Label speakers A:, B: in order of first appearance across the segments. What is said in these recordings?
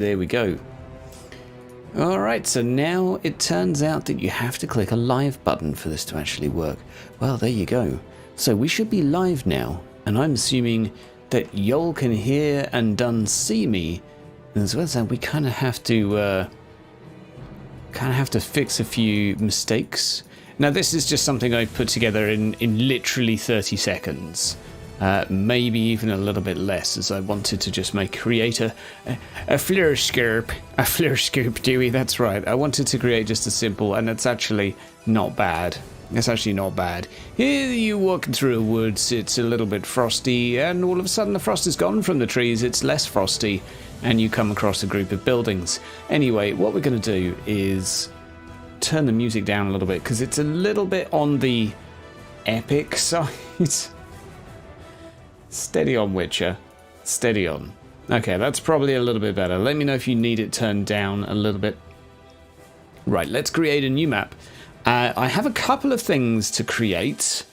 A: There we go. Alright, so now it turns out that you have to click a live button for this to actually work. Well, there you go. So we should be live now, and I'm assuming that y'all can hear and done see me. As well as that, we kind of have to fix a few mistakes. Now, this is just something I put together in literally 30 seconds. Maybe even a little bit less, as I wanted to just create a Flowscape. A Flowscape, Dewey, that's right. I wanted to create just a simple, and it's actually not bad. It's actually not bad. Here you walking through a woods, it's a little bit frosty, and all of a sudden the frost is gone from the trees, it's less frosty, and you come across a group of buildings. Anyway, what we're going to do is turn the music down a little bit, because it's a little bit on the epic side. Steady on, Witcher. Steady on. Okay, that's probably a little bit better. Let me know if you need it turned down a little bit. Right, let's create a new map. I have a couple of things to create.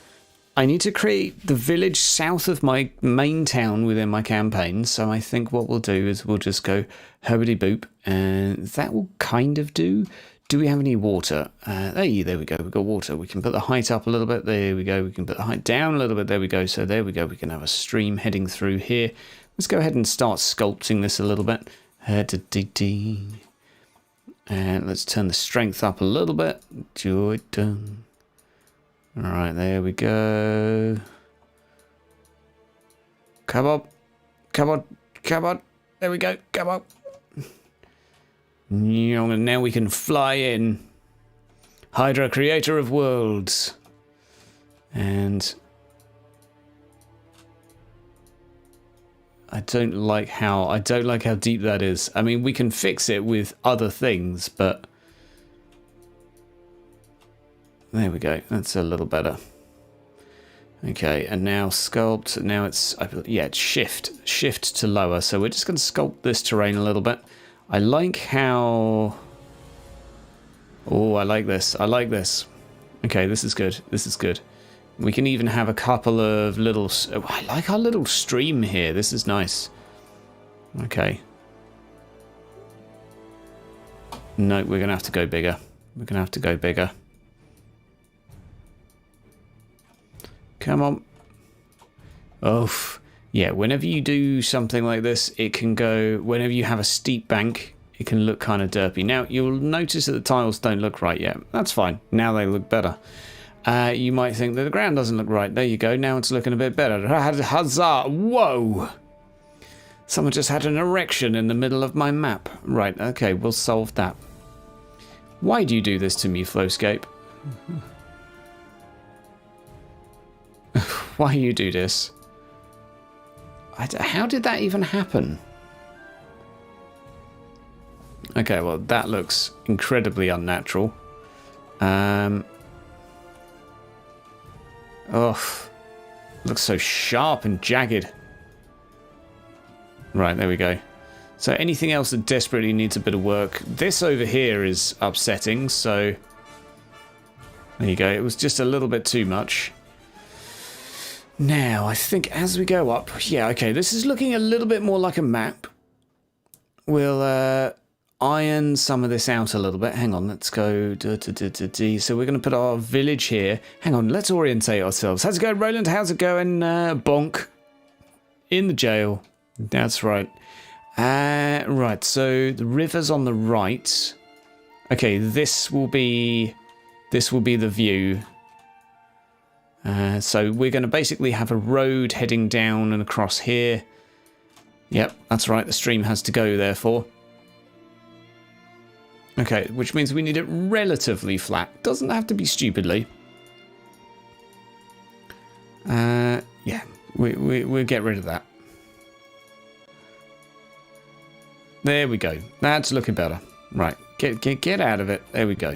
A: I need to create the village south of my main town within my campaign. So I think what we'll do is we'll just go herbity boop, and that will kind of do. Do we have any water? There we go. We've got water. We can put the height up a little bit. There we go. We can put the height down a little bit. There we go. So there we go. We can have a stream heading through here. Let's go ahead and start sculpting this a little bit. And let's turn the strength up a little bit. All right, there we go. Come on. Come on. Come on. There we go. Come on. Now we can fly in. Hydra, creator of worlds. And I don't like how deep that is. I mean, we can fix it with other things, but there we go. That's a little better. Okay, and now sculpt. Now it's shift to lower. So we're just going to sculpt this terrain a little bit. I like how... Oh, I like this. I like this. Okay, this is good. This is good. We can even have a couple of little... Oh, I like our little stream here. This is nice. Okay. No, we're going to have to go bigger. We're going to have to go bigger. Come on. Oh, yeah, whenever you do something like this, it can go... Whenever you have a steep bank, it can look kind of derpy. Now, you'll notice that the tiles don't look right yet. That's fine. Now they look better. You might think that the ground doesn't look right. There you go. Now it's looking a bit better. Huzzah! Whoa! Someone just had an erection in the middle of my map. Right, okay, we'll solve that. Why do you do this to me, Flowscape? Why you do this? How did that even happen? Okay, well, that looks incredibly unnatural. Oh, looks so sharp and jagged. Right, there we go. So anything else that desperately needs a bit of work? This over here is upsetting, so there you go. It was just a little bit too much. Now, I think as we go up... Yeah, okay, this is looking a little bit more like a map. We'll iron some of this out a little bit. Hang on, let's go... So we're going to put our village here. Hang on, let's orientate ourselves. How's it going, Roland? How's it going? Bonk. In the jail. That's right. Right, so the river's on the right. Okay, this will be the view. So we're going to basically have a road heading down and across here. Yep, that's right. The stream has to go, therefore. Okay, which means we need it relatively flat. Doesn't have to be stupidly. Yeah, we'll get rid of that. There we go. That's looking better. Right, get out of it. There we go.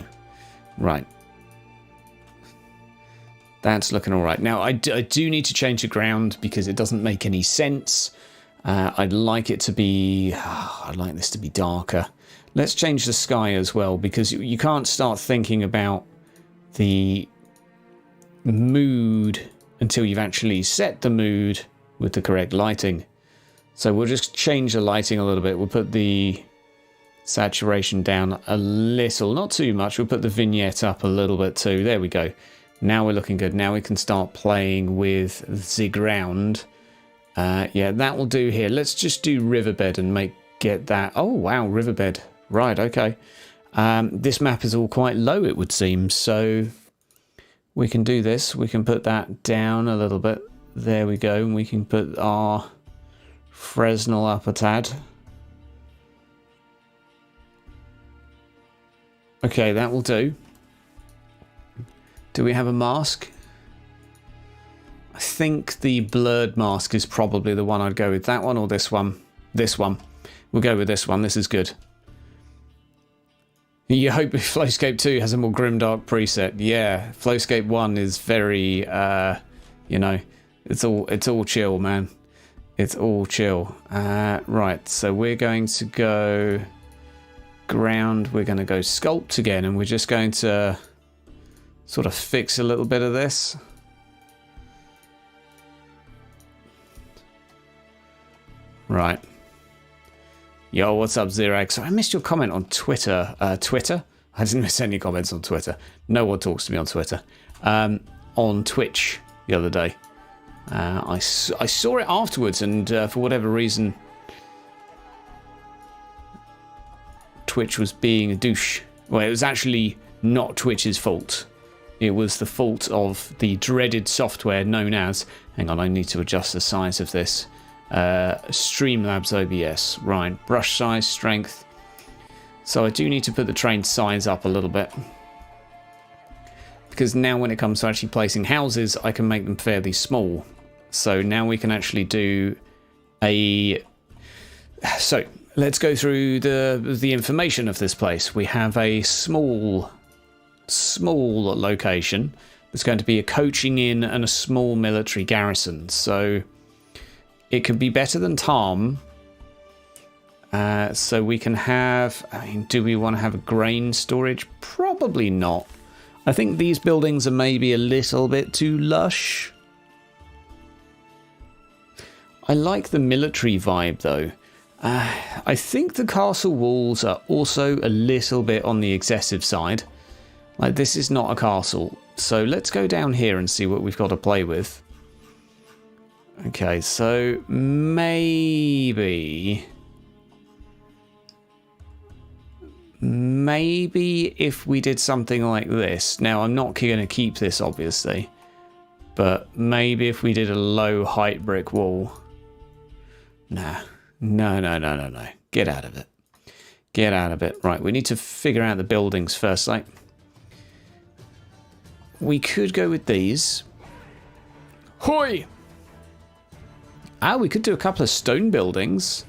A: Right. That's looking all right. Now, I do need to change the ground because it doesn't make any sense. I'd like it to be... I'd like this to be darker. Let's change the sky as well, because you can't start thinking about the mood until you've actually set the mood with the correct lighting. So we'll just change the lighting a little bit. We'll put the Saturation down a little, not too much. We'll put the vignette up a little bit too. There we go. Now we're looking good. Now we can start playing with the ground. Yeah, that will do here. Let's just do riverbed and get that. Oh, wow, riverbed. Right, okay. This map is all quite low, it would seem. So we can do this. We can put that down a little bit. There we go. And we can put our Fresnel up a tad. Okay, that will do. Do we have a mask? I think the blurred mask is probably the one I'd go with. That one or this one? This one. We'll go with this one. This is good. You hope Flowscape 2 has a more grimdark preset. Yeah, Flowscape 1 is very, you know, it's all chill, man. It's all chill. Right, so we're going to go ground. We're going to go sculpt again, and we're just going to sort of fix a little bit of this. Right. Yo, what's up, Xerax? So I missed your comment on Twitter. Twitter? I didn't miss any comments on Twitter. No one talks to me on Twitter. On Twitch the other day. I saw it afterwards, and for whatever reason, Twitch was being a douche. Well, it was actually not Twitch's fault. It was the fault of the dreaded software known as... Hang on, I need to adjust the size of this. Streamlabs OBS. Right, brush size, strength. So I do need to put the train size up a little bit. Because now when it comes to actually placing houses, I can make them fairly small. So now we can actually do a... So, let's go through the information of this place. We have a small location. There's going to be a coaching inn and a small military garrison. So it could be better than Tarm. So we can have... I mean, do we want to have a grain storage? Probably not. I think these buildings are maybe a little bit too lush. I like the military vibe, though. I think the castle walls are also a little bit on the excessive side. Like, this is not a castle. So let's go down here and see what we've got to play with. Okay, so maybe if we did something like this. Now, I'm not going to keep this, obviously. But maybe if we did a low height brick wall. Nah. No. Get out of it. Get out of it. Right, we need to figure out the buildings first. Like, we could go with these. Hoi! Ah, we could do a couple of stone buildings.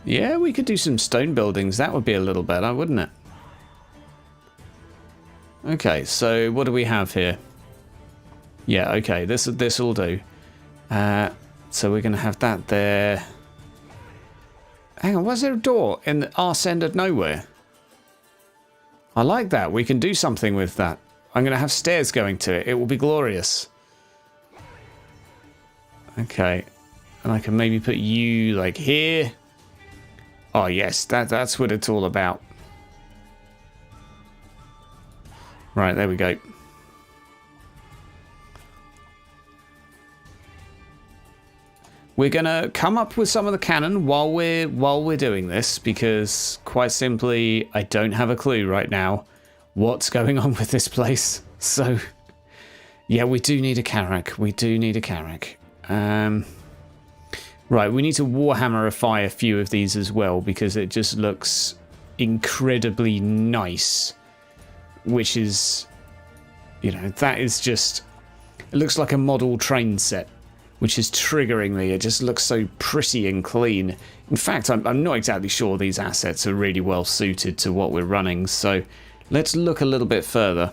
A: Yeah, we could do some stone buildings. That would be a little better, wouldn't it? Okay, so what do we have here? Yeah, okay, this will do. So we're going to have that there. Hang on, where's there a door in the arse end of nowhere? I like that. We can do something with that. I'm going to have stairs going to it. It will be glorious. Okay. And I can maybe put you, like, here. Oh, yes. That's what it's all about. Right, there we go. We're going to come up with some of the cannon while we're doing this, because quite simply, I don't have a clue right now what's going on with this place. So, yeah, we do need a carrack. We do need a carrack. Right, we need to Warhammerify a few of these as well, because it just looks incredibly nice. Which is, you know, that is just... It looks like a model train set. Which is triggering me. It just looks so pretty and clean. In fact, I'm not exactly sure these assets are really well suited to what we're running. So let's look a little bit further.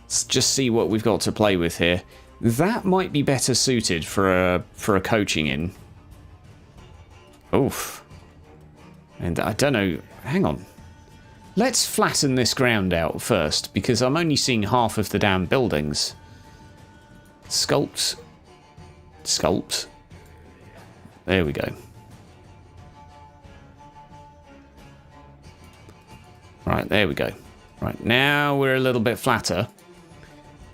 A: Let's just see what we've got to play with here. That might be better suited for a coaching inn. Oof. And I don't know. Hang on. Let's flatten this ground out first, because I'm only seeing half of the damn buildings. Sculpt. There we go. Right, there we go. Right, now we're a little bit flatter.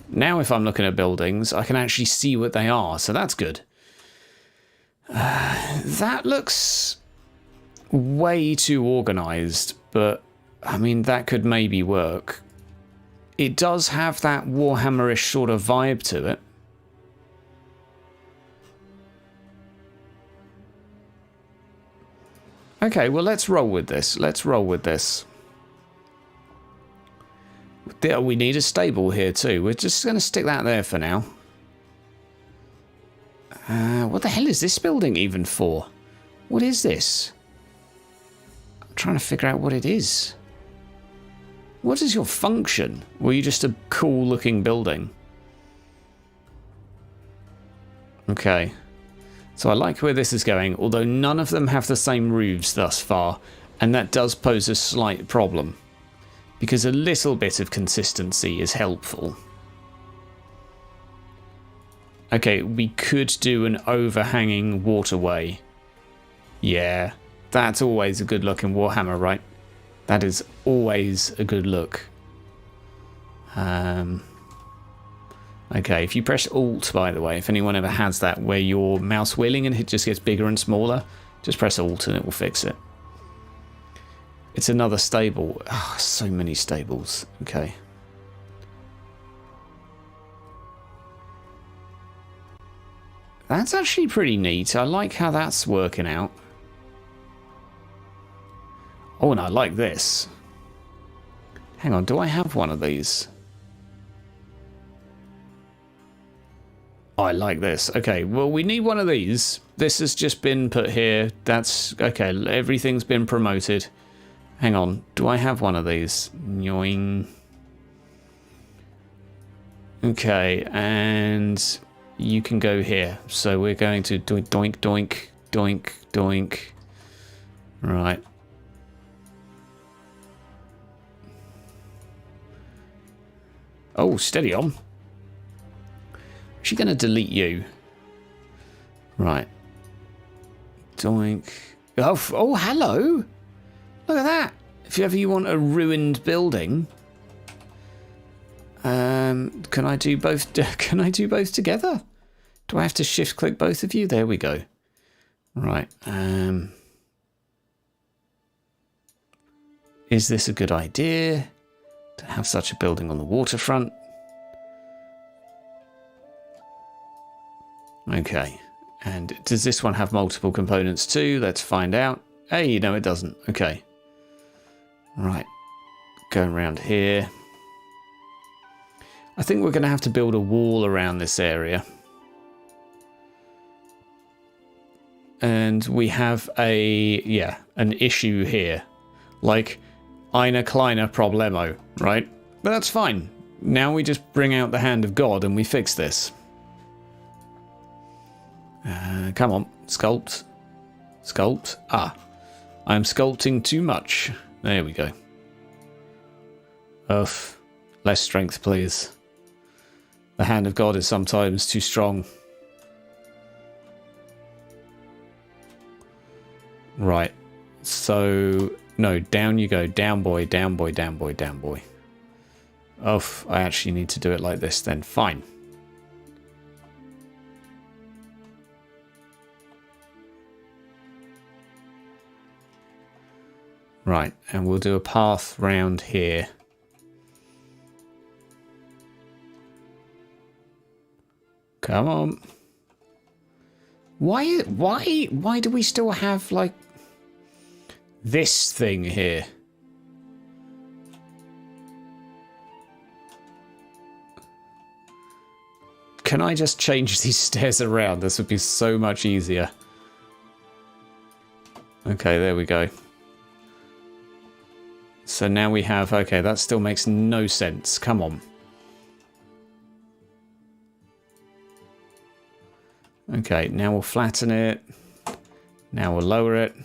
A: Now if I'm looking at buildings, I can actually see what they are, so that's good. That looks way too organised, but I mean, that could maybe work. It does have that Warhammer-ish sort of vibe to it. Okay, well, let's roll with this. Let's roll with this. We need a stable here too. We're just going to stick that there for now. What the hell is this building even for? What is this? I'm trying to figure out what it is. What is your function? Were you just a cool looking building? Okay. So I like where this is going, although none of them have the same roofs thus far, and that does pose a slight problem, because a little bit of consistency is helpful. Okay, we could do an overhanging waterway. Yeah, that's always a good look in Warhammer, right? That is always a good look. Okay, if you press Alt, by the way, if anyone ever has that where you're mouse wheeling and it just gets bigger and smaller, just press Alt and it will fix it. It's another stable. Oh, so many stables. Okay. That's actually pretty neat. I like how that's working out. Oh, and I like this. Hang on, do I have one of these? Oh, I like this. Okay, well, we need one of these. This has just been put here. That's... okay, everything's been promoted. Hang on, do I have one of these? Nyoing. Okay, and you can go here. So we're going to doink, doink, doink, doink. Right. Oh, steady on. Is she going to delete you? Right. Doink. Oh, hello. Look at that. If ever you want a ruined building. Can I do both? Can I do both together? Do I have to shift click both of you? There we go. Right. Is this a good idea to have such a building on the waterfront? Okay. And does this one have multiple components too? Let's find out. Hey, no, it doesn't. Okay. Right. Going around here. I think we're going to have to build a wall around this area. And we have an issue here. Like, eine kleine problemo, right? But that's fine. Now we just bring out the hand of God and we fix this. Come on, sculpt. Sculpt. Ah, I'm sculpting too much. There we go. Less strength, please. The hand of God is sometimes too strong. Right. So, no, down you go. Down boy, down boy, down boy, down boy. Oh, I actually need to do it like this then. Fine. Right, and we'll do a path round here. Come on. Why do we still have, like, this thing here? Can I just change these stairs around? This would be so much easier. Okay, there we go. So now we have... okay, that still makes no sense. Come on. Okay, now we'll flatten it. Now we'll lower it.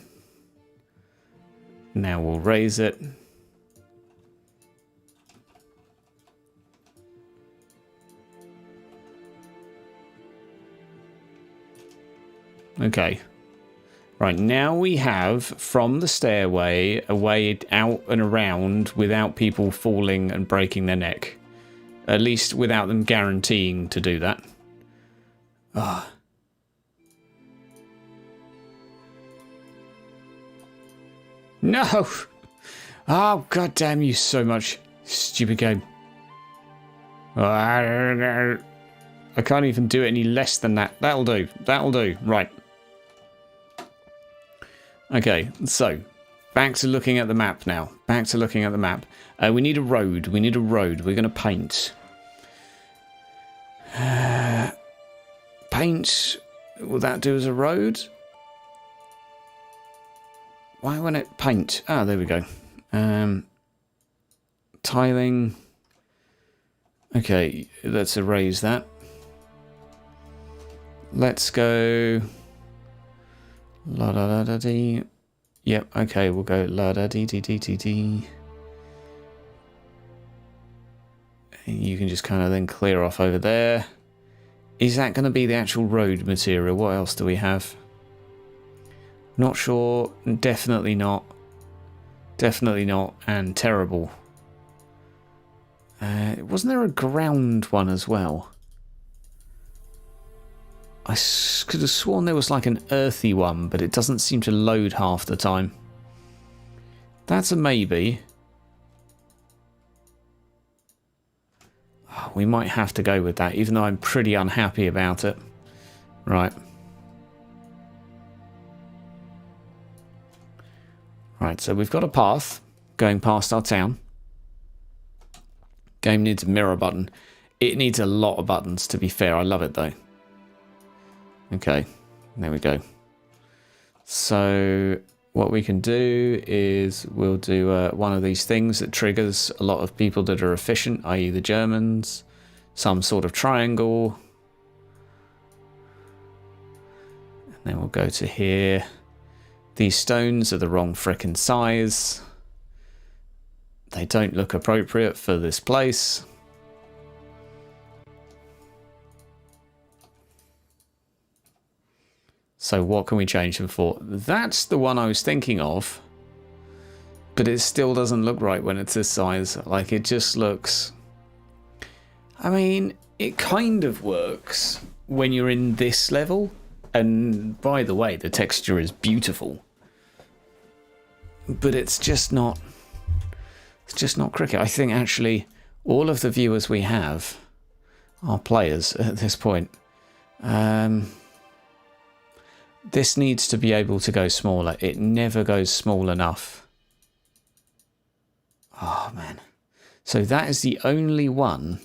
A: Now we'll raise it. Okay. Right, now we have, from the stairway, a way out and around without people falling and breaking their neck. At least without them guaranteeing to do that. Ah. No! Oh, god damn you so much, stupid game. I can't even do it any less than that. That'll do. That'll do. Right. Okay, so back to looking at the map now. Back to looking at the map. We need a road. We need a road. We're going to paint. Paint. Will that do as a road? Why won't it paint? Ah, there we go. Tiling. Okay, let's erase that. Let's go. La da da da dee. Yep, okay, we'll go la da dee dee dee dee dee. You can just kind of then clear off over there. Is that going to be the actual road material? What else do we have? Not sure. Definitely not. Definitely not. And terrible. Wasn't there a ground one as well? I could have sworn there was like an earthy one, but it doesn't seem to load half the time. That's a maybe. Oh, we might have to go with that, even though I'm pretty unhappy about it. Right. Right, so we've got a path going past our town. Game needs a mirror button. It needs a lot of buttons, to be fair. I love it, though. Okay, there we go. So what we can do is we'll do one of these things that triggers a lot of people that are efficient, i.e. the Germans. Some sort of triangle. And then we'll go to here. These stones are the wrong frickin' size. They don't look appropriate for this place. So what can we change them for? That's the one I was thinking of. But it still doesn't look right when it's this size. Like, it just looks... I mean, it kind of works when you're in this level. And by the way, the texture is beautiful. But it's just not... It's just not cricket. I think actually all of the viewers we have are players at this point. This needs to be able to go smaller. It never goes small enough. Oh, man. So that is the only one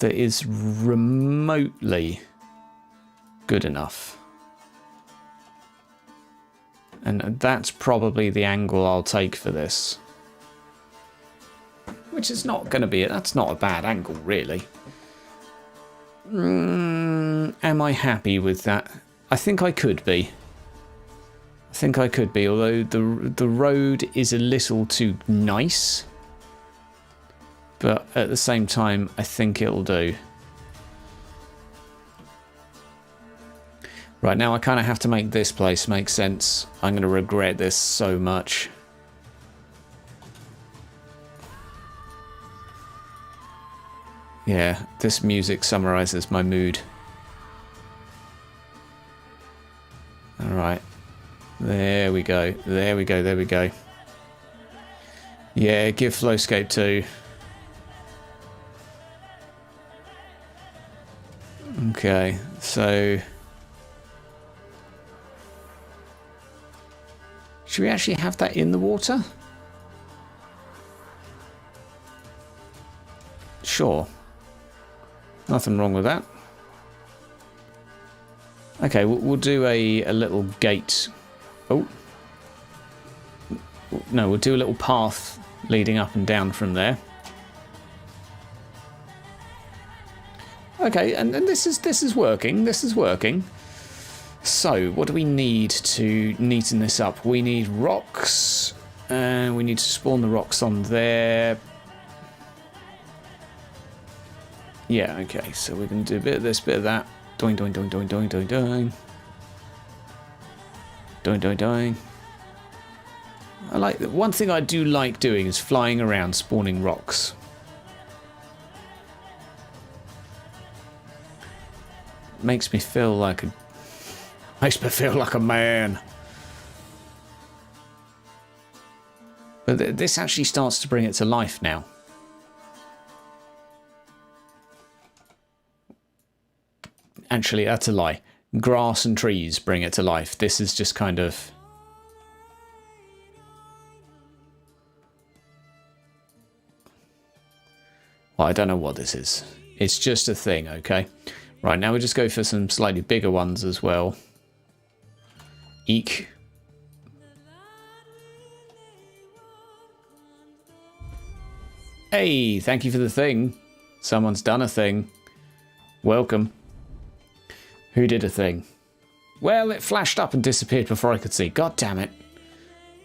A: that is remotely good enough. And that's probably the angle I'll take for this. Which is not going to be it. That's not a bad angle, really. Am I happy with that? I think I could be. I think I could be, although the road is a little too nice. But at the same time, I think it'll do. Right, now I kind of have to make this place make sense. I'm going to regret this so much. Yeah, this music summarizes my mood. Alright. There we go. There we go. There we go. Yeah, give Flowscape 2. Okay, so... Should we actually have that in the water? Sure. Nothing wrong with that. Okay, we'll do a little gate. Oh. No, we'll do a little path leading up and down from there. Okay, and this is working. This is working. So, what do we need to neaten this up? We need rocks. And we need to spawn the rocks on there. Yeah, okay, so we're going to do a bit of this, bit of that. Doing, doing, doing, doing, doing, doing, doing. Doing. I like one thing I do like doing is flying around spawning rocks. Makes me feel like a man. But this actually starts to bring it to life now. Actually, that's a lie. Grass and trees bring it to life. This is just kind of... Well, I don't know what this is. It's just a thing, okay? Right, now we just go for some slightly bigger ones as well. Eek. Hey, thank you for the thing. Someone's done a thing. Welcome. Who did a thing? Well, it flashed up and disappeared before I could see. God damn it.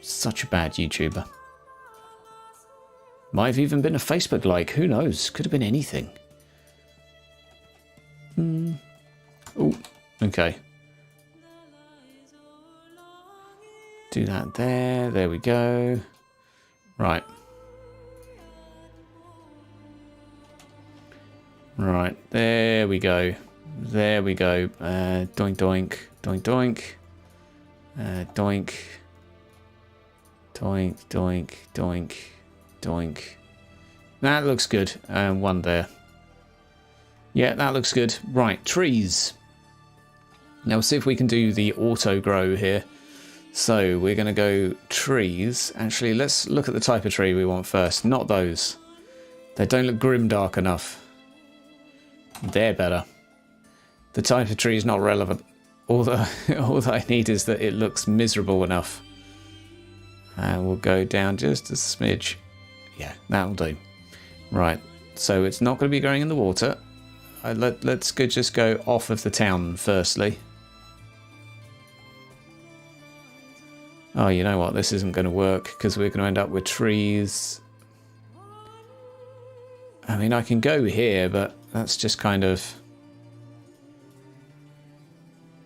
A: Such a bad YouTuber. Might have even been a Facebook like. Who knows? Could have been anything. Oh, okay. Do that there. There we go. Right. Right. There we go. There we go. Doink, doink, doink, doink. Doink. Doink, doink, doink, doink. That looks good. One there. Yeah, that looks good. Right, trees. Now we'll see if we can do the auto grow here. So we're going to go trees. Actually, let's look at the type of tree we want first. Not those. They don't look grimdark enough. They're better. The type of tree is not relevant. All that I need is that it looks miserable enough. And we'll go down just a smidge. Yeah, that'll do. Right, so it's not going to be growing in the water. Let's just go off of the town firstly. Oh, you know what? This isn't going to work because we're going to end up with trees. I mean, I can go here, but that's just kind of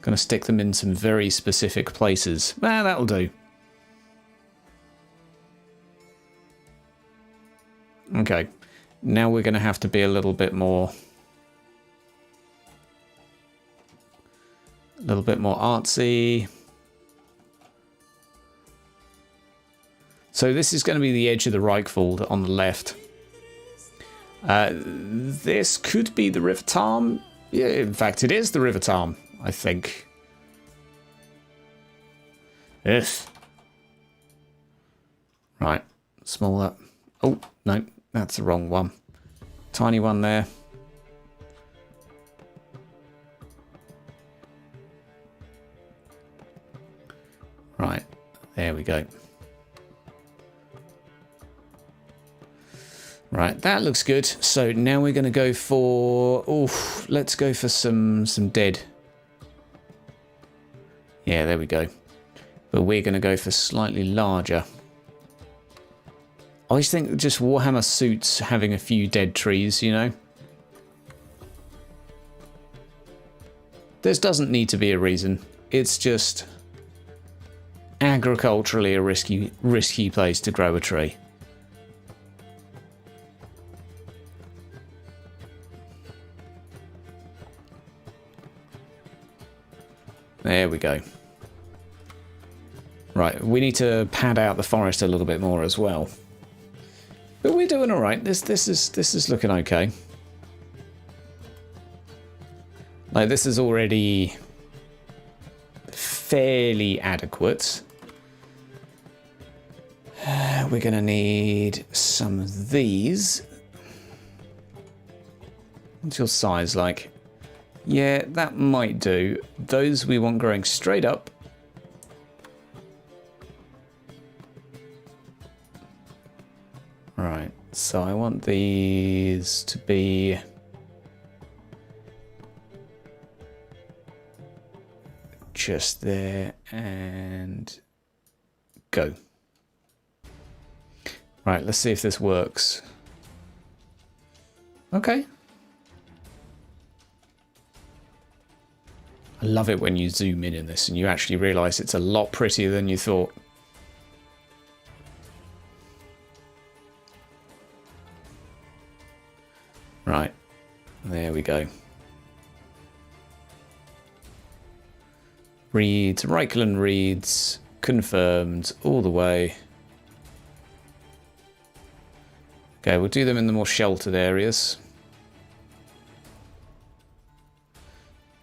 A: going to stick them in some very specific places. Well, that'll do. Okay, now we're going to have to be a little bit more artsy. So this is going to be the edge of the Reichwald on the left. This could be the River Tarm. Yeah, in fact, it is the River Tarm, I think. Yes. Right, smaller. Oh, no, that's the wrong one. Tiny one there. Right, there we go. Right, that looks good. So now we're going to go for... Oh, let's go for some dead. Yeah, there we go. But we're going to go for slightly larger. I always think just Warhammer suits having a few dead trees, you know? There doesn't need to be a reason. It's just agriculturally a risky place to grow a tree. There we go. Right, we need to pad out the forest a little bit more as well. But we're doing all right. This is looking okay. Like, this is already fairly adequate. We're going to need some of these. What's your size like? Yeah, that might do. Those we want growing straight up. Right, so I want these to be just there and go. Right, let's see if this works. Okay. I love it when you zoom in this and you actually realise it's a lot prettier than you thought. Right, there we go. Reads, Reichland reads, confirmed all the way. Okay, we'll do them in the more sheltered areas.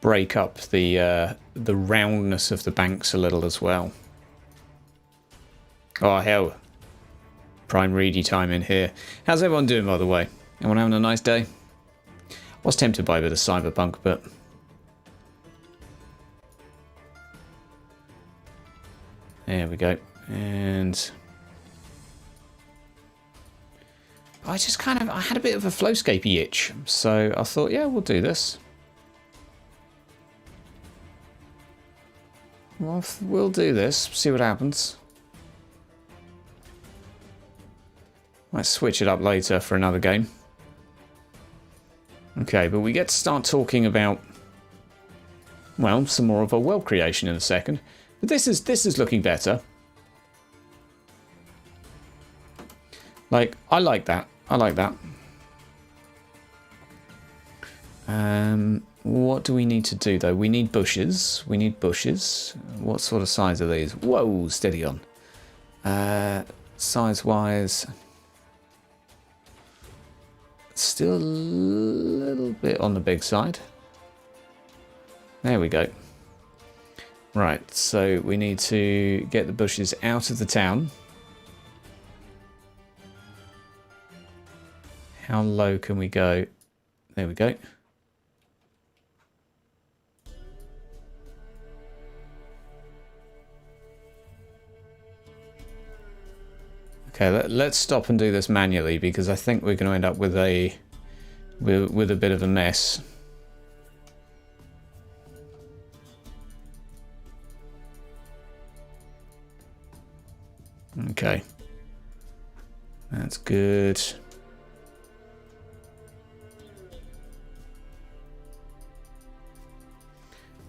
A: Break up the roundness of the banks a little as well. Oh hell, prime reedy time in here. How's everyone doing, by the way? Everyone having a nice day? I was tempted by a bit of cyberpunk, but there we go. And I had a bit of a flowscapey itch, so I thought, yeah, we'll do this. Well, we'll do this, see what happens. Might switch it up later for another game. Okay, but we get to start talking about, well, some more of our world creation in a second. But this is looking better. Like, I like that. I like that. What do we need to do, though? We need bushes. We need bushes. What sort of size are these? Whoa, steady on. Size-wise, still a little bit on the big side. There we go. Right, so we need to get the bushes out of the town. How low can we go? There we go. Okay, let's stop and do this manually because I think we're going to end up with a bit of a mess. Okay, that's good.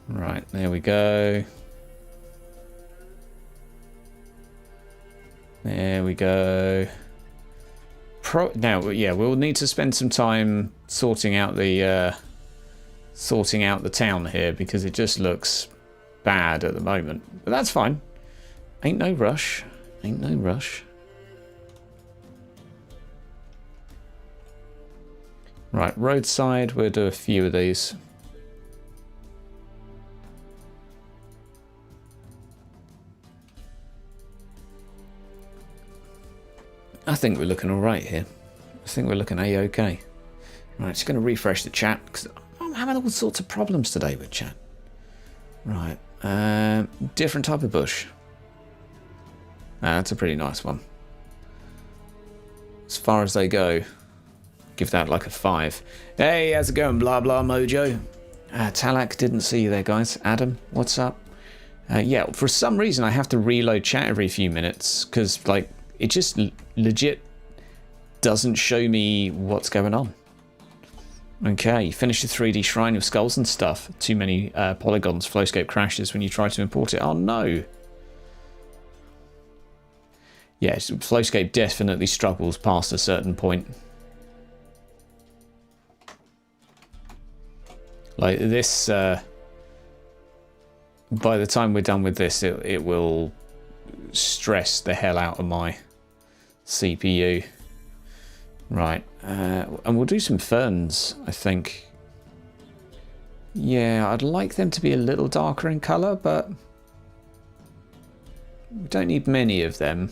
A: Right, there we go. There we go. Now, yeah, we'll need to spend some time sorting out the town here because it just looks bad at the moment. But that's fine. Ain't no rush. Ain't no rush. Right, roadside. We'll do a few of these. I think we're looking all right here. I think we're looking a-okay. Right, just going to refresh the chat because I'm having all sorts of problems today with chat. Right, different type of bush. That's a pretty nice one. As far as they go, give that like a 5. Hey, how's it going, blah blah mojo? Talak, didn't see you there, guys. Adam, what's up? Yeah, for some reason I have to reload chat every few minutes because, like, it just legit doesn't show me what's going on. Okay, finish the 3D shrine of skulls and stuff. Too many polygons. Flowscape crashes when you try to import it. Oh no. Yes, Flowscape definitely struggles past a certain point. Like this, by the time we're done with this, it will stress the hell out of my CPU. Right, and we'll do some ferns, I think. Yeah, I'd like them to be a little darker in colour, but we don't need many of them.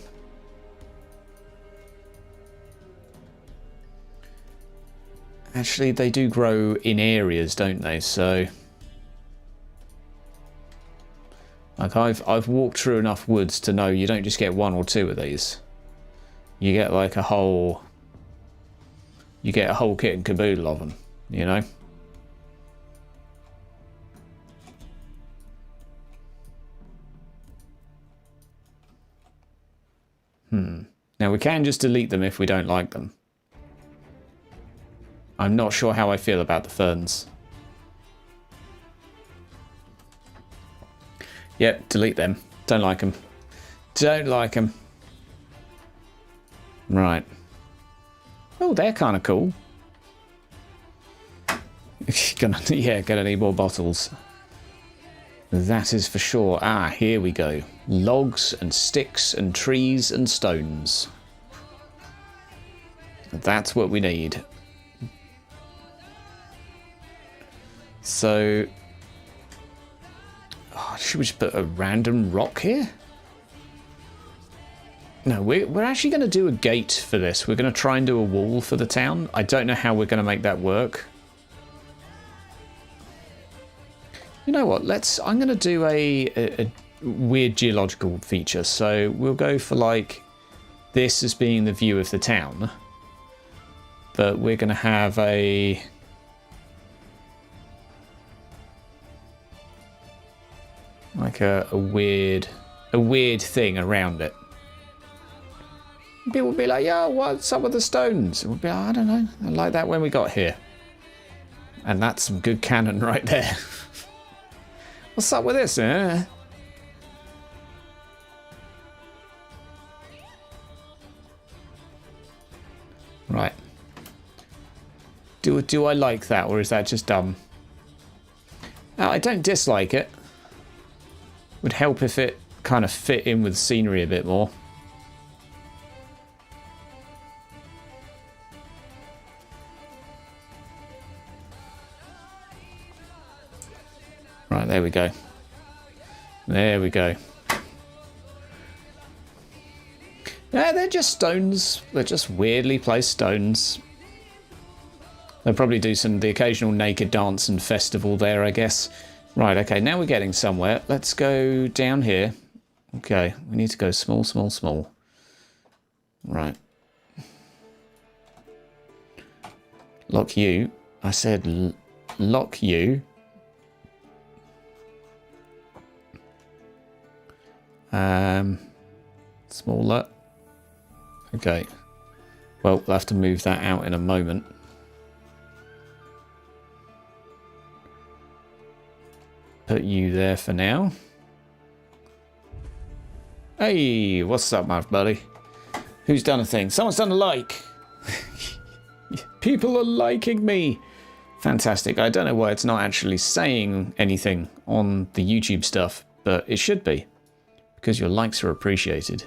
A: Actually, they do grow in areas, don't they? So, like, I've walked through enough woods to know you don't just get 1 or 2 of these. You get like a whole kit and caboodle of them, you know? Now we can just delete them if we don't like them. I'm not sure how I feel about the ferns. Yep, delete them. Don't like them. Don't like them. Right. Oh, they're kind of cool. Gonna need more bottles. That is for sure. Ah, here we go. Logs and sticks and trees and stones. That's what we need. So, should we just put a random rock here? No, we're actually going to do a gate for this. We're going to try and do a wall for the town. I don't know how we're going to make that work. You know what? I'm going to do a weird geological feature. So we'll go for like this as being the view of the town. But we're going to have a weird thing around it. People will be like, "Yo, what's up with the stones?" We'll be like, "I don't know. I like that when we got here." And that's some good canon right there. What's up with this, eh? Right. Do I like that, or is that just dumb? I don't dislike it. Would help if it kind of fit in with scenery a bit more. Right, there we go. There we go. Yeah, they're just stones. They're just weirdly placed stones. They'll probably do the occasional naked dance and festival there, I guess. Right, okay, now we're getting somewhere. Let's go down here. Okay, we need to go small, small, small. Right. Lock you. I said lock you. Smaller. Okay. Well, we'll have to move that out in a moment. Put you there for now. Hey, what's up, my buddy? Who's done a thing? Someone's done a like. People are liking me. Fantastic. I don't know why it's not actually saying anything on the YouTube stuff, but it should be, because your likes are appreciated.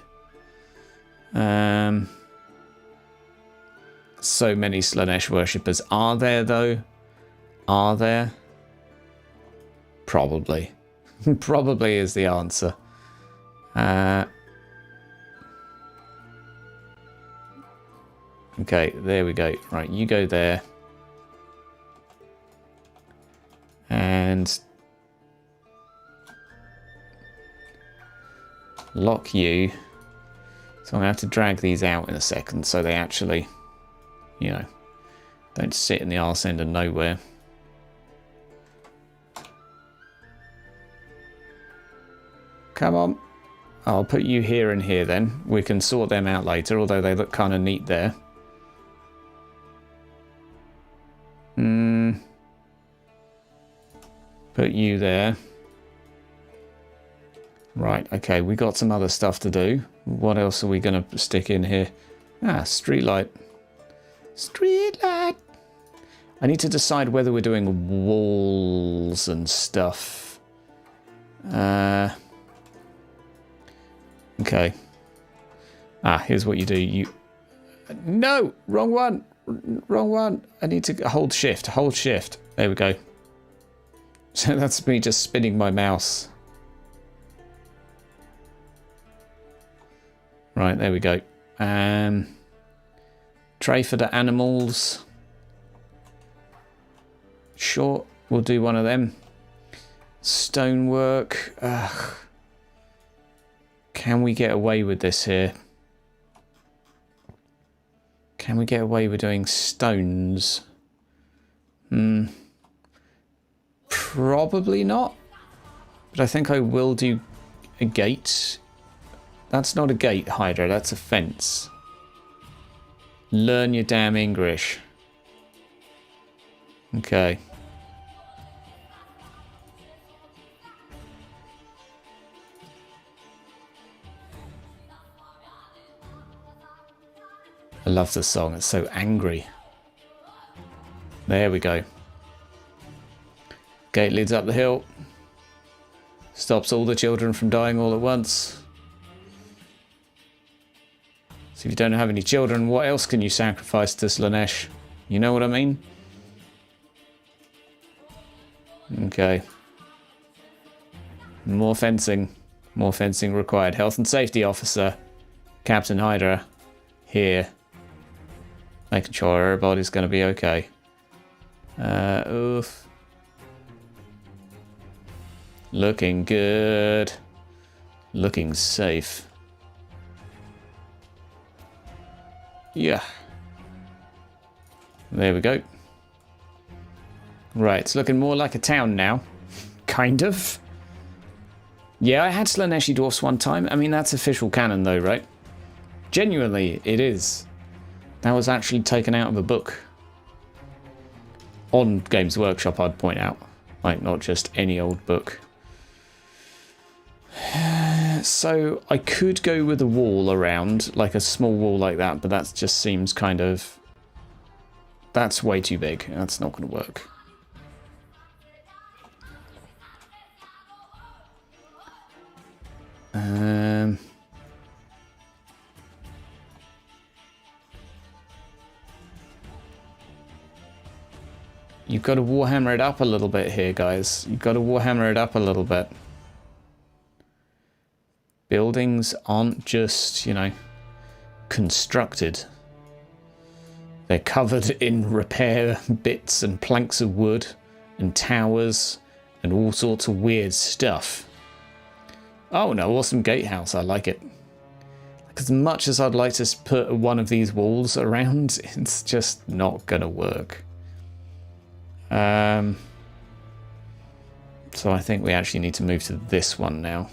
A: So many Slaanesh worshippers. Are there, though? Are there? Probably. Probably is the answer. Okay, there we go. Right, you go there. And lock you. So I'm going to have to drag these out in a second so they actually, you know, don't sit in the arse end of nowhere. Come on. I'll put you here and here then. We can sort them out later, although they look kind of neat there. Put you there. Right, okay, we got some other stuff to do. What else are we going to stick in here? Ah, street light. Street light! I need to decide whether we're doing walls and stuff. Okay. Ah, here's what you do. You... No! Wrong one! Wrong one! I need to hold shift. Hold shift. There we go. So that's me just spinning my mouse. Right, there we go. Tray for the animals. Sure, we'll do one of them. Stonework. Ugh. Can we get away with this here? Can we get away with doing stones? Probably not. But I think I will do a gate. That's not a gate, Hydra. That's a fence. Learn your damn English. Okay. I love the song. It's so angry. There we go. Gate leads up the hill. Stops all the children from dying all at once. So if you don't have any children, what else can you sacrifice to Slaanesh? You know what I mean? Okay. More fencing. More fencing required. Health and safety officer. Captain Hydra. Here. Making sure everybody's going to be okay. Oof. Looking good. Looking safe. Yeah. There we go. Right, it's looking more like a town now. Kind of. Yeah, I had Slaaneshi dwarfs one time. I mean, that's official canon though, right? Genuinely, it is. That was actually taken out of a book. On Games Workshop, I'd point out. Like, not just any old book. So, I could go with a wall around, like a small wall like that, but that just seems kind of... That's way too big. That's not going to work. You've got to warhammer it up a little bit here, guys. You've got to warhammer it up a little bit. Buildings aren't just, you know, constructed. They're covered in repair bits and planks of wood and towers and all sorts of weird stuff. Oh no, awesome gatehouse. I like it. Like, as much as I'd like to put one of these walls around, it's just not going to work. So I think we actually need to move to this one now.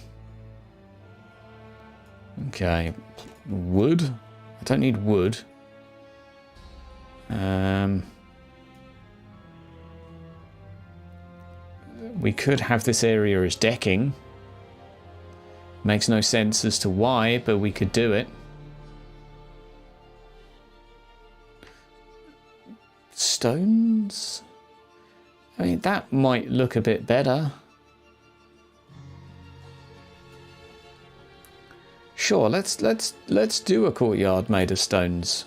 A: Okay. Wood? I don't need wood. We could have this area as decking. Makes no sense as to why, but we could do it. Stones? I mean, that might look a bit better. Sure, let's do a courtyard made of stones.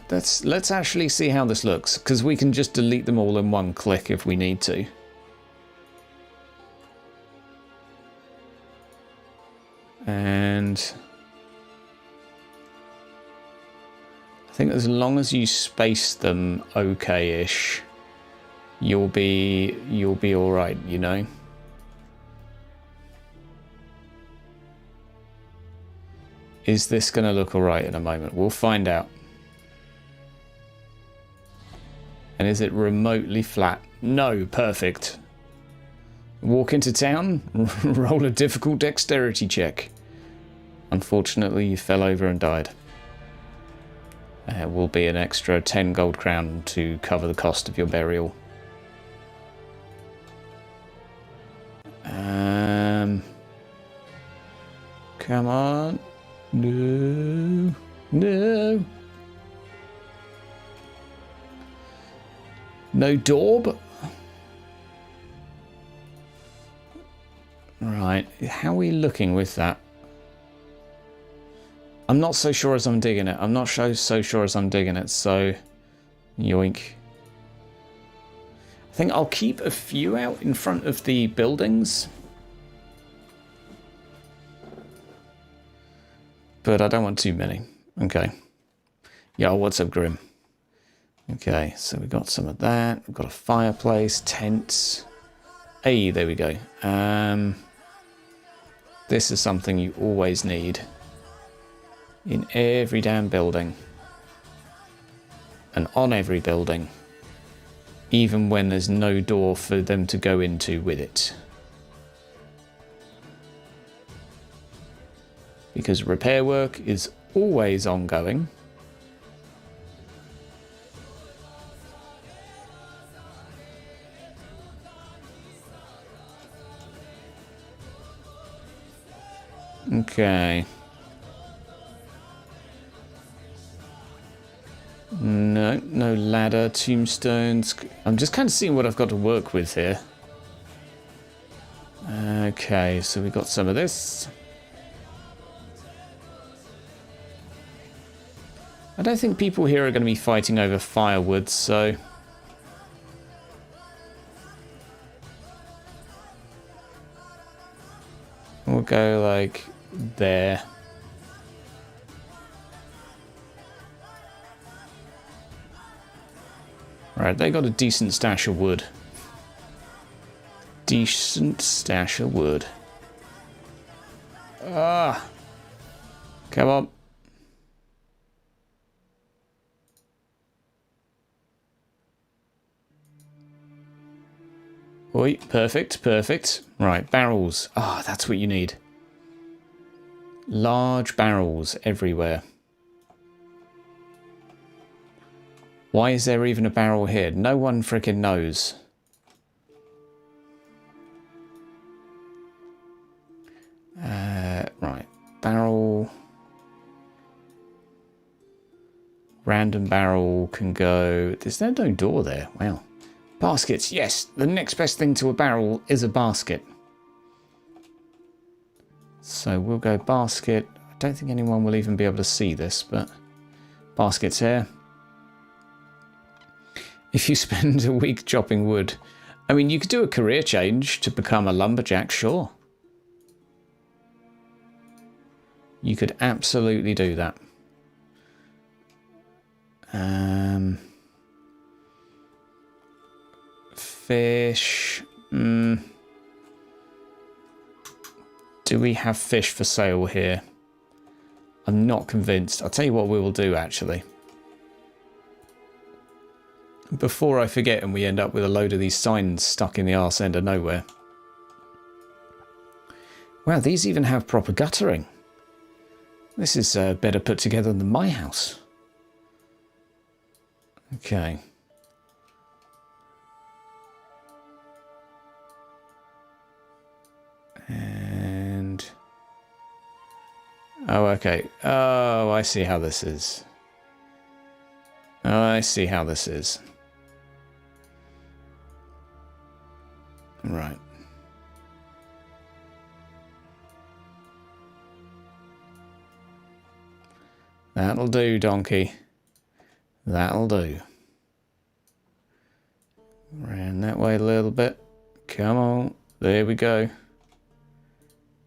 A: Let's actually see how this looks, because we can just delete them all in one click if we need to. And I think as long as you space them okay-ish, you'll be all right, you know. Is this going to look all right in a moment? We'll find out. And is it remotely flat? No, perfect. Walk into town, roll a difficult dexterity check. Unfortunately, you fell over and died. Will be an extra 10 gold crown to cover the cost of your burial. Come on. No. No. No daub? Right. How are we looking with that? I'm not so sure as I'm digging it. I'm not so sure as I'm digging it, so... Yoink. I think I'll keep a few out in front of the buildings. But I don't want too many. Okay. Yeah, what's up, Grim? Okay, so we got some of that. We've got a fireplace, tents. Hey, there we go. This is something you always need in every damn building. And on every building. Even when there's no door for them to go into with it. Because repair work is always ongoing. Okay. No ladder, tombstones. I'm just kind of seeing what I've got to work with here. Okay, so we got some of this. I don't think people here are going to be fighting over firewood, so... we'll go like there. Right, they got a decent stash of wood. Decent stash of wood. Ah! Come on. Oi, perfect, perfect. Right, barrels. Ah, that's what you need. Large barrels everywhere. Why is there even a barrel here? No one freaking knows. Right, barrel. Random barrel can go... there's no door there. Wow. Baskets, yes. The next best thing to a barrel is a basket. So we'll go basket. I don't think anyone will even be able to see this, but basket's here. If you spend a week chopping wood, I mean, you could do a career change to become a lumberjack, sure. You could absolutely do that. Fish. Do we have fish for sale here? I'm not convinced. I'll tell you what we will do, actually. Before I forget and we end up with a load of these signs stuck in the arse end of nowhere. Wow, these even have proper guttering. This is better put together than my house. Okay. And... oh, okay. Oh, I see how this is. Oh, I see how this is. Right. That'll do, donkey. That'll do. Round that way a little bit. Come on. There we go.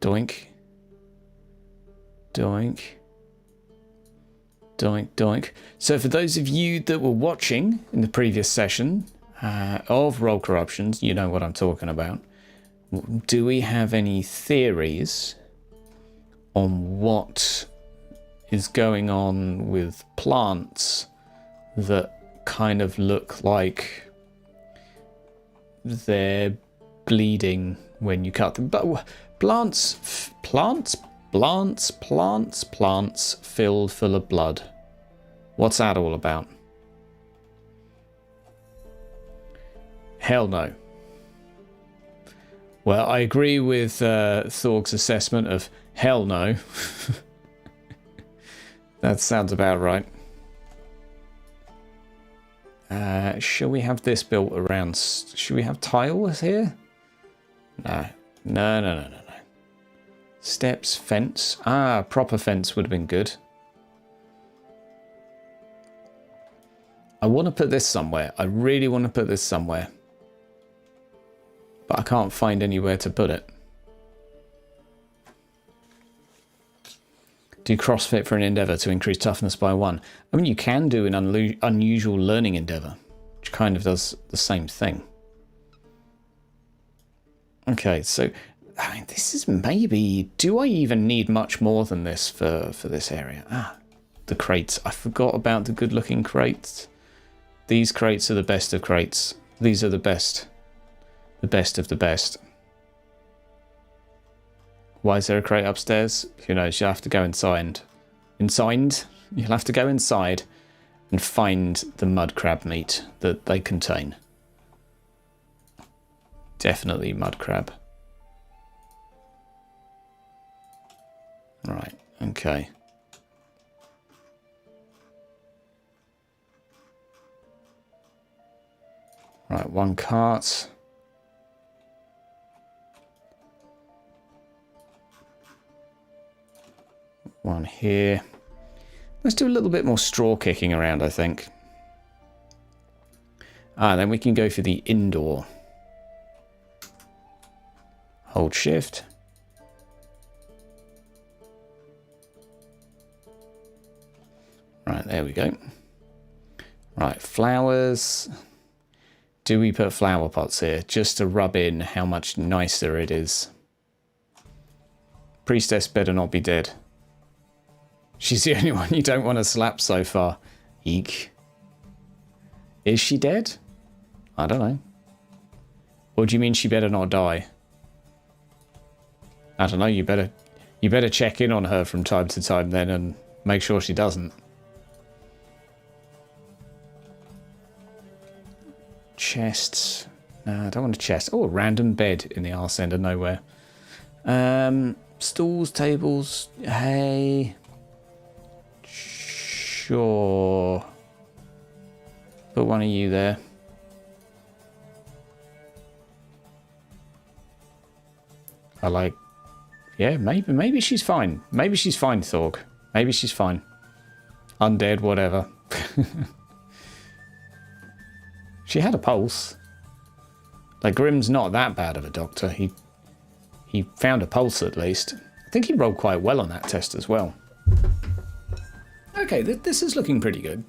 A: Doink. Doink. Doink, doink. So for those of you that were watching in the previous session of Roll Corruptions, you know what I'm talking about. Do we have any theories on what is going on with plants that kind of look like they're bleeding when you cut them? But plants filled full of blood. What's that all about? Hell no. Well, I agree with Thorg's assessment of hell no. That sounds about right. Shall we have this built around... should we have tiles here? No. No. Steps, fence. Ah, proper fence would have been good. I want to put this somewhere. I really want to put this somewhere. But I can't find anywhere to put it. Do CrossFit for an endeavour to increase toughness by 1. I mean, you can do an unusual learning endeavour, which kind of does the same thing. Okay, so I mean, this is maybe... do I even need much more than this for this area? Ah, the crates. I forgot about the good-looking crates. These crates are the best of crates. These are the best. The best of the best. Why is there a crate upstairs? Who knows? You'll have to go inside. You'll have to go inside and find the mud crab meat that they contain. Definitely mud crab. Okay. Right, one cart. One here. Let's do a little bit more straw kicking around, I think. Then we can go for the indoor. Hold shift. Right, there we go. Right, flowers. Do we put flower pots here just to rub in how much nicer it is? Priestess better not be dead. She's the only one you don't want to slap so far. Eek. Is she dead? I don't know. Or do you mean she better not die? I don't know, you better check in on her from time to time then and make sure she doesn't. Chests. No, I don't want a chest. Oh, a random bed in the arse end of nowhere. Stools, tables, hay. Sure. Put one of you there. I like... Yeah, maybe she's fine. Maybe she's fine, Thorg. Maybe she's fine. Undead, whatever. She had a pulse. Like, Grimm's not that bad of a doctor. He found a pulse at least. I think he rolled quite well on that test as well. Okay, this is looking pretty good.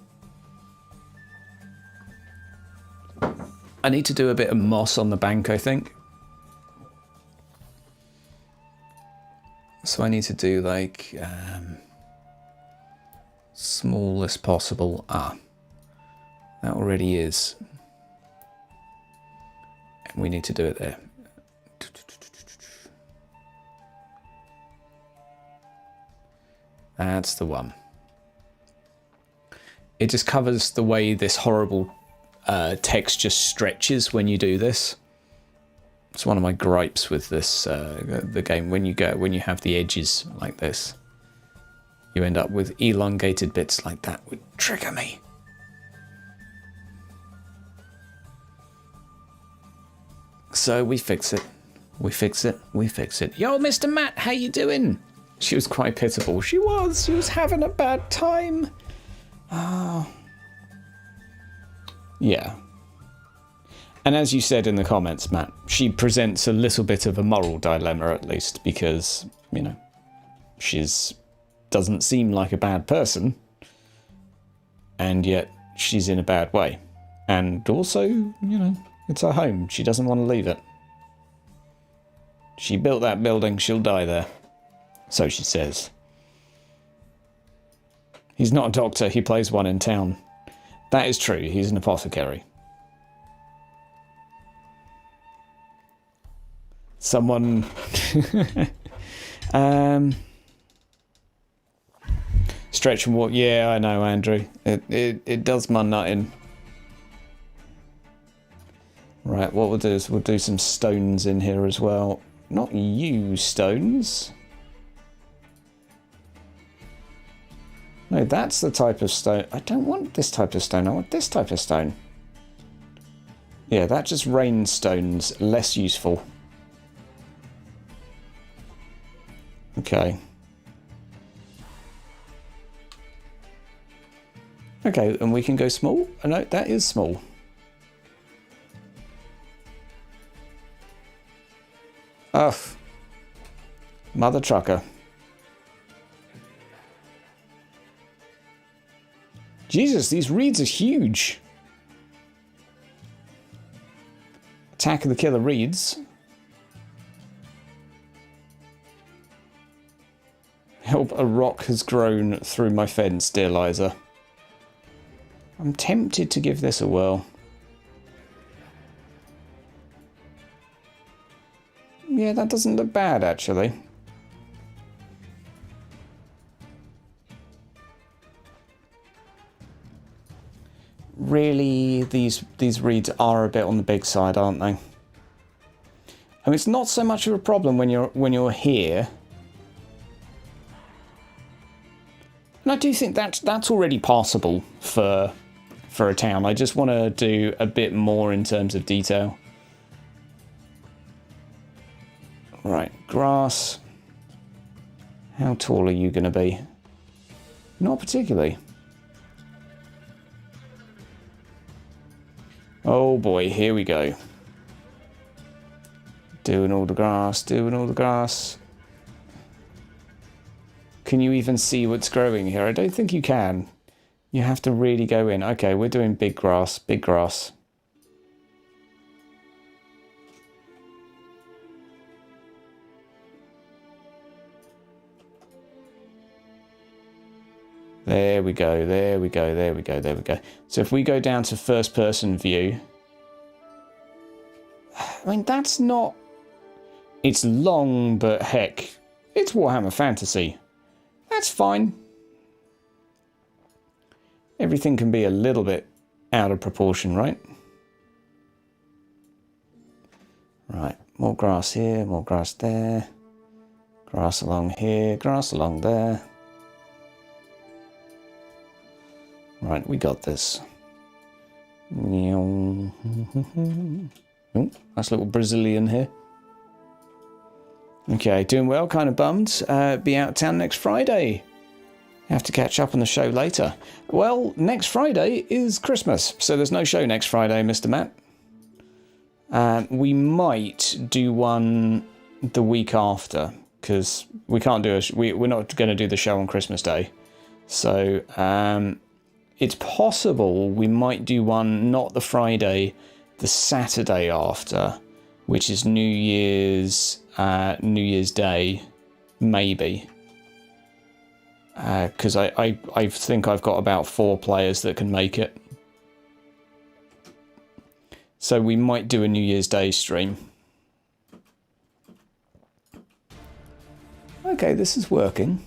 A: I need to do a bit of moss on the bank, I think. So I need to do like small as possible. Ah, that already is. And we need to do it there. That's the one. It just covers the way this horrible text just stretches when you do this. It's one of my gripes with this the game. When you have the edges like this, you end up with elongated bits like that. Would trigger me. So we fix it. We fix it. We fix it. Yo, Mr. Matt, how you doing? She was quite pitiable. She was having a bad time. Oh. Yeah. And as you said in the comments, Matt, she presents a little bit of a moral dilemma, at least, because, you know, doesn't seem like a bad person, and yet she's in a bad way. And also, you know, it's her home. She doesn't want to leave it. She built that building, she'll die there. So she says. He's not a doctor, he plays one in town. That is true, he's an apothecary. Someone... Stretch and walk. Yeah, I know, Andrew. It does my nutting. Right, what we'll do is we'll do some stones in here as well. Not you, stones. No, that's the type of stone. I don't want this type of stone. I want this type of stone. Yeah, that just rain stones. Less useful. Okay. Okay, and we can go small? Oh, no, that is small. Oh. Mother trucker. Jesus, these reeds are huge. Attack of the killer reeds. Help, a rock has grown through my fence, dear Liza. I'm tempted to give this a whirl. Yeah, that doesn't look bad, actually. Really, these reeds are a bit on the big side, aren't they? I mean, it's not so much of a problem when you're here. And I do think that's already passable for a town. I just want to do a bit more in terms of detail. Right, grass. How tall are you going to be? Not particularly. Oh boy, here we go. Doing all the grass, doing all the grass. Can you even see what's growing here? I don't think you can. You have to really go in. Okay, we're doing big grass, big grass. There we go, there we go, there we go, there we go. So if we go down to first person view, I mean, that's not... It's long, but heck, it's Warhammer Fantasy. That's fine. Everything can be a little bit out of proportion, right? Right, more grass here, more grass there. Grass along here, grass along there. Right, we got this. Oh, nice little Brazilian here. Okay, doing well, kind of bummed. Be out of town next Friday. Have to catch up on the show later. Well, next Friday is Christmas, so there's no show next Friday, Mr. Matt. We might do one the week after, because we can't do we're not going to do the show on Christmas Day. So, it's possible we might do one, not the Friday, the Saturday after, which is New Year's Day, maybe. Because I think I've got about 4 players that can make it. So we might do a New Year's Day stream. Okay, this is working.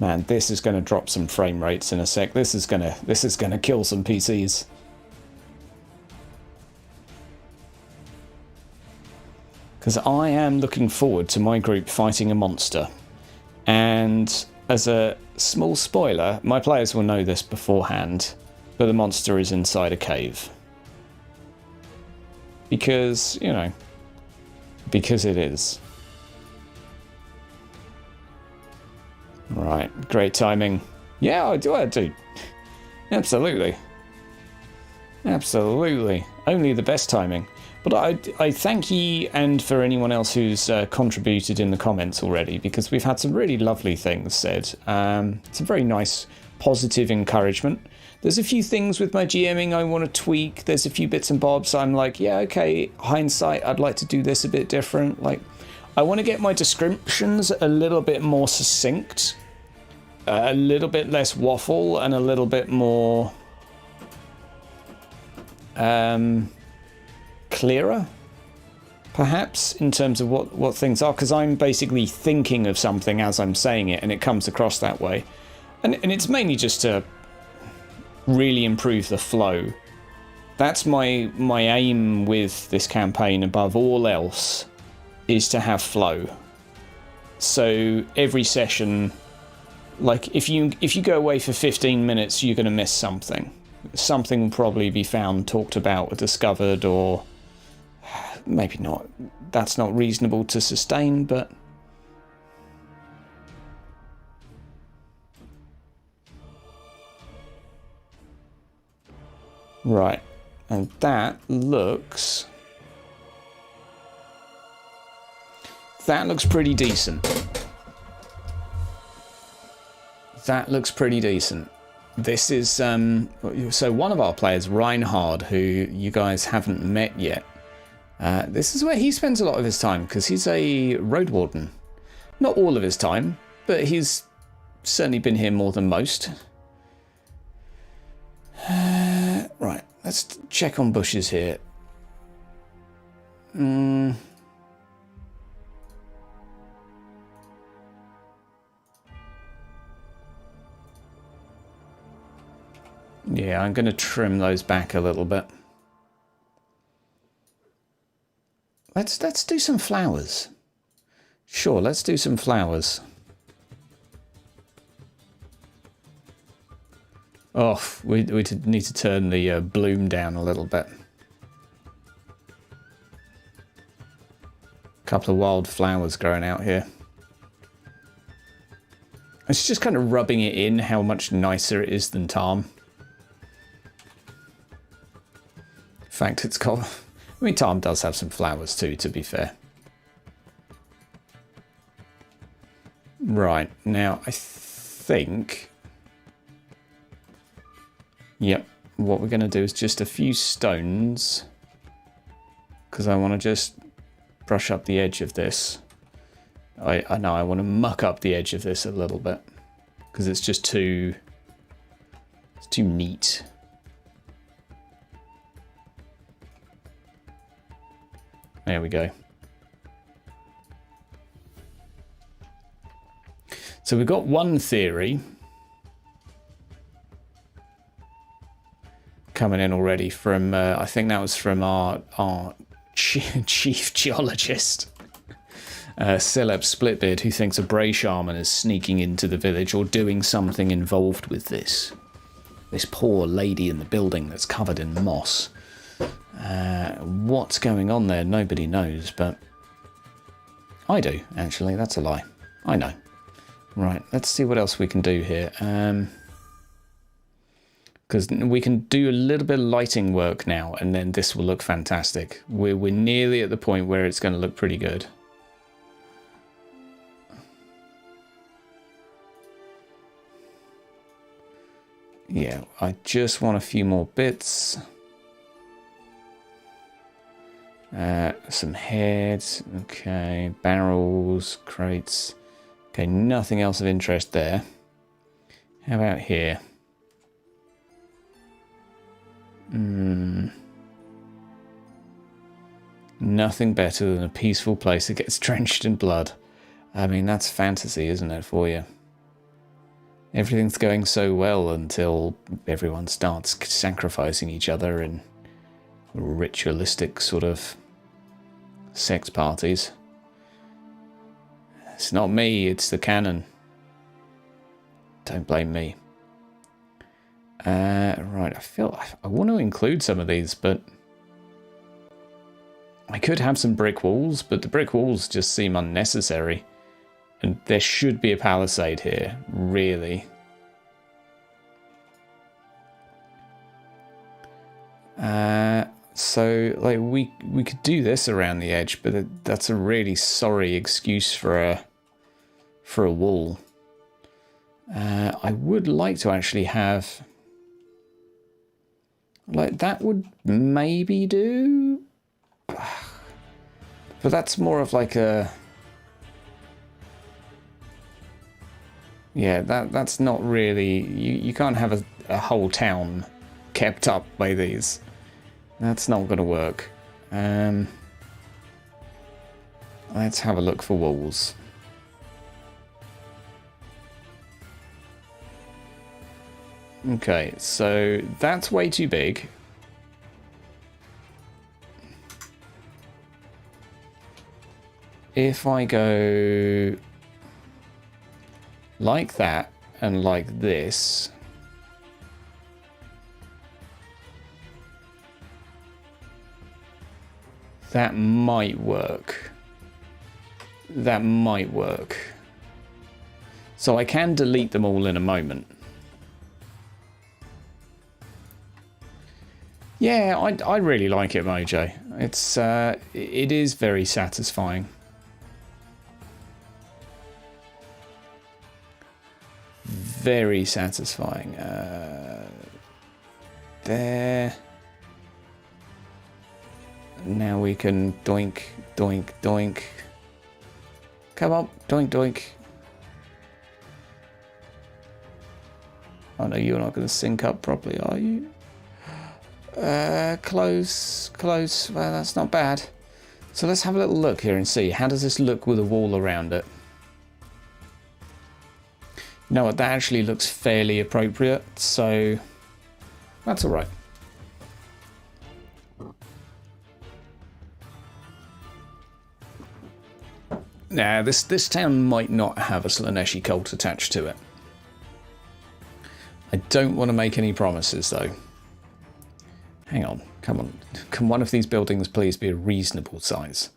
A: Man, this is going to drop some frame rates in a sec. This is going to kill some PCs. Because I am looking forward to my group fighting a monster. And as a small spoiler, my players will know this beforehand, but the monster is inside a cave. Because, you know, because it is. Right, great timing. Yeah, I do. Absolutely. Absolutely. Only the best timing. But I thank ye and for anyone else who's contributed in the comments already, because we've had some really lovely things said. It's a very nice, positive encouragement. There's a few things with my GMing I want to tweak. There's a few bits and bobs I'm like, yeah, okay, hindsight, I'd like to do this a bit different. Like, I want to get my descriptions a little bit more succinct, a little bit less waffle, and a little bit more clearer, perhaps, in terms of what things are, because I'm basically thinking of something as I'm saying it, and it comes across that way. And it's mainly just to really improve the flow. That's my aim with this campaign above all else, is to have flow. So every session, like if you go away for 15 minutes, you're going to miss something. Something will probably be found, talked about, or discovered, or maybe not. That's not reasonable to sustain, but right. And that looks pretty decent. That looks pretty decent. This is so one of our players, Reinhard, who you guys haven't met yet. This is where he spends a lot of his time, because he's a road warden. Not all of his time, but he's certainly been here more than most. Right, let's check on bushes here. Yeah, I'm going to trim those back a little bit. Let's do some flowers. Sure, let's do some flowers. Oh, we need to turn the bloom down a little bit. A couple of wild flowers growing out here. It's just kind of rubbing it in how much nicer it is than Tarm. In fact, it's got... I mean, Tarm does have some flowers too, to be fair. Right, now I think... Yep, what we're going to do is just a few stones. Because I want to just brush up the edge of this. I know I want to muck up the edge of this a little bit. Because it's just too... It's too neat. There we go. So we've got one theory coming in already from, I think that was from our chief geologist, Celeb Splitbeard, who thinks a Bray shaman is sneaking into the village or doing something involved with this. This poor lady in the building that's covered in moss. What's going on there, nobody knows, but I do, actually. That's a lie. I know. Right, let's see what else we can do here. Because we can do a little bit of lighting work now, and then this will look fantastic. We're nearly at the point where it's going to look pretty good. Yeah, I just want a few more bits. Some heads, okay, barrels, crates. Okay, nothing else of interest there. How about here? Nothing better than a peaceful place that gets drenched in blood. I mean, that's fantasy, isn't it, for you? Everything's going so well until everyone starts sacrificing each other in ritualistic sort of sex parties. It's not me, it's the canon. Don't blame me. Right, I want to include some of these, but I could have some brick walls, but the brick walls just seem unnecessary. And there should be a palisade here, really. So, like, we could do this around the edge, but that's a really sorry excuse for a wall. I would like to actually have... Like, that would maybe do... But that's more of like a... Yeah, that's not really... You can't have a whole town kept up by these. That's not going to work. Let's have a look for walls. Okay, so that's way too big. If I go like that and like this, that might work. That might work. So I can delete them all in a moment. Yeah, I really like it, Mojo. It is very satisfying. Very satisfying. There. Now we can doink, doink, doink. Come on, doink, doink. Oh no, you're not going to sync up properly, are you? Close, close. Well, that's not bad. So let's have a little look here and see. How does this look with a wall around it? You know what, that actually looks fairly appropriate, so that's alright. Now, this town might not have a Slaneshi cult attached to it. I don't want to make any promises, though. Hang on. Come on. Can one of these buildings please be a reasonable size?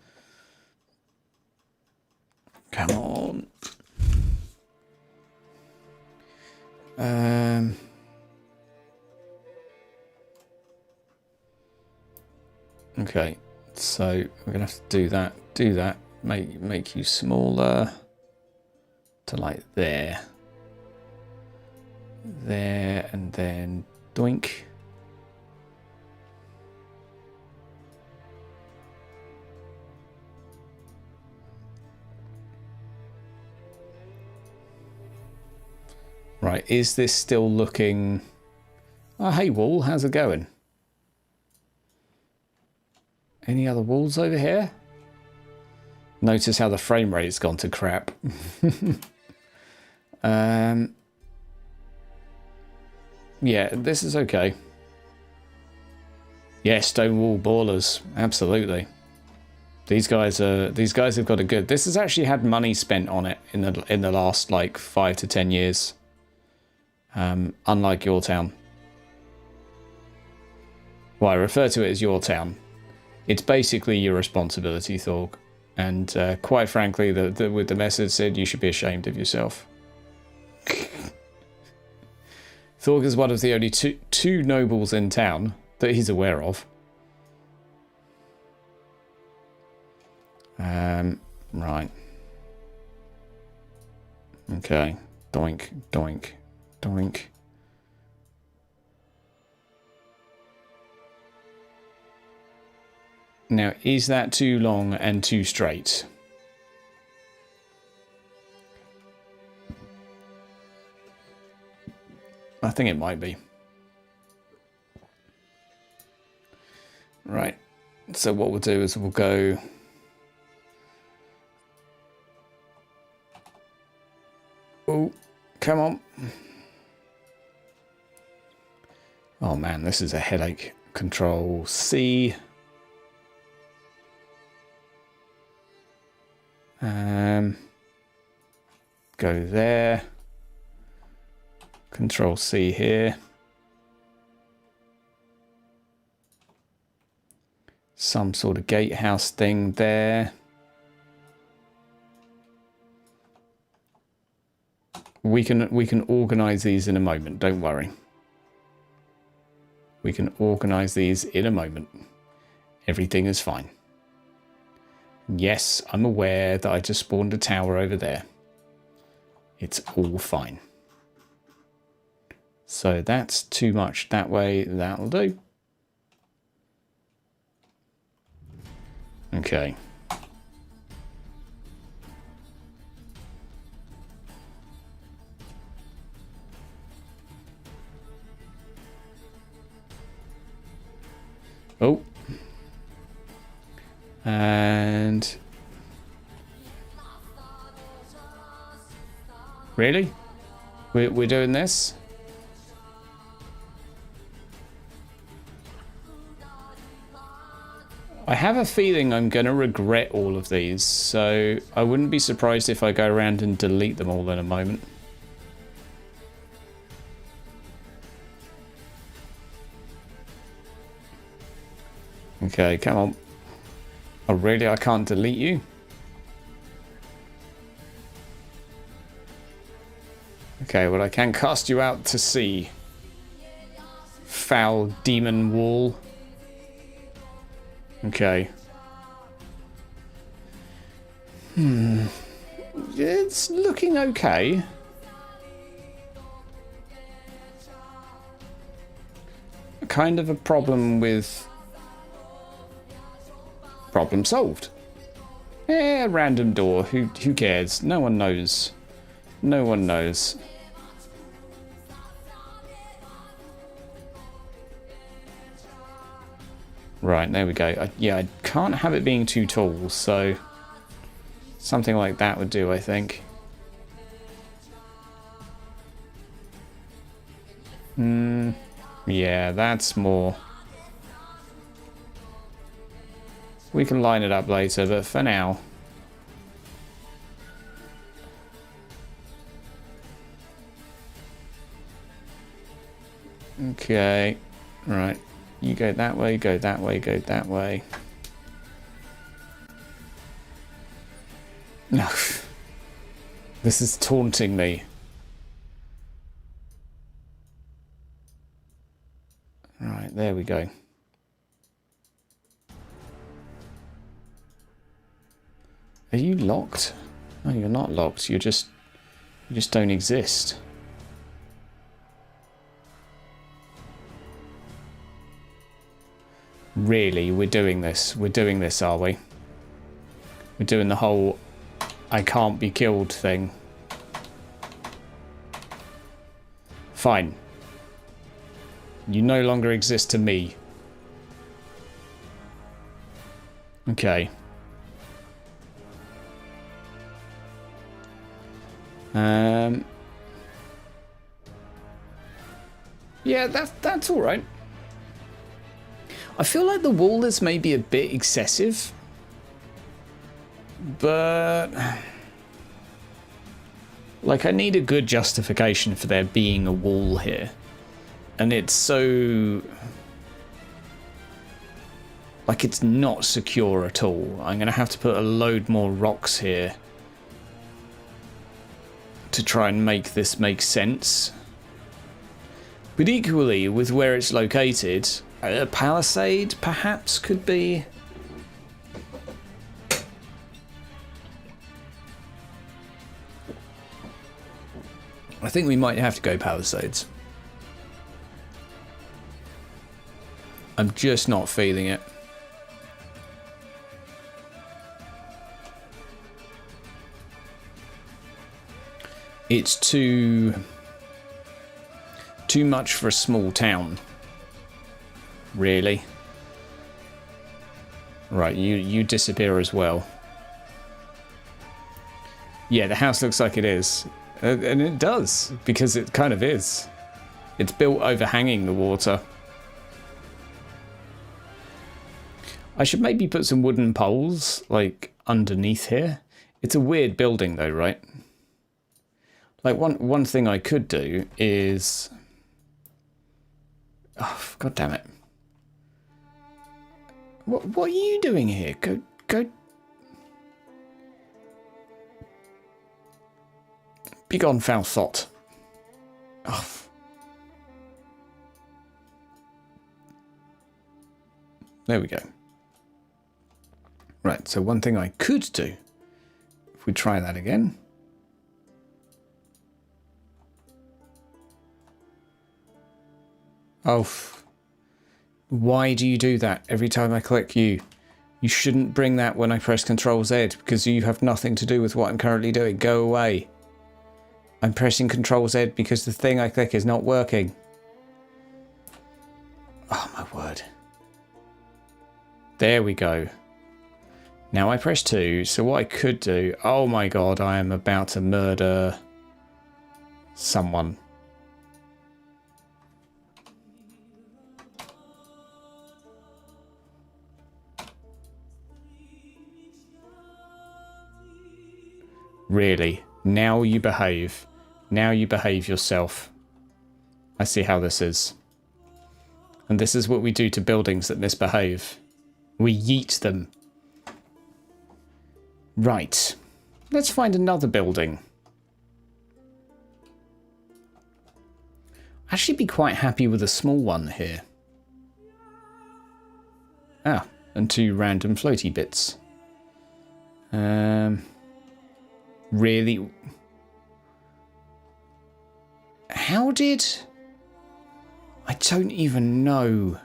A: Come on. Okay. So we're going to have to do that. Make you smaller to like there. There, and then doink. Right, is this still looking... Oh, hey, wall, how's it going? Any other walls over here? Notice how the frame rate's gone to crap. Yeah, this is okay. Yeah, stone wall ballers, absolutely. These guys have got a good. This has actually had money spent on it in the last like 5 to 10 years. Unlike your town. Well, I refer to it as your town. It's basically your responsibility, Thorg. And quite frankly, with the message said, you should be ashamed of yourself. Thorg is one of the only two nobles in town that he's aware of. Right. Okay. Doink, doink, doink. Now, is that too long and too straight? I think it might be. Right. So what we'll do is we'll go... Oh, come on. Oh man, this is a headache. Control C. Go there. Control C here. Some sort of gatehouse thing there. We can organize these in a moment, don't worry. We can organize these in a moment. Everything is fine. Yes, I'm aware that I just spawned a tower over there. It's all fine. So that's too much that way. That'll do. Okay. Oh. And... Really? We're doing this? I have a feeling I'm going to regret all of these, so I wouldn't be surprised if I go around and delete them all in a moment. Okay, come on. Oh, really? I can't delete you? Okay, well, I can cast you out to sea. Foul demon wall. Okay. It's looking okay. Kind of a problem with... Problem solved. Random door. Who cares? No one knows. No one knows. Right, there we go. Yeah, I can't have it being too tall, so something like that would do, I think. Yeah, that's more. We can line it up later, but for now. Okay. Right. You go that way, go that way, go that way. No. This is taunting me. Right, there we go. Are you locked? No, you're not locked. You just don't exist. Really, we're doing this. We're doing this, are we? We're doing the whole I can't be killed thing. Fine. You no longer exist to me. Okay. Yeah, that's all right. I feel like the wall is maybe a bit excessive, but like I need a good justification for there being a wall here, and it's so like it's not secure at all. I'm gonna have to put a load more rocks here to try and make this make sense. But equally, with where it's located, a palisade perhaps could be. I think we might have to go palisades. I'm just not feeling it. It's too much for a small town. Really? Right, you disappear as well. Yeah, the house looks like it is. And it does, because it kind of is. It's built overhanging the water. I should maybe put some wooden poles, like, underneath here. It's a weird building though, right? Like, one thing I could do is... Oh, God damn it. What are you doing here? Go. Begone, foul thought. Oh. There we go. Right, so one thing I could do, if we try that again. Oh, why do you do that every time I click you? You shouldn't bring that when I press Ctrl Z, because you have nothing to do with what I'm currently doing. Go away. I'm pressing Ctrl Z because the thing I click is not working. Oh my word. There we go. Now I press 2, so what I could do... Oh my god, I am about to murder someone. Really? Now you behave. Now you behave yourself. I see how this is. And this is what we do to buildings that misbehave. We yeet them. Right. Let's find another building. I'd actually be quite happy with a small one here. Ah, and 2 random floaty bits. Really? How did... I don't even know.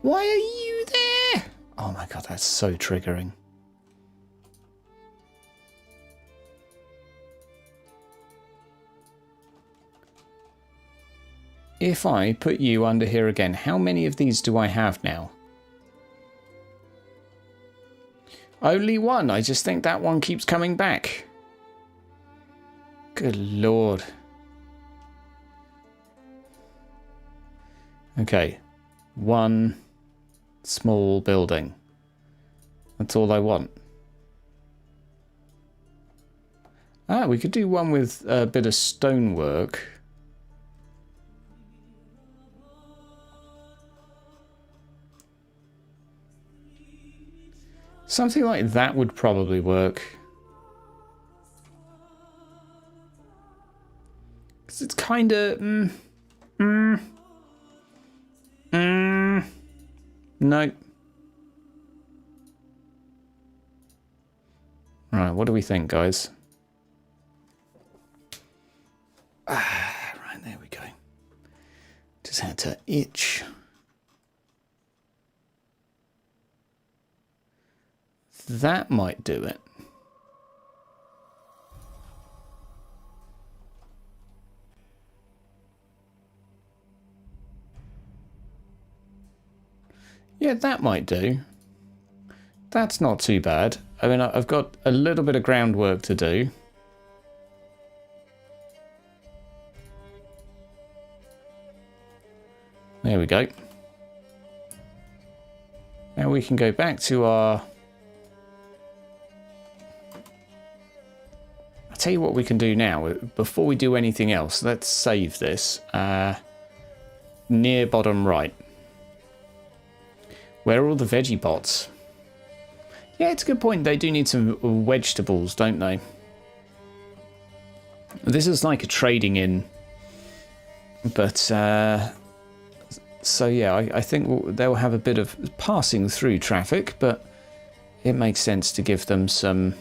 A: Why are you there? Oh my god, that's so triggering. If I put you under here again, how many of these do I have now? Only 1. I just think that one keeps coming back. Good lord. Okay. 1 small building. That's all I want. Ah, we could do one with a bit of stonework. Something like that would probably work. Because it's kind of... No. Right, what do we think, guys? Right, there we go. Just had to itch. That might do it. Yeah, that might do. That's not too bad. I mean, I've got a little bit of groundwork to do. There we go. Now we can go back to our... I'll tell you what we can do now. Before we do anything else, let's save this. Near bottom right. Where are all the veggie pots? Yeah, it's a good point. They do need some vegetables, don't they? This is like a trading inn. But, so yeah, I think they'll have a bit of passing through traffic, but it makes sense to give them some...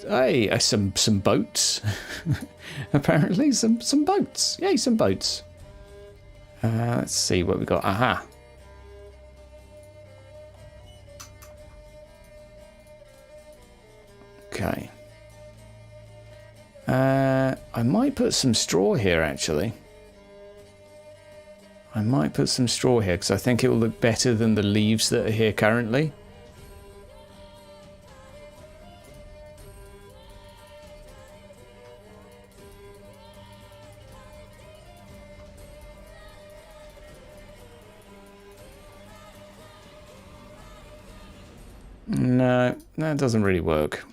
A: Hey, some boats. Apparently, some boats. Yay, some boats. Let's see what we got. Aha. Okay. I might put some straw here, actually. I might put some straw here, because I think it will look better than the leaves that are here currently. No, that doesn't really work.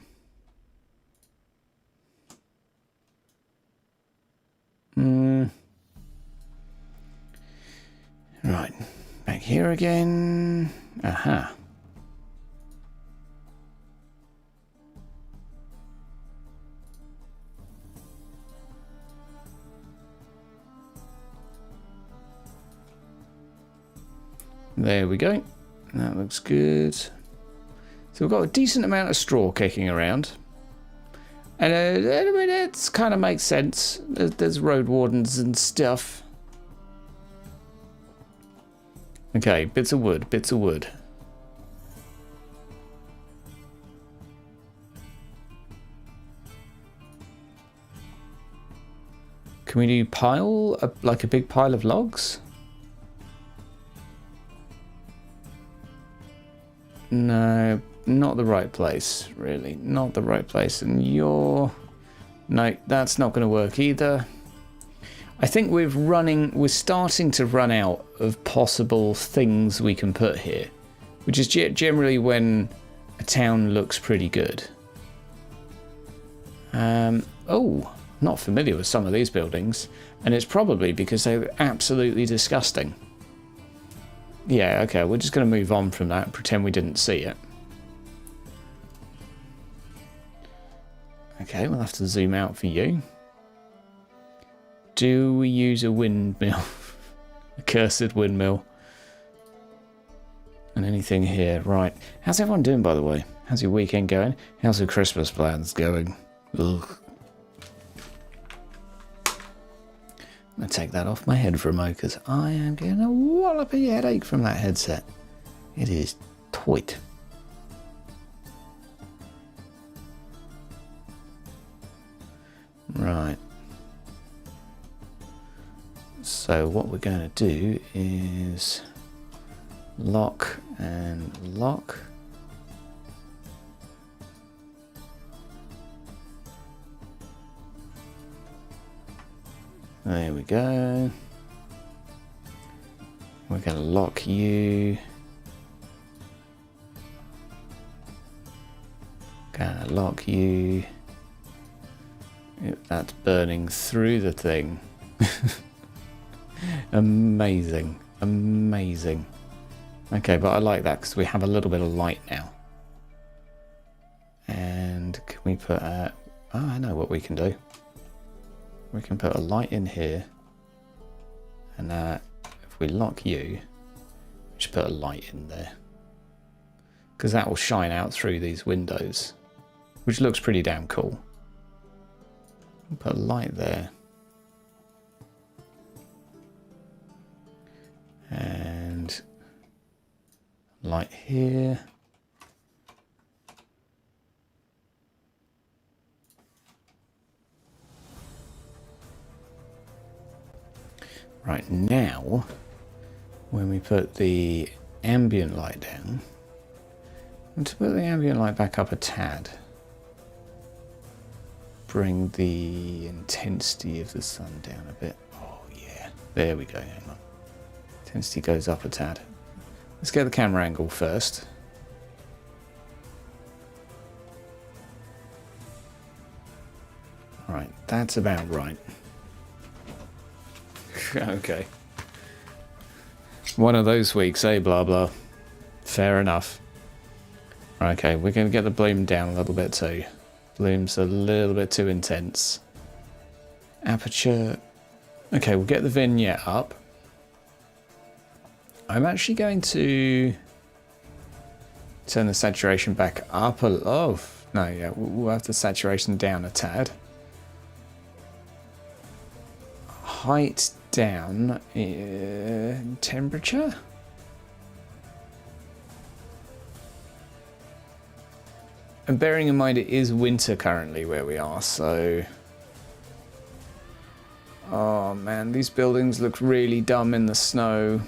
A: Right, back here again. Aha. There we go. That looks good. So we've got a decent amount of straw kicking around. And it kind of makes sense. There's road wardens and stuff. Okay, bits of wood, bits of wood. Can we do pile, like a big pile of logs? No, not the right place, really. Not the right place. And you're... No, that's not going to work either. I think we're starting to run out of possible things we can put here, which is generally when a town looks pretty good. Oh, not familiar with some of these buildings, and it's probably because they're absolutely disgusting. Yeah, okay, we're just going to move on from that and pretend we didn't see it. Okay, we'll have to zoom out for you. Do we use a windmill? A cursed windmill. And anything here? Right. How's everyone doing, by the way? How's your weekend going? How's your Christmas plans going? Ugh. I'm going to take that off my head for a moment because I am getting a wallopy headache from that headset. It is tight. Right. So what we're going to do is lock and lock. There we go. We're going to lock you. Going to lock you. Yep, that's burning through the thing. Amazing. Amazing. Okay, but I like that because we have a little bit of light now. And can we put a... Oh, I know what we can do. We can put a light in here. And if we lock you, just put a light in there. Because that will shine out through these windows. Which looks pretty damn cool. Put a light there. And light here. Right, now when we put the ambient light down, and to put the ambient light back up a tad, bring the intensity of the sun down a bit. Oh yeah, there we go. Hang on. Intensity goes up a tad. Let's get the camera angle first. Right, that's about right. Okay. One of those weeks, eh, blah blah. Fair enough. Okay, we're going to get the bloom down a little bit too. Bloom's a little bit too intense. Aperture. Okay, we'll get the vignette up. I'm actually going to turn the saturation back up a... Oh, no, yeah, we'll have the saturation down a tad. Height down. Temperature? And bearing in mind it is winter currently where we are, so... Oh man, these buildings look really dumb in the snow.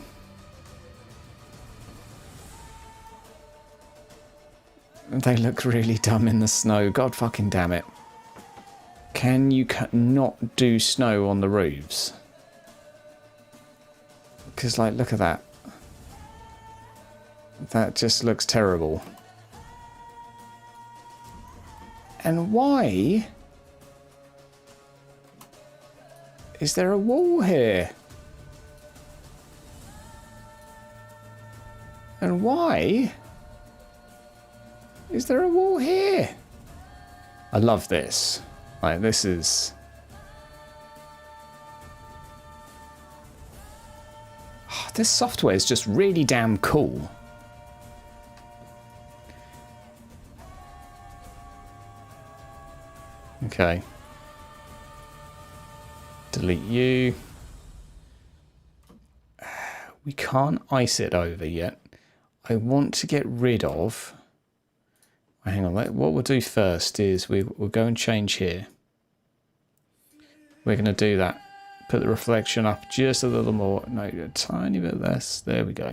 A: They look really dumb in the snow. God fucking damn it. Can you not do snow on the roofs? Because, like, look at that. That just looks terrible. And why is there a wall here? And why is there a wall here? I love this. Like, this is... Oh, this software is just really damn cool. Okay. Delete you. We can't ice it over yet. I want to get rid of... Hang on, what we'll do first is we'll go and change here. We're going to do that. Put the reflection up just a little more. No, a tiny bit less. There we go.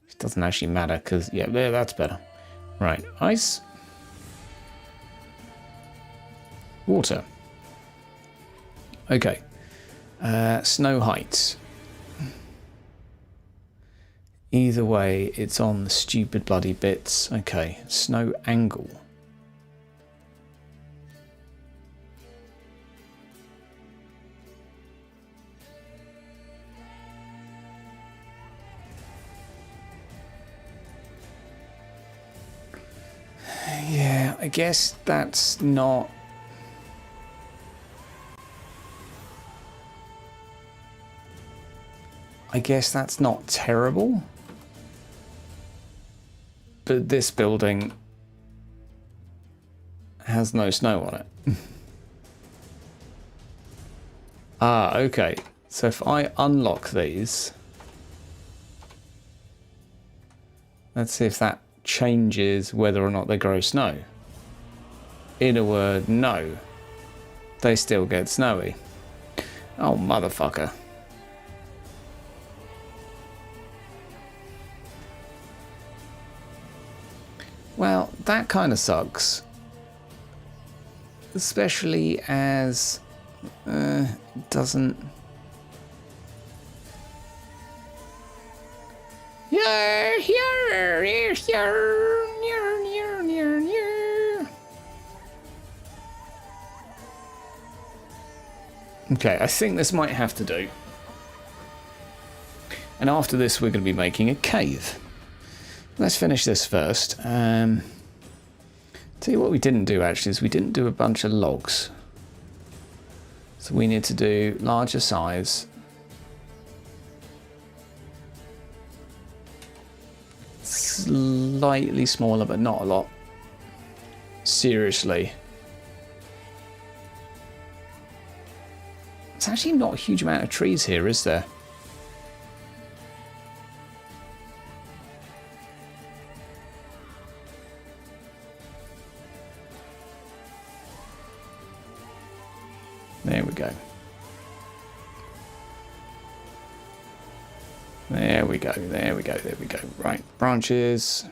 A: It doesn't actually matter because, yeah, there, that's better. Right, ice. Water. Okay. Snow height. Either way, it's on the stupid bloody bits. Okay, snow angle. Yeah, I guess that's not... I guess that's not terrible. But this building has no snow on it. Ah, okay. So if I unlock these, let's see if that changes whether or not they grow snow. In a word, no. They still get snowy. Oh, motherfucker. Well, that kind of sucks. Especially as it doesn't... Okay, I think this might have to do. And after this, we're going to be making a cave. Let's finish this first. Tell you what we didn't do actually is we didn't do a bunch of logs. So we need to do larger size. Slightly smaller, but not a lot. Seriously. It's actually not a huge amount of trees here, is there? There we go. There we go, there we go, there we go. Right, branches.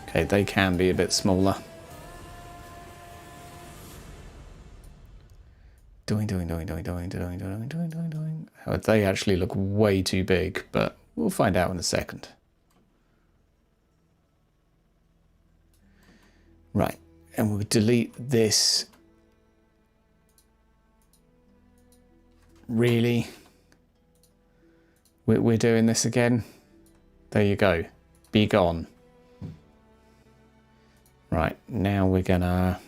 A: Okay, they can be a bit smaller. Doing. Oh, they actually look way too big, but we'll find out in a second. Right, and we'll delete this. Really? We're doing this again? There you go. Be gone. Right, now we're gonna...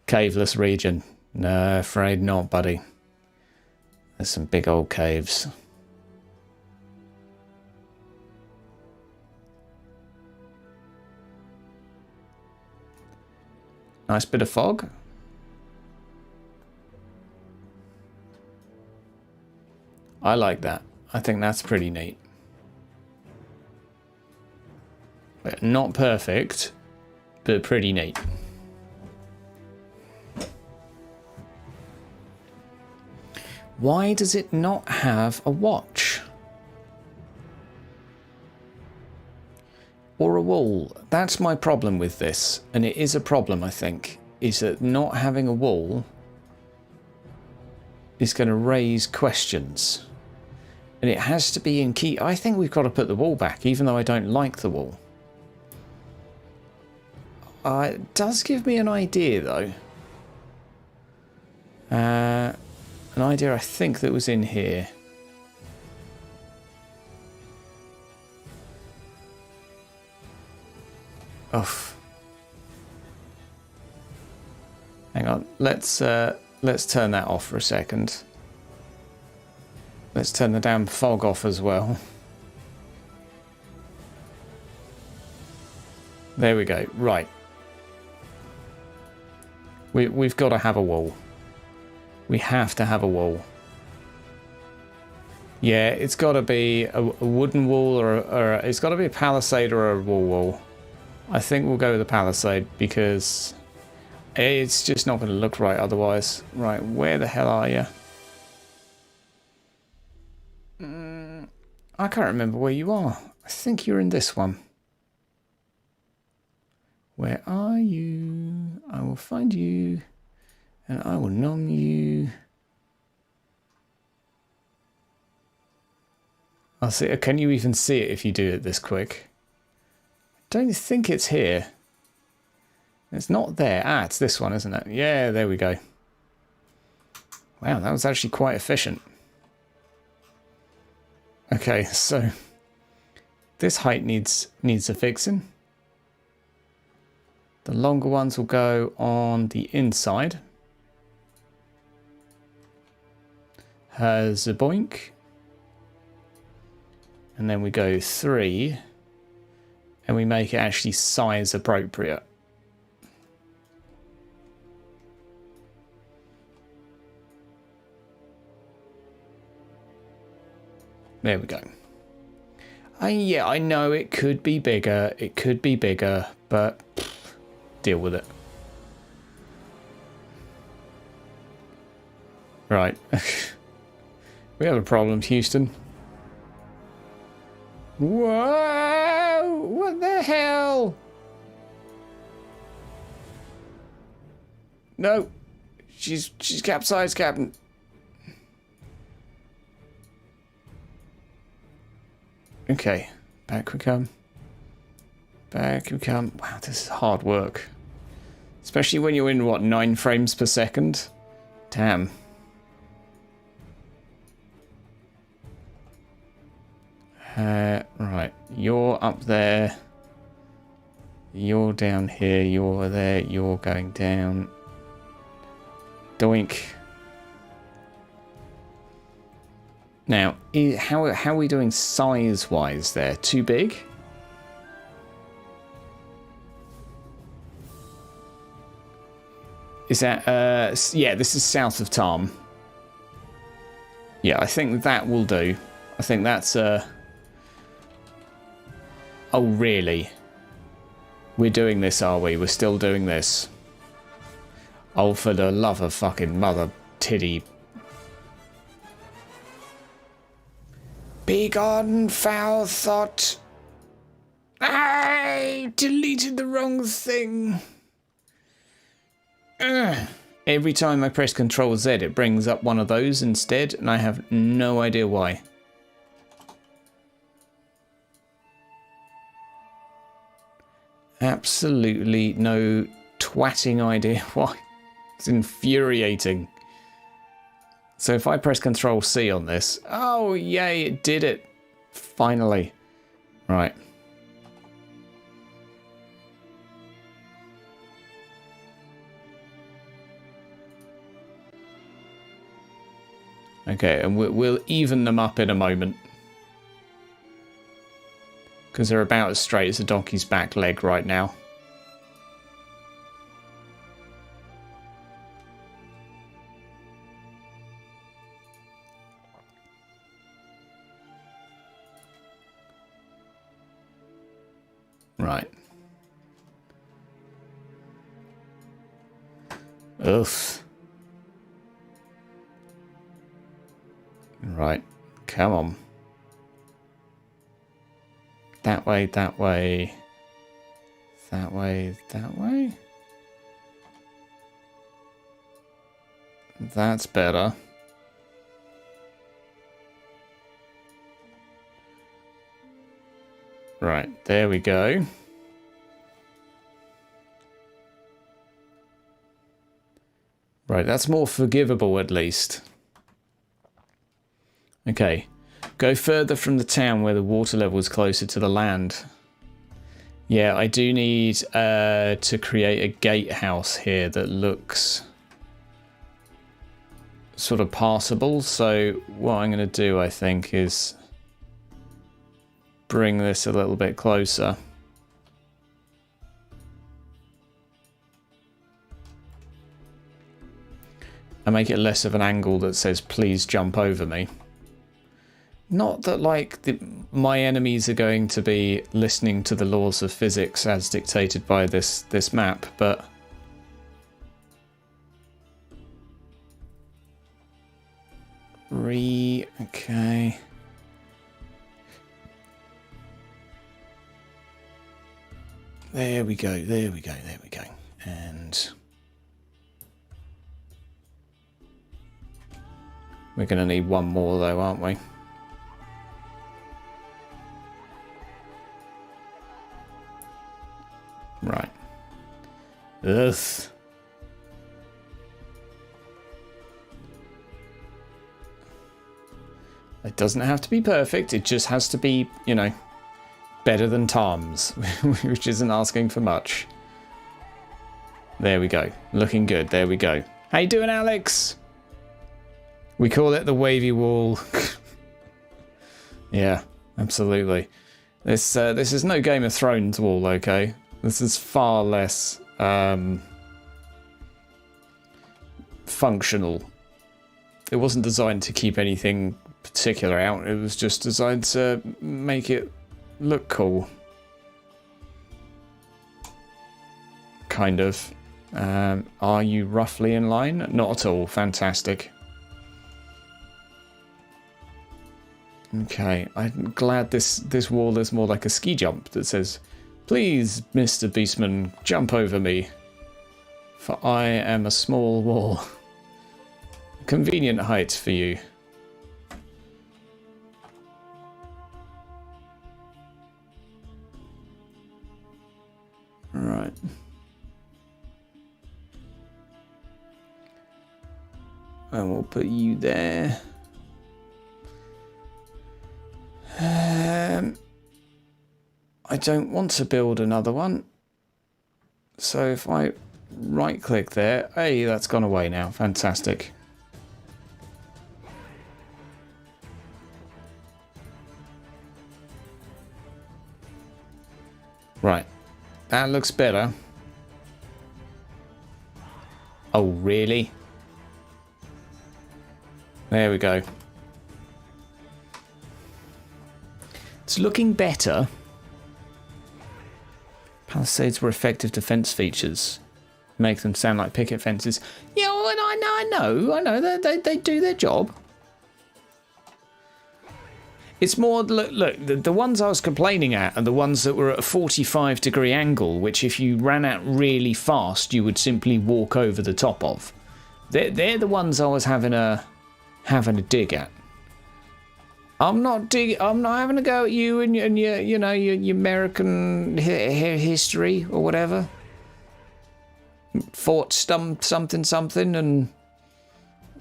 A: Caveless region. No, afraid not, buddy. There's some big old caves. Nice bit of fog. I like that. I think that's pretty neat. Not perfect, but pretty neat. Why does it not have a watch? Or a wall? That's my problem with this. And it is a problem, I think. Is that not having a wall is going to raise questions. And it has to be in key. I think we've got to put the wall back, even though I don't like the wall. It does give me an idea, though. An idea I think that was in here. Oof. Hang on. Let's turn that off for a second. Let's turn the damn fog off as well. There we go. Right. We've got to have a wall. We have to have a wall. Yeah, it's got to be a wooden wall or it's got to be a palisade or a wall. I think we'll go with the palisade because it's just not going to look right otherwise. Right, where the hell are you? I can't remember where you are. I think you're in this one. Where are you? I will find you and I will nom you. I'll see. Can you even see it if you do it this quick? Don't think it's here. It's not there. Ah, it's this one, isn't it? Yeah, there we go. Wow, that was actually quite efficient. Okay, so this height needs a fixing. The longer ones will go on the inside. Has a boink. And then we go 3. And we make it actually size appropriate. There we go. Yeah, I know it could be bigger. It could be bigger, but deal with it. Right. We have a problem, Houston. Whoa! What the hell? No. She's capsized, Captain. Okay, back we come. Back we come. Wow, this is hard work. Especially when you're in, what, 9 frames per second? Damn. Right, you're up there. You're down here. You're there. You're going down. Doink. Now, how are we doing size-wise there? Too big? Is that, yeah, this is south of Tarm. Yeah, I think that will do. I think that's, oh, really? We're doing this, are we? We're still doing this. Oh, for the love of fucking mother titty. Begone, foul thought. I deleted the wrong thing. Ugh. Every time I press Ctrl Z, it brings up one of those instead, and I have no idea why. Absolutely no twatting idea why. It's infuriating. So if I press Ctrl C on this, oh yay, it did it. Finally. Right. Okay, and we'll even them up in a moment. Because they're about as straight as a donkey's back leg right now. Right. Ugh. Right. Come on. That way, that way. That way, that way. That's better. Right, there we go. Right, that's more forgivable at least. Okay, go further from the town where the water level is closer to the land. Yeah, I do need to create a gatehouse here that looks sort of passable. So what I'm going to do, I think, is bring this a little bit closer. And make it less of an angle that says, please jump over me. Not that, like, my enemies are going to be listening to the laws of physics as dictated by this map, but... Okay. There we go, there we go, there we go. And... we're going to need one more, though, aren't we? Right. Ugh. It doesn't have to be perfect. It just has to be, you know, better than Tom's, which isn't asking for much. There we go. Looking good. There we go. How you doing, Alex? We call it the wavy wall. Yeah, absolutely. This is no Game of Thrones wall, okay? This is far less functional. It wasn't designed to keep anything particular out. It was just designed to make it look cool. Kind of. Are you roughly in line? Not at all. Fantastic. Okay, I'm glad this wall is more like a ski jump that says, please, Mr. Beastman, jump over me, for I am a small wall. Convenient height for you. Right. And we'll put you there. don't want to build another one. So if I right click there, hey, that's gone away now. Fantastic. Right, that looks better. Oh, really? There we go. It's looking better. Palisades were effective defense features. Make them sound like picket fences. Yeah, well, I know. They do their job. It's more, look, the ones I was complaining at are the ones that were at a 45-degree angle, which if you ran out really fast, you would simply walk over the top of. They're the ones I was having a dig at. I'm not having a go at you and your your American history or whatever. Fort something and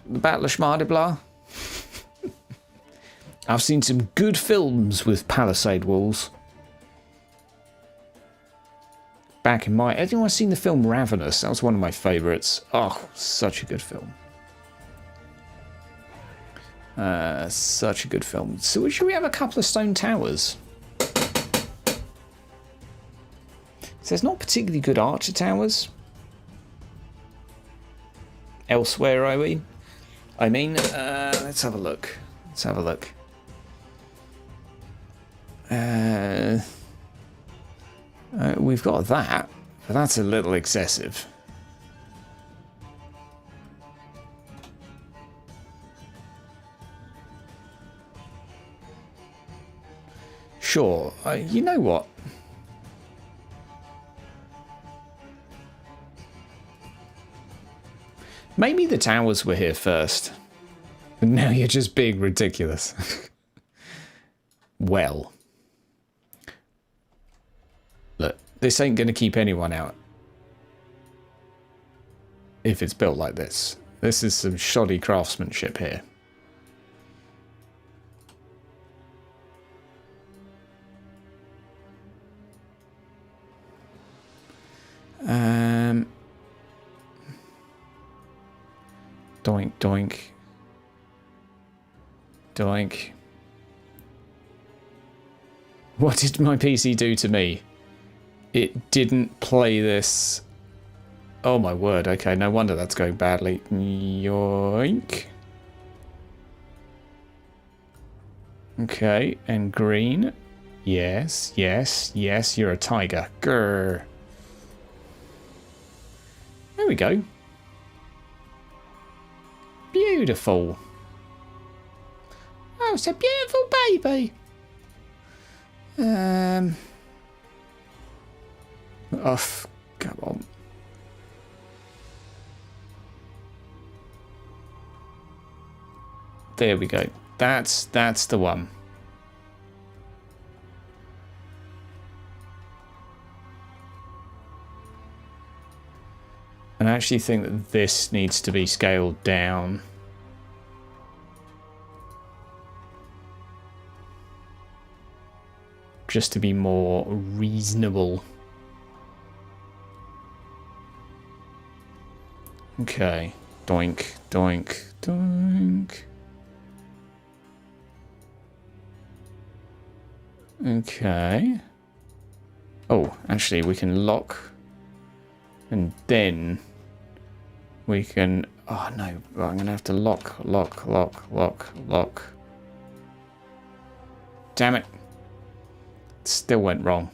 A: the Battle of Schmardiblah. I've seen some good films with palisade walls. Back in my... Everyone's seen the film Ravenous. That was one of my favourites. Oh, such a good film. Such a good film. So should we have a couple of stone towers? So there's not particularly good archer towers. Elsewhere, I mean, let's have a look. Let's have a look. We've got that, but that's a little excessive. Sure, you know what? Maybe the towers were here first. And now you're just being ridiculous. Well. Look, this ain't going to keep anyone out. If it's built like this. This is some shoddy craftsmanship here. Doink, doink. Doink. What did my PC do to me? It didn't play this. Oh my word, okay, no wonder that's going badly. Yoink. Okay, and green. Yes, yes, yes, you're a tiger. Grr. There we go. Beautiful. Oh, it's a beautiful baby. Oh, come on. There we go. That's the one. And I actually think that this needs to be scaled down. Just to be more reasonable. Okay. Doink, doink, doink. Okay. Oh, actually we can lock. And then we can... Oh no, I'm going to have to lock. Damn it. It still went wrong.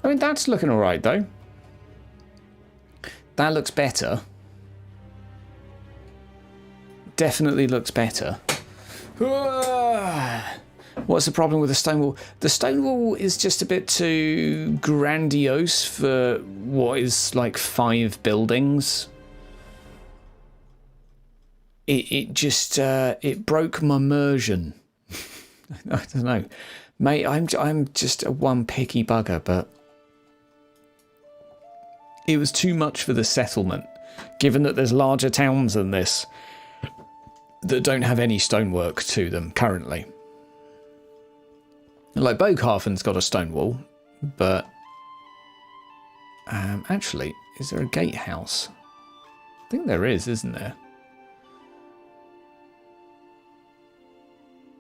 A: I mean, that's looking alright though. That looks better. Definitely looks better. What's the problem with the stone wall? The stone wall is just a bit too grandiose for what is like 5 buildings. It just it broke my immersion. I don't know, mate. I'm just a one picky bugger, but it was too much for the settlement. Given that there's larger towns than this that don't have any stonework to them currently. Like, Boghaven's got a stone wall, but actually, is there a gatehouse? I think there is, isn't there?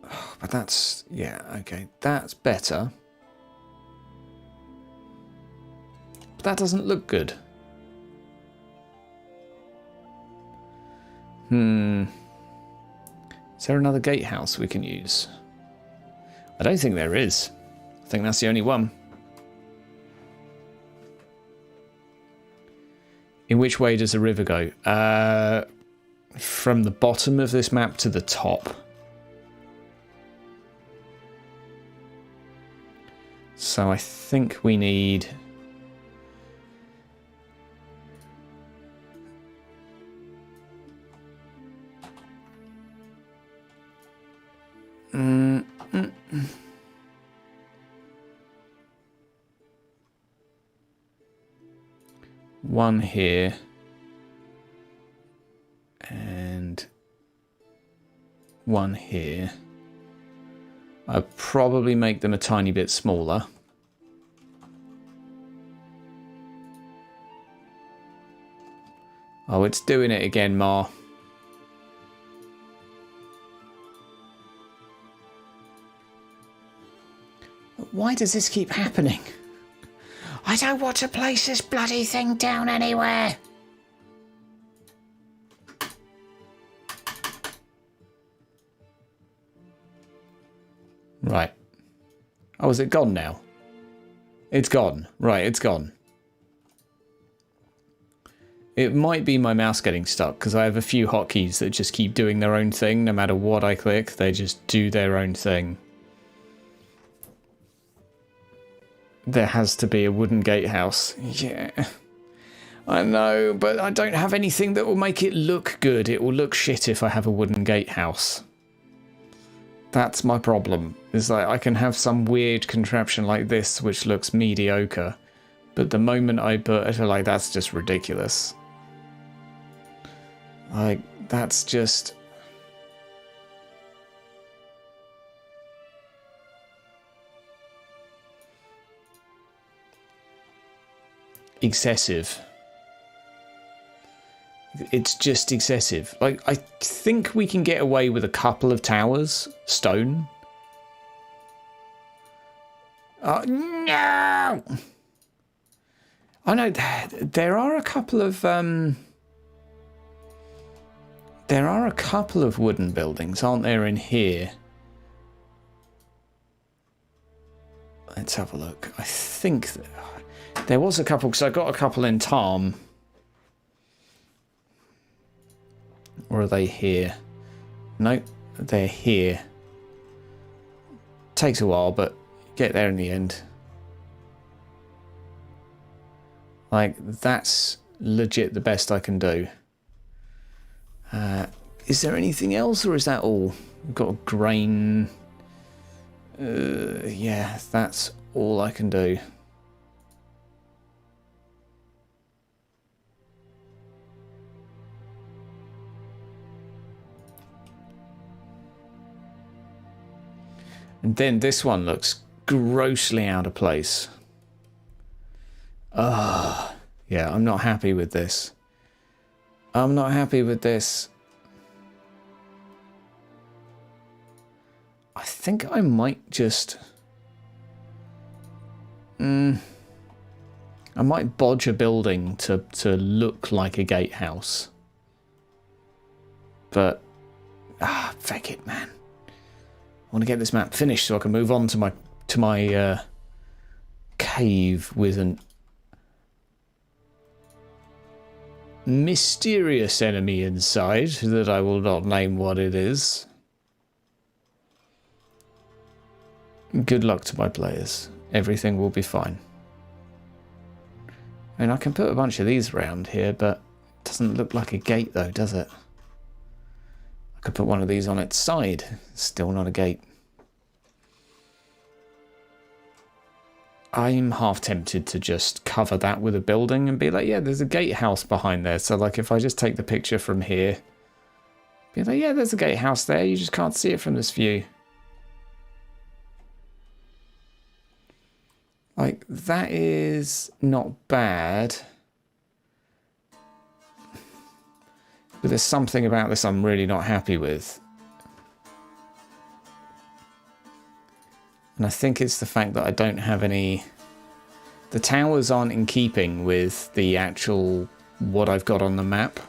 A: Oh, but that's, yeah, okay, that's better. But that doesn't look good. Is there another gatehouse we can use? I don't think there is. I think that's the only one. In which way does the river go? From the bottom of this map to the top. So I think we need... One here. And one here. I'd probably make them a tiny bit smaller. Oh, it's doing it again, Ma. Why does this keep happening? I don't want to place this bloody thing down anywhere. Right. Oh, is it gone now? It's gone. Right, it's gone. It might be my mouse getting stuck, because I have a few hotkeys that just keep doing their own thing. No matter what I click, they just do their own thing. There has to be a wooden gatehouse. Yeah. I know, but I don't have anything that will make it look good. It will look shit if I have a wooden gatehouse. That's my problem. Is like I can have some weird contraption like this which looks mediocre, but the moment I put it, like, that's just ridiculous. Like, that's just... excessive. It's just excessive. Like, I think we can get away with a couple of towers, stone. Oh, no! I know there are a couple of wooden buildings, aren't there, in here? Let's have a look. I think there was a couple, because I got a couple in Tarm. Or are they here? Nope, they're here. Takes a while, but get there in the end. Like, that's legit the best I can do. Is there anything else, or is that all? We've got a grain. Yeah, that's all I can do. And then this one looks grossly out of place. Yeah, I'm not happy with this. I'm not happy with this. I think I might just... I might bodge a building to look like a gatehouse. But... feck it, man. I want to get this map finished so I can move on to my cave with an mysterious enemy inside that I will not name what it is. Good luck to my players. Everything will be fine. I mean, I can put a bunch of these around here, but it doesn't look like a gate though, does it? I could put one of these on its side. Still not a gate. I'm half tempted to just cover that with a building and be like, yeah, there's a gatehouse behind there. So, like, if I just take the picture from here, be like, yeah, there's a gatehouse there. You just can't see it from this view. Like, that is not bad. But there's something about this I'm really not happy with. And I think it's the fact that I don't have any... The towers aren't in keeping with the actual what I've got on the map,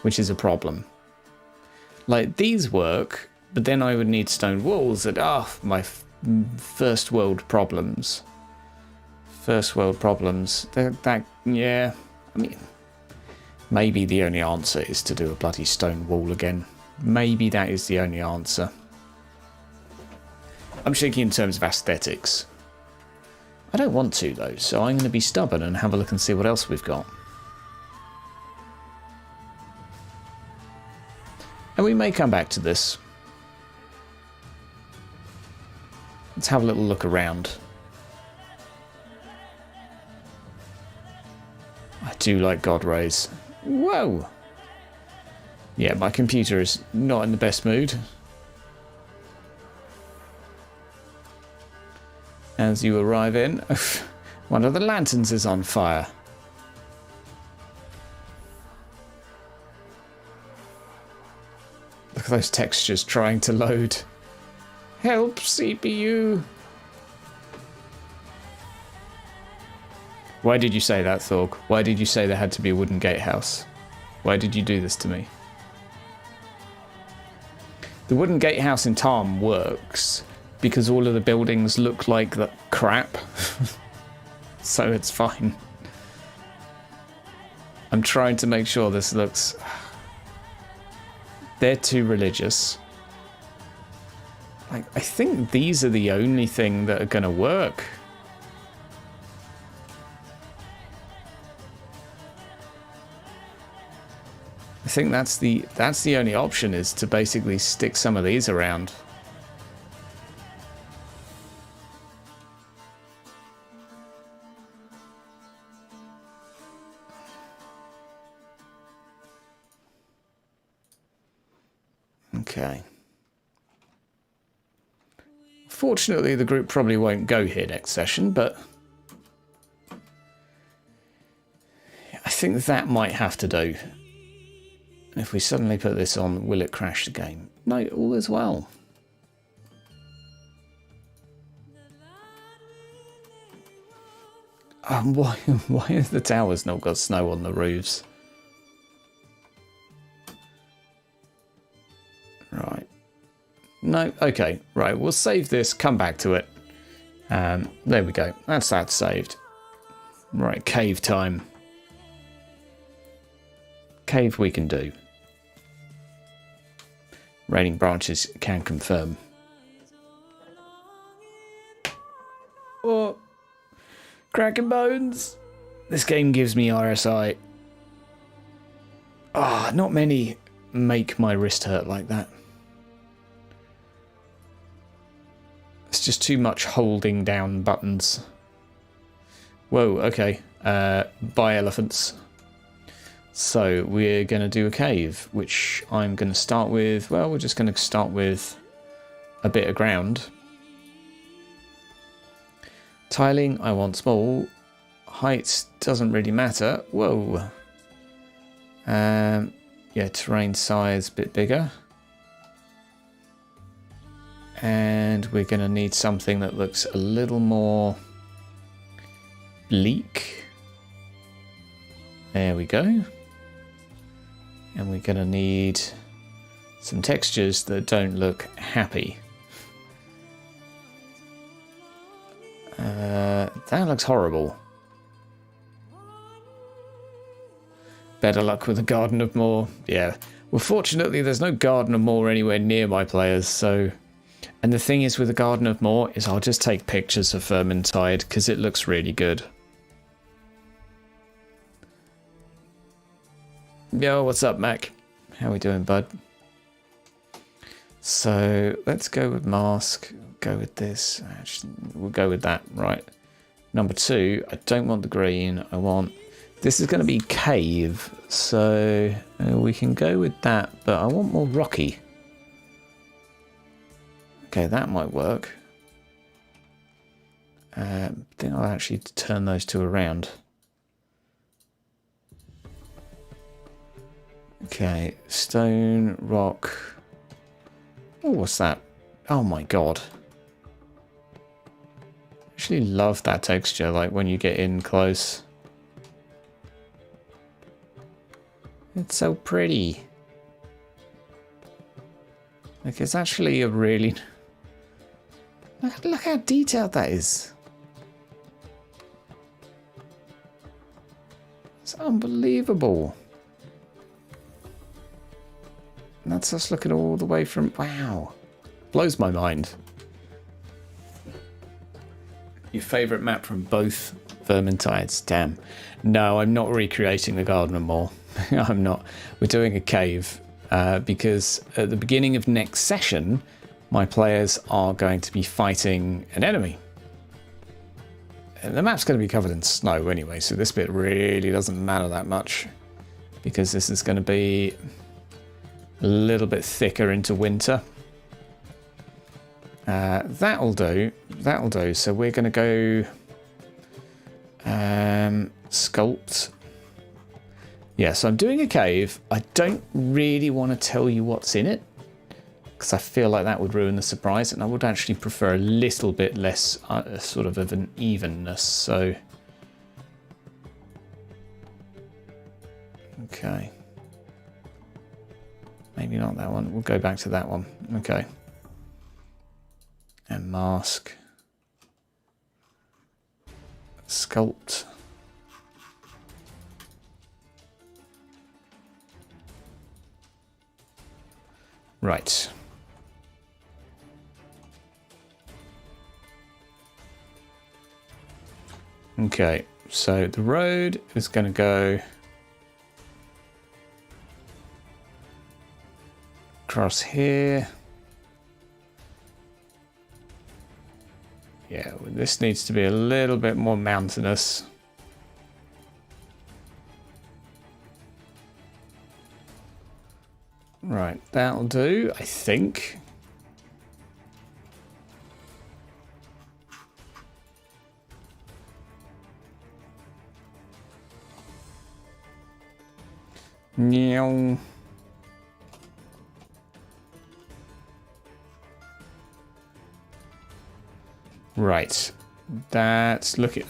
A: which is a problem. Like, these work, but then I would need stone walls that are my first world problems. First world problems. Yeah, I mean, maybe the only answer is to do a bloody stone wall again. Maybe that is the only answer. I'm thinking in terms of aesthetics. I don't want to, though, so I'm going to be stubborn and have a look and see what else we've got. And we may come back to this. Let's have a little look around. I do like God rays. Whoa! Yeah, my computer is not in the best mood. As you arrive in, one of the lanterns is on fire. Look at those textures trying to load. Help, CPU! Why did you say that, Thorg? Why did you say there had to be a wooden gatehouse? Why did you do this to me? The wooden gatehouse in Tarm works because all of the buildings look like the crap. So it's fine. I'm trying to make sure this looks... They're too religious. Like, I think these are the only thing that are going to work. I think that's the only option, is to basically stick some of these around. Okay. Fortunately, the group probably won't go here next session, but I think that might have to do. And if we suddenly put this on, will it crash the game? No, all is well. Why have the towers not got snow on the roofs? Right. No, okay. Right, we'll save this, come back to it. There we go. That's that saved. Right, cave time. Cave we can do. Raining branches can confirm. Oh, cracking bones. This game gives me RSI. Ah, not many make my wrist hurt like that. It's just too much holding down buttons. Whoa, okay. Bye, elephants. So we're going to do a cave, which I'm going to start with... Well, we're just going to start with a bit of ground. Tiling, I want small. Height doesn't really matter. Whoa. Yeah, terrain size a bit bigger. And we're going to need something that looks a little more bleak. There we go. And we're going to need some textures that don't look happy. That looks horrible. Better luck with the Garden of Moor. Yeah. Well, fortunately, there's no Garden of Moor anywhere near my players, so... And the thing is with the Garden of Moor is I'll just take pictures of Vermintide because it looks really good. Yo, what's up, Mac? How we doing, bud? So let's go with mask. Go with this. Actually, we'll go with that. Right. Number 2. I don't want the green. I want. This is going to be cave, so we can go with that. But I want more rocky. Okay, that might work. I think I'll actually turn those two around. Okay, stone, rock. Oh, what's that? Oh my god. I actually love that texture, like when you get in close. It's so pretty. Like, it's actually a really... Look how detailed that is. It's unbelievable. And that's us looking all the way from... Wow. Blows my mind. Your favourite map from both Vermintides? Damn. No, I'm not recreating the Garden of Moor. I'm not. We're doing a cave because at the beginning of next session, my players are going to be fighting an enemy. And the map's going to be covered in snow anyway, so this bit really doesn't matter that much because this is going to be a little bit thicker into winter. That'll do. That'll do. So we're going to go sculpt. Yeah, so I'm doing a cave. I don't really want to tell you what's in it because I feel like that would ruin the surprise, and I would actually prefer a little bit less sort of an evenness. So, okay. Maybe not that one. We'll go back to that one. Okay. And mask. Sculpt. Right. Okay, so the road is going to go across here. Yeah, this needs to be a little bit more mountainous. Right, that'll do, I think. Meow. Right, that's looking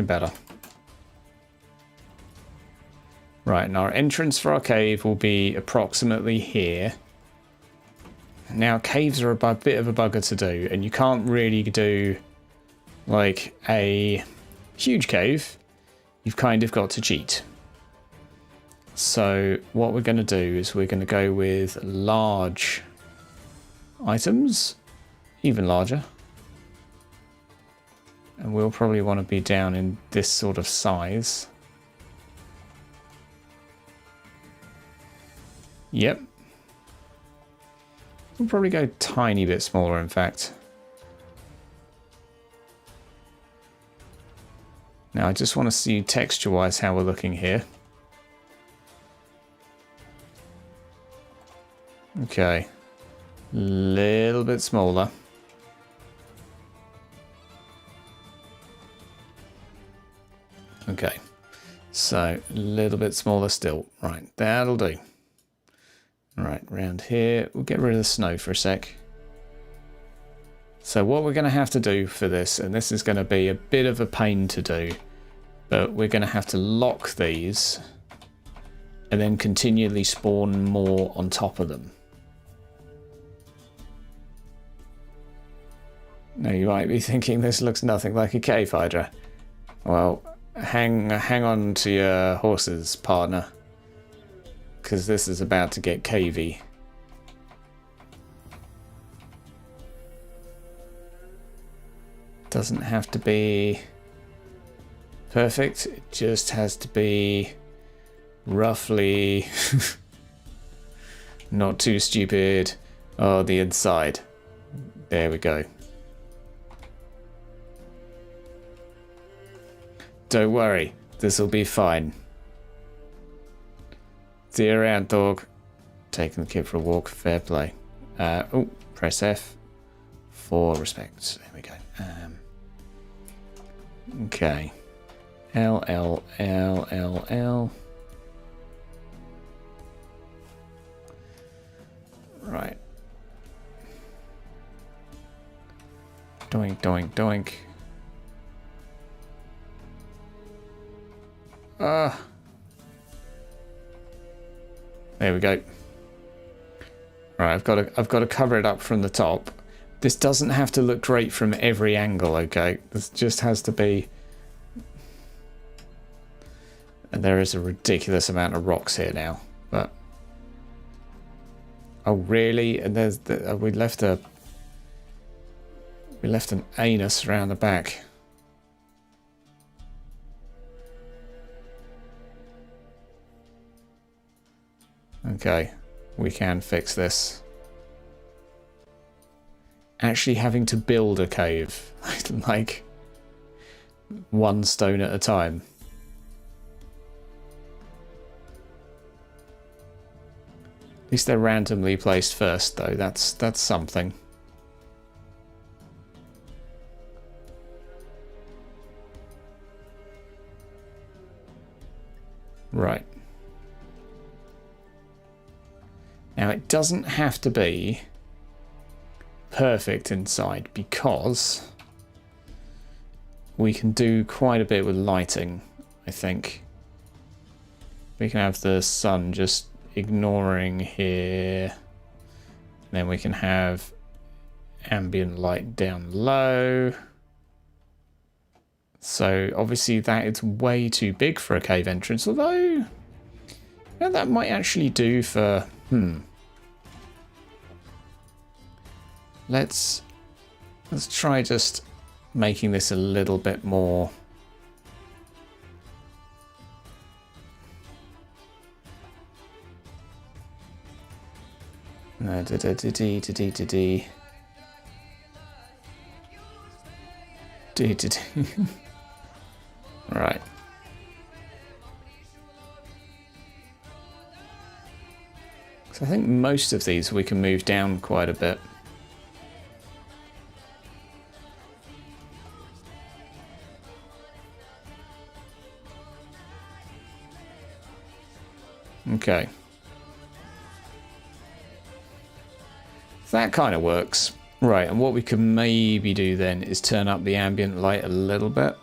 A: better. Right, and our entrance for our cave will be approximately here. Now, caves are a bit of a bugger to do, and you can't really do like a huge cave. You've kind of got to cheat. So what we're going to do is we're going to go with large items, even larger. And we'll probably want to be down in this sort of size. Yep. We'll probably go a tiny bit smaller, in fact. Now, I just want to see texture-wise how we're looking here. Okay. Little bit smaller. Okay. So, a little bit smaller still. Right, that'll do. Right, round here. We'll get rid of the snow for a sec. So what we're going to have to do for this, and this is going to be a bit of a pain to do, but we're going to have to lock these and then continually spawn more on top of them. Now you might be thinking this looks nothing like a cave hydra. Well, hang on to your horses, partner, because this is about to get cavey. Doesn't have to be perfect, it just has to be roughly not too stupid. Oh, the inside. There we go. Don't worry, this will be fine. See you around, dog. Taking the kid for a walk, fair play. Oh, press F for respect. There we go. Okay. L, L, L, L, L. Right. Doink, doink, doink. There we go. Right, I've got to cover it up from the top. This doesn't have to look great from every angle, okay? This just has to be. And there is a ridiculous amount of rocks here now, but. Oh really? And there's we left an anus around the back. Okay, we can fix this. Actually having to build a cave, like one stone at a time. At least they're randomly placed first, though. That's something. Right. Now it doesn't have to be perfect inside because we can do quite a bit with lighting, I think. We can have the sun just ignoring here. Then we can have ambient light down low. So obviously that is way too big for a cave entrance, although yeah, that might actually do for Let's try just making this a little bit more Right. So I think most of these we can move down quite a bit. Okay. That kind of works. Right, and what we could maybe do then is turn up the ambient light a little bit.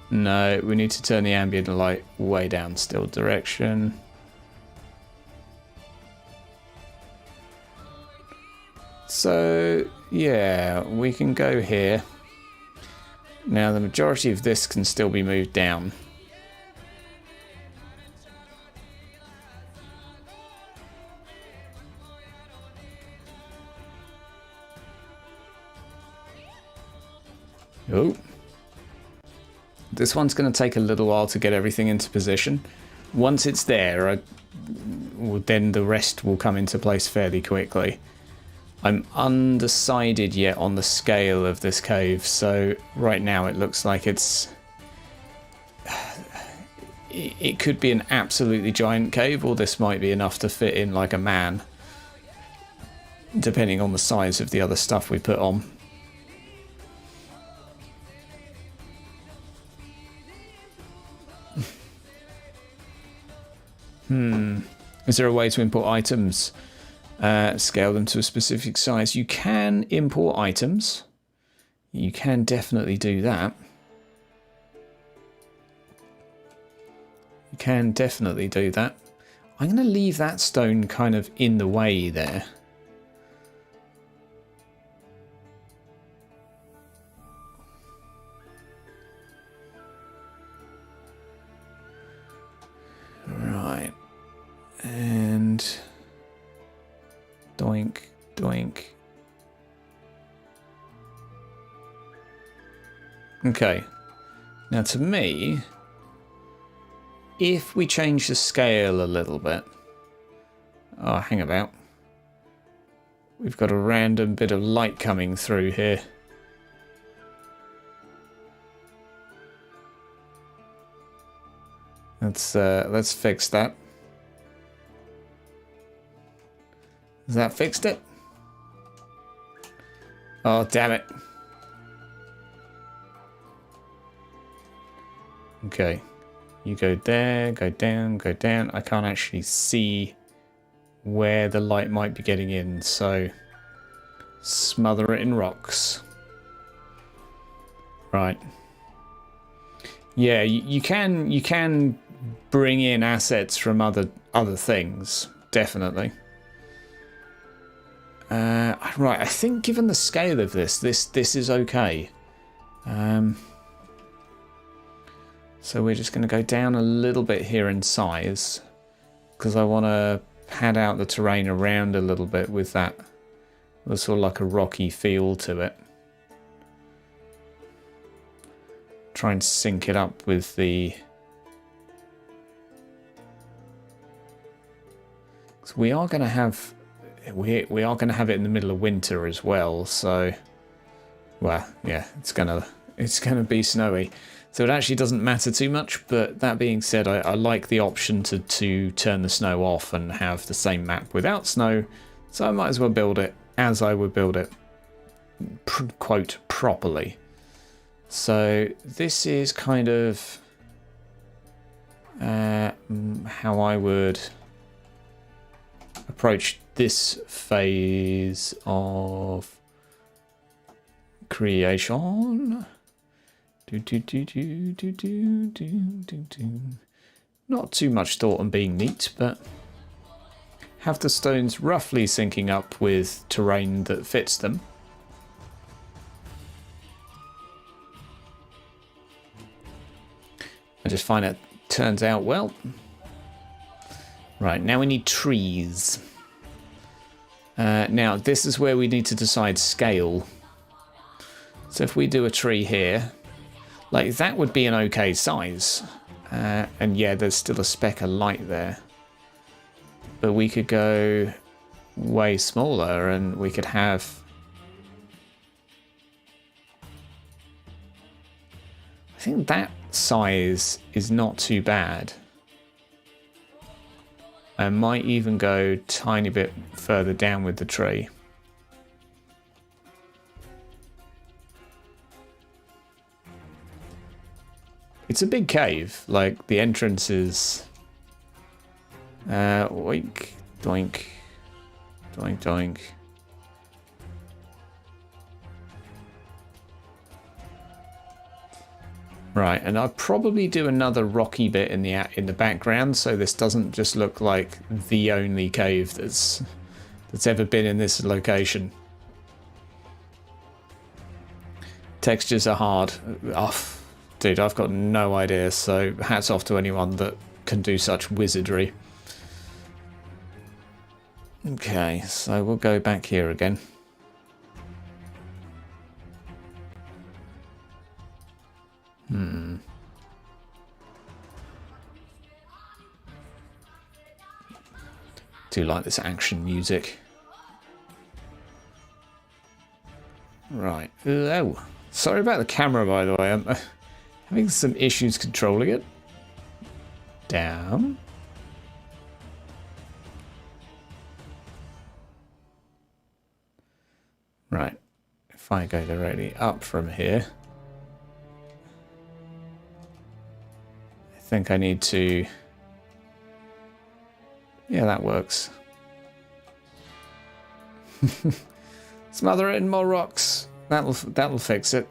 A: No, we need to turn the ambient light way down still direction. So, yeah, we can go here. Now, the majority of this can still be moved down. Oh. This one's going to take a little while to get everything into position. Once it's there, then the rest will come into place fairly quickly. I'm undecided yet on the scale of this cave, so right now it looks like it could be an absolutely giant cave, or this might be enough to fit in like a man, depending on the size of the other stuff we put on. Is there a way to import items? Scale them to a specific size. You can import items. You can definitely do that. You can definitely do that. I'm going to leave that stone kind of in the way there. Right. And doink, doink. Okay. Now to me, if we change the scale a little bit. Oh, hang about. We've got a random bit of light coming through here. Let's fix that. Has that fixed it? Oh, damn it. Okay. You go there, go down, go down. I can't actually see where the light might be getting in, so smother it in rocks. Right. Yeah, you can bring in assets from other things, definitely. Right, I think given the scale of this is okay. So we're just going to go down a little bit here in size because I want to pad out the terrain around a little bit with that. There's sort of like a rocky feel to it. Try and sync it up with the... So we are going to have... We are going to have it in the middle of winter as well, so... Well, yeah, it's gonna be snowy. So it actually doesn't matter too much, but that being said, I like the option to turn the snow off and have the same map without snow, so I might as well build it as I would build it, quote, properly. So this is kind of how I would approach this phase of creation. Not too much thought on being neat, but have the stones roughly syncing up with terrain that fits them. I just find it turns out well. Right, now we need trees. Now this is where we need to decide scale. So if we do a tree here, like that would be an okay size. And yeah, there's still a speck of light there. But we could go way smaller and we could have... I think that size is not too bad. I might even go a tiny bit further down with the tree. It's a big cave, like the entrance is oink, doink, doink, doink. Right, and I'll probably do another rocky bit in the background, so this doesn't just look like the only cave that's ever been in this location. Textures are hard. Oh, dude, I've got no idea, so hats off to anyone that can do such wizardry. Okay, so we'll go back here again. Do like this action music. Right. Oh, sorry about the camera, by the way. I'm having some issues controlling it. Down. Right. If I go directly up from here, I think I need to... Yeah, that works. Smother it in more rocks. That'll fix it.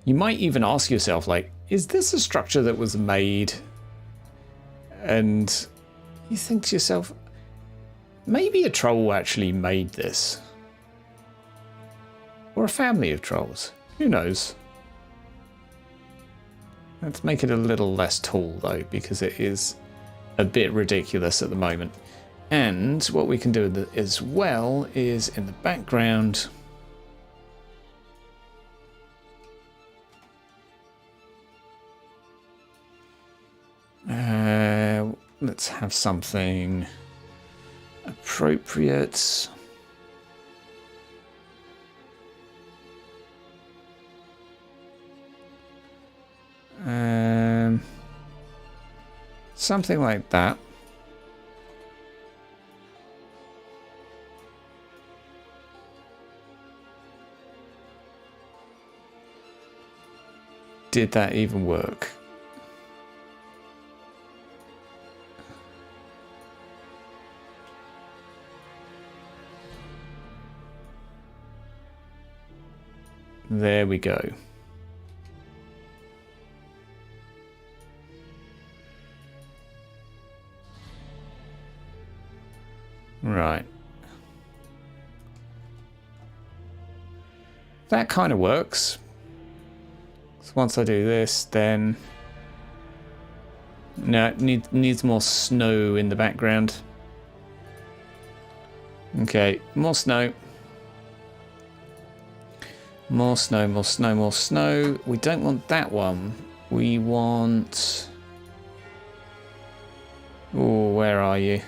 A: You might even ask yourself, like, is this a structure that was made? And you think to yourself, maybe a troll actually made this. Or a family of trolls. Who knows? Let's make it a little less tall, though, because it is a bit ridiculous at the moment. And what we can do as well is in the background... let's have something appropriate. Something like that. did that even work? There we go. Right. That kind of works. So once I do this, then... No, it needs more snow in the background. Okay, more snow. More snow, more snow, more snow. We don't want that one. We want... Oh, where are you?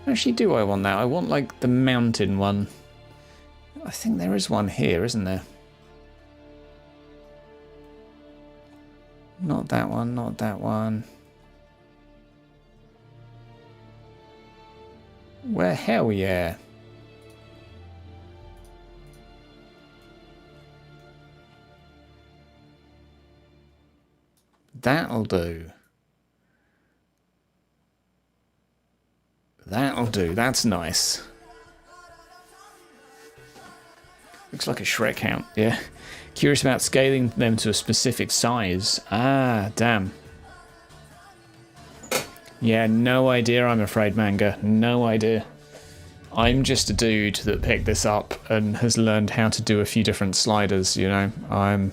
A: Actually, do I want that? I want, like, the mountain one. I think there is one here, isn't there? Not that one, not that one. Where? Hell yeah. That'll do. That'll do. That's nice. Looks like a Shrek hound. Yeah. Curious about scaling them to a specific size. Ah, damn. Yeah, no idea, I'm afraid, Manga. No idea. I'm just a dude that picked this up and has learned how to do a few different sliders, you know.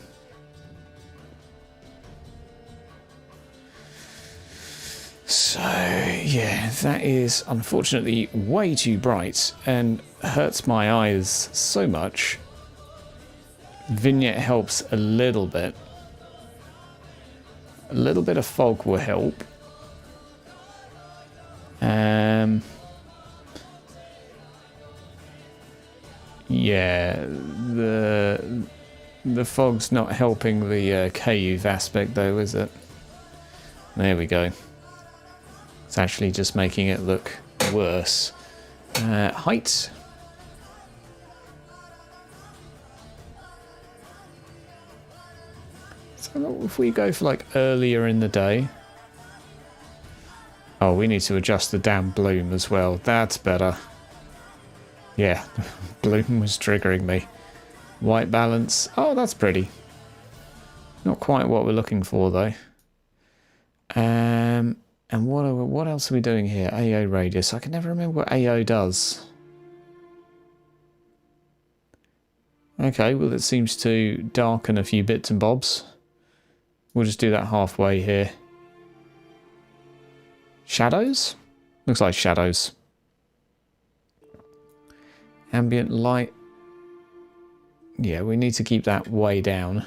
A: So, yeah, that is unfortunately way too bright and hurts my eyes so much. Vignette helps a little bit. A little bit of fog will help. Yeah, the fog's not helping the cave aspect though, is it? There we go. It's actually just making it look worse. Height. So if we go for like earlier in the day. Oh, we need to adjust the damn bloom as well. That's better. Yeah, bloom was triggering me. White balance. Oh, that's pretty. Not quite what we're looking for though. And what else are we doing here? AO radius. I can never remember what AO does. Okay, well it seems to darken a few bits and bobs. We'll just do that halfway here. Shadows? Looks like shadows. Ambient light. Yeah, we need to keep that way down.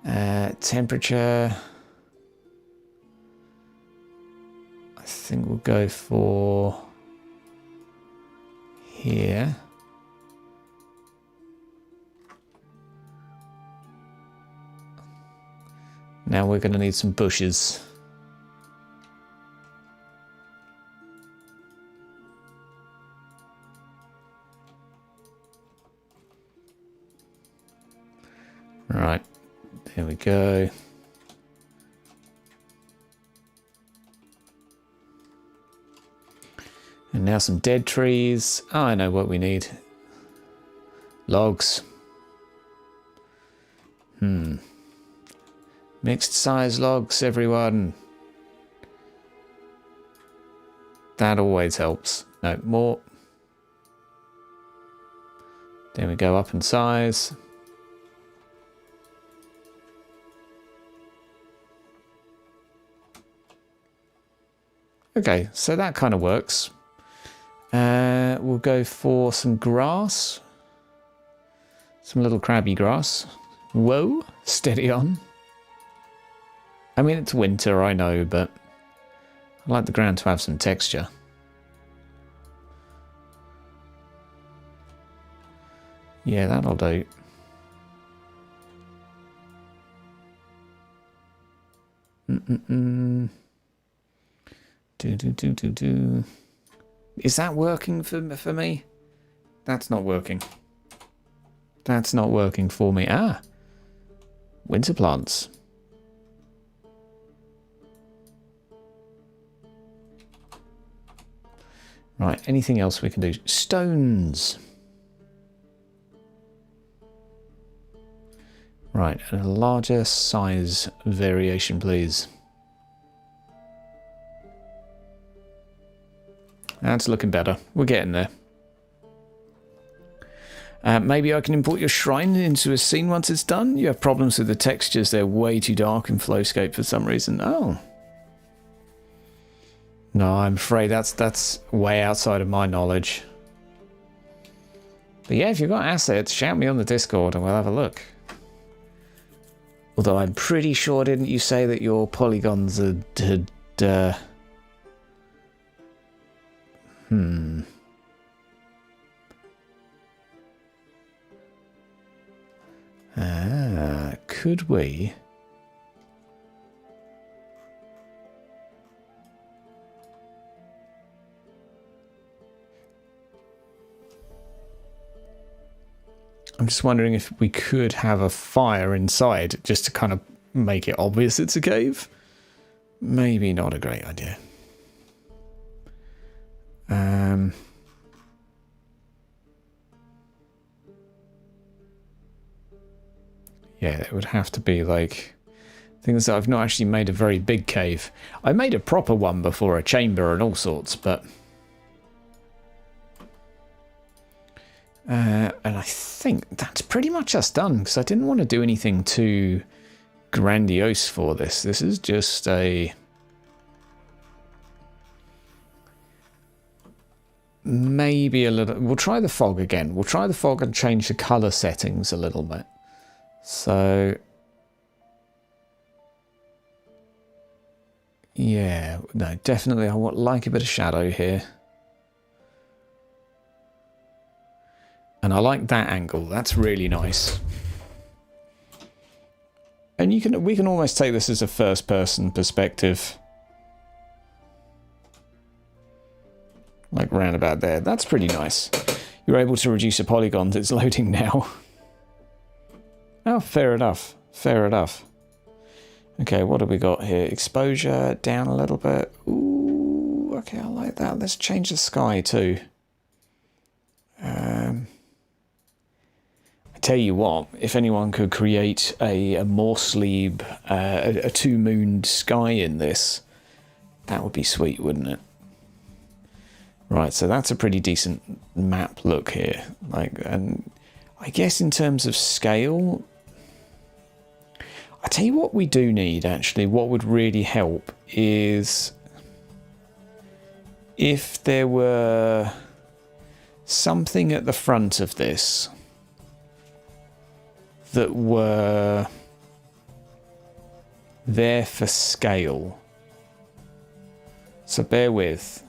A: Temperature. I think we'll go for here. Now we're going to need some bushes. Right, there we go. And now some dead trees. Oh, I know what we need. Logs. Mixed size logs, everyone. That always helps. No, more. There we go, up in size. Okay, so that kind of works. We'll go for some grass. Some little crabby grass. Whoa, steady on. I mean, it's winter, I know, but I like the ground to have some texture. Yeah, that'll do. Do. Is that working for me? That's not working. That's not working for me. Ah. winter plants. Right, anything else we can do? Stones. Right, and a larger size variation, please. That's looking better. We're getting there. Maybe I can import your shrine into a scene once it's done. You have problems with the textures. They're way too dark in Flowscape for some reason. Oh. No, I'm afraid that's way outside of my knowledge. But yeah, if you've got assets, shout me on the Discord and we'll have a look. Although I'm pretty sure, didn't you say that your polygons had could we? I'm just wondering if we could have a fire inside just to kind of make it obvious it's a cave. Maybe not a great idea. Yeah, it would have to be like things that I've not actually made a very big cave. I made a proper one before, a chamber and all sorts, but and I think that's pretty much us done because I didn't want to do anything too grandiose for this. This is just a maybe a little. We'll try the fog again. We'll try the fog and change the color settings a little bit. So yeah, no, definitely I would like a bit of shadow here. And I like that angle. That's really nice. And we can almost take this as a first person perspective. Like round about there. That's pretty nice. You're able to reduce the polygons. It's loading now. Oh, fair enough. Fair enough. Okay, what have we got here? Exposure down a little bit. Ooh, okay, I like that. Let's change the sky too. I tell you what, if anyone could create a more sleeve, a two-mooned sky in this, that would be sweet, wouldn't it? Right, so that's a pretty decent map look here. Like, and I guess in terms of scale, I tell you what we do need, actually, what would really help is if there were something at the front of this that were there for scale. So bear with.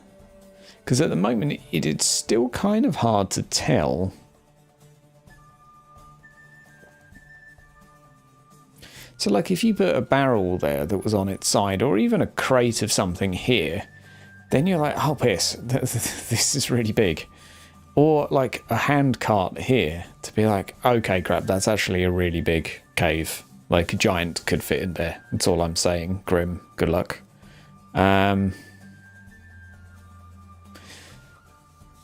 A: Because at the moment it's still kind of hard to tell. So like if you put a barrel there that was on its side, or even a crate of something here, then you're like, oh piss, this is really big. Or like a hand cart here to be like, okay, crap, that's actually a really big cave. Like a giant could fit in there. That's all I'm saying. Grim, good luck.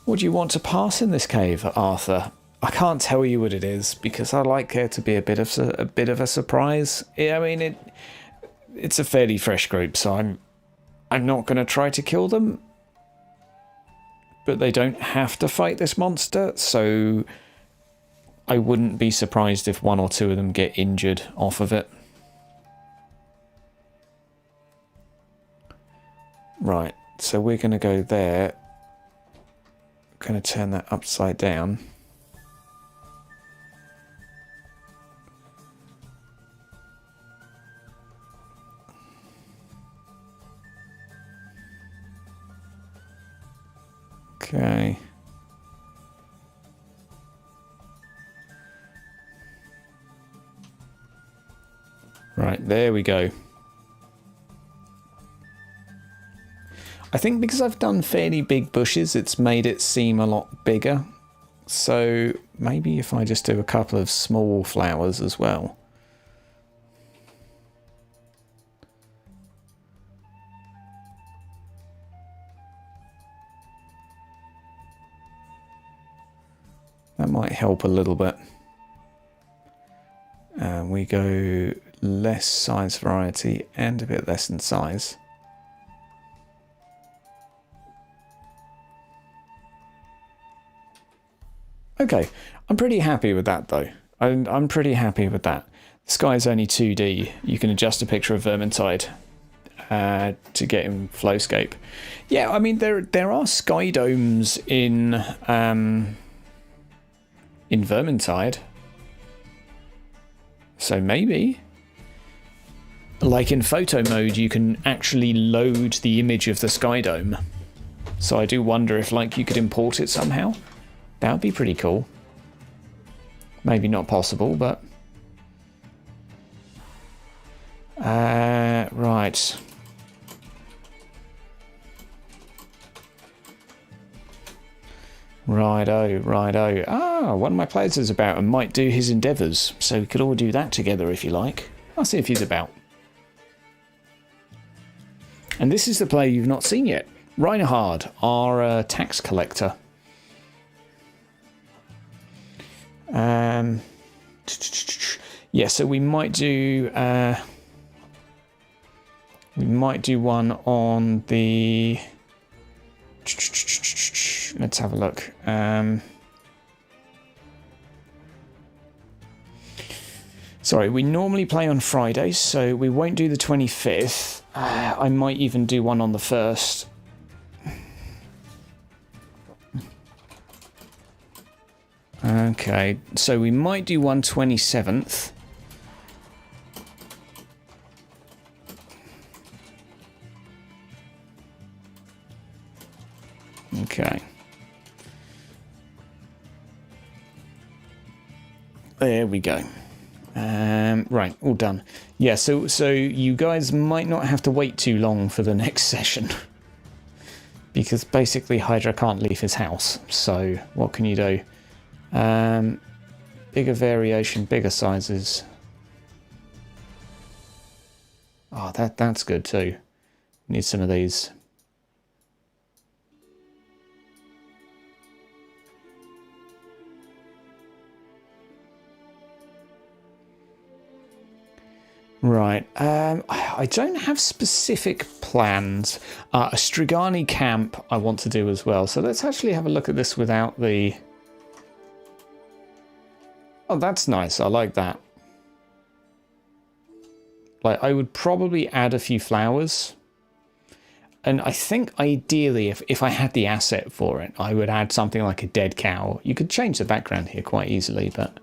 A: What do you want to pass in this cave, Arthur? I can't tell you what it is because I like there to be a bit of a surprise. Yeah, I mean it's a fairly fresh group, so I'm not going to try to kill them. But they don't have to fight this monster, so I wouldn't be surprised if one or two of them get injured off of it. Right, so we're going to go there. Going to turn that upside down. Okay. Right, there we go. I think because I've done fairly big bushes, it's made it seem a lot bigger. So maybe if I just do a couple of small flowers as well.
B: That might help a little bit. We go less size variety and a bit less in size. Okay, I'm pretty happy with that though. I'm pretty happy with that. The sky is only 2D. You can adjust a picture of Vermintide to get in Flowscape. Yeah, I mean there are sky domes in Vermintide. So maybe, like in photo mode, you can actually load the image of the sky dome. So I do wonder if like you could import it somehow. That would be pretty cool. Maybe not possible, but... right. Righto. Ah, one of my players is about and might do his endeavours, so we could all do that together if you like. I'll see if he's about. And this is the player you've not seen yet. Reinhard, our tax collector. Yeah, so we might do one on the... Let's have a look. Sorry, we normally play on Fridays, so we won't do the 25th. I might even do one on the 1st. Okay, so we might do one 27th. Okay. There we go. Right, all done. Yeah, so you guys might not have to wait too long for the next session. Because basically Hydra can't leave his house. So what can you do? Bigger variation, bigger sizes. Oh, that's good too. Need some of these. Right, I don't have specific plans. A Strigani camp I want to do as well. So let's actually have a look at this without the... Oh, that's nice. I like that. Like, I would probably add a few flowers. And I think ideally, if I had the asset for it, I would add something like a dead cow. You could change the background here quite easily, but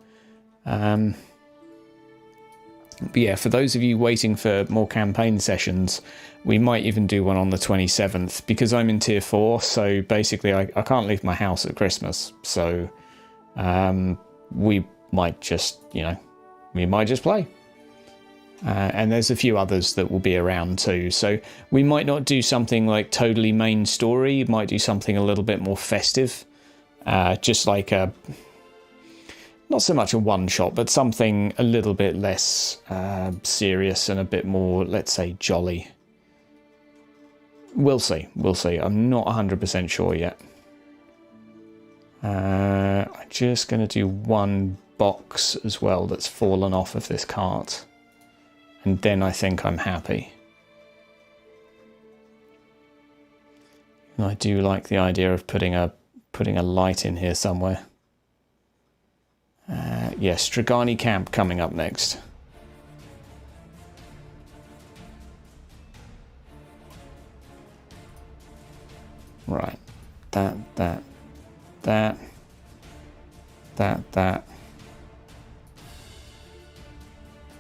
B: yeah, for those of you waiting for more campaign sessions, we might even do one on the 27th, because I'm in tier 4, so basically I can't leave my house at Christmas. So we might just, we might just play. And there's a few others that will be around too. So we might not do something like totally main story. Might do something a little bit more festive. Just like a... Not so much a one-shot, but something a little bit less serious and a bit more, let's say, jolly. We'll see. We'll see. I'm not 100% sure yet. I'm just going to do one box as well that's fallen off of this cart. And then I think I'm happy. And I do like the idea of putting a light in here somewhere. Yeah, Strigani camp coming up next. Right. That.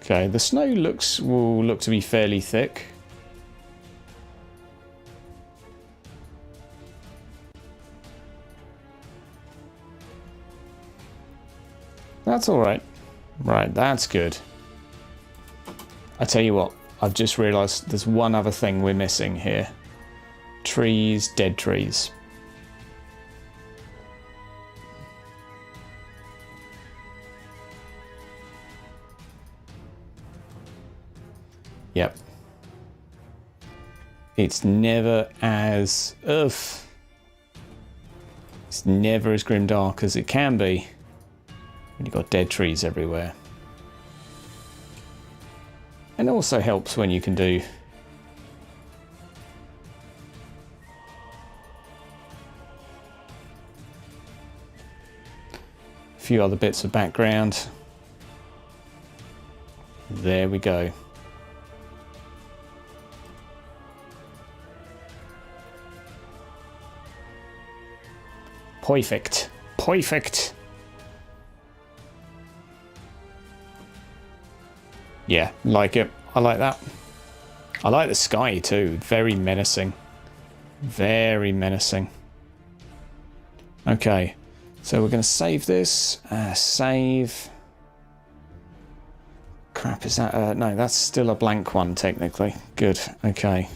B: Okay, the snow will look to be fairly thick. That's all right. Right, that's good. I tell you what, I've just realised there's one other thing we're missing here. Trees, dead trees. Yep. It's never as... It's never as grimdark as it can be. when you've got dead trees everywhere. And it also helps when you can do a few other bits of background. There we go. Perfect. Perfect. Yeah, like it. I like that. I like the sky too. Very menacing. Very menacing. Okay. So we're going to save this. Save. Crap, is that... no, that's still a blank one, technically. Good. Okay.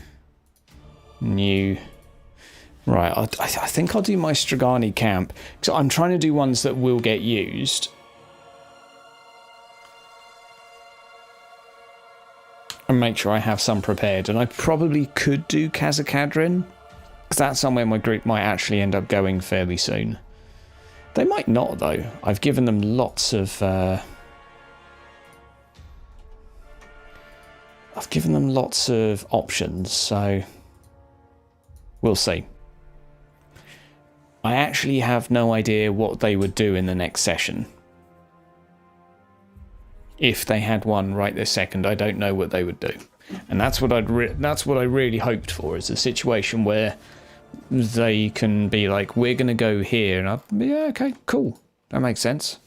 B: New. Right, I think I'll do my Stragani camp. So I'm trying to do ones that will get used. And make sure I have some prepared. And I probably could do Khazad-kadrin, because that's somewhere my group might actually end up going fairly soon. They might not, though. I've given them lots of... I've given them lots of options, so... we'll see. I actually have no idea what they would do in the next session. If they had one right this second, I don't know what they would do. And that's what that's what I really hoped for, is a situation where they can be like, we're going to go here, and yeah, okay, cool. That makes sense.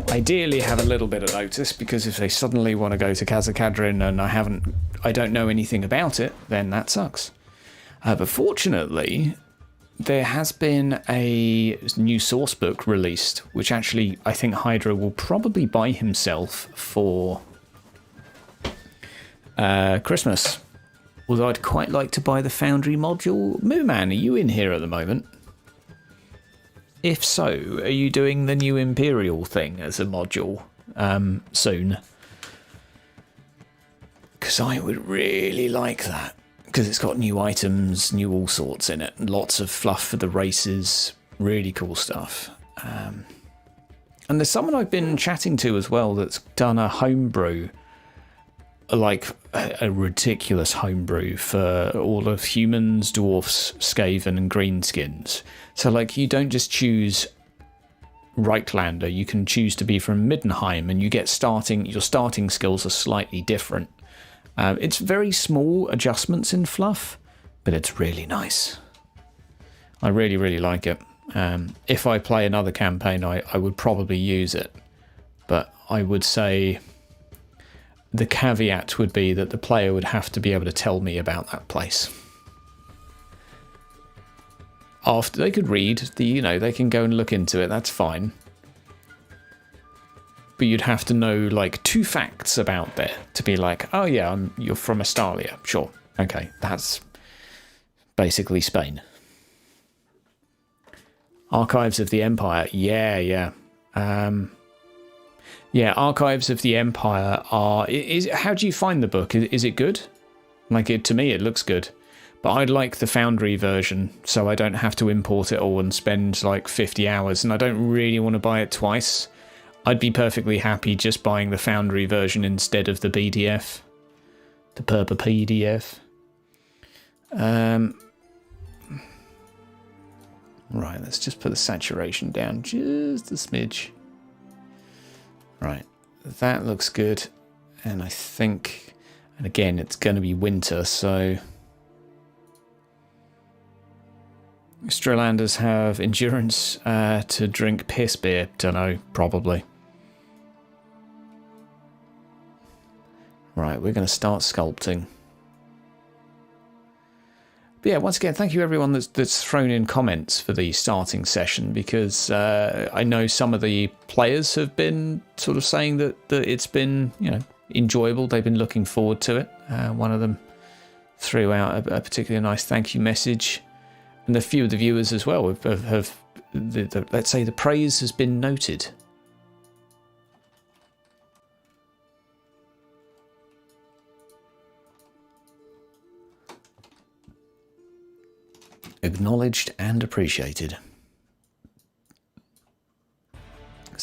B: Ideally have a little bit of notice, because if they suddenly want to go to Khazad-kadrin and I don't know anything about it, then that sucks. But fortunately, there has been a new source book released, which actually I think Hydra will probably buy himself for Christmas. Although I'd quite like to buy the Foundry module. Mooman, are you in here at the moment? If so, are you doing the new Imperial thing as a module soon? Because I would really like that. Because it's got new items, new all sorts in it. Lots of fluff for the races. Really cool stuff. And there's someone I've been chatting to as well that's done a homebrew. Like a ridiculous homebrew for all of humans, dwarfs, Skaven and greenskins. So like you don't just choose Reiklander, you can choose to be from Middenheim, and you get your starting skills are slightly different. It's very small adjustments in fluff, but it's really nice. I really, really like it. If I play another campaign, I would probably use it. But I would say the caveat would be that the player would have to be able to tell me about that place. After they could read, they can go and look into it, that's fine. But you'd have to know like 2 facts about there to be like, oh yeah, you're from Astalia. Sure. Okay, that's basically Spain. Archives of the Empire. Yeah. Yeah, Archives of the Empire are... how do you find the book? Is it good? To me, it looks good. But I'd like the Foundry version, so I don't have to import it all and spend like 50 hours. And I don't really want to buy it twice. I'd be perfectly happy just buying the Foundry version instead of the PDF. The Purple PDF. Right, let's just put the saturation down just a smidge. Right, that looks good. And I think, and again, it's going to be winter, so... Stralanders have endurance to drink piss beer. Don't know, probably. Right, we're going to start sculpting. But yeah, once again, thank you everyone that's thrown in comments for the starting session, because I know some of the players have been sort of saying that it's been, enjoyable. They've been looking forward to it. One of them threw out a particularly nice thank you message. And a few of the viewers as well have let's say the praise has been noted. Acknowledged and appreciated.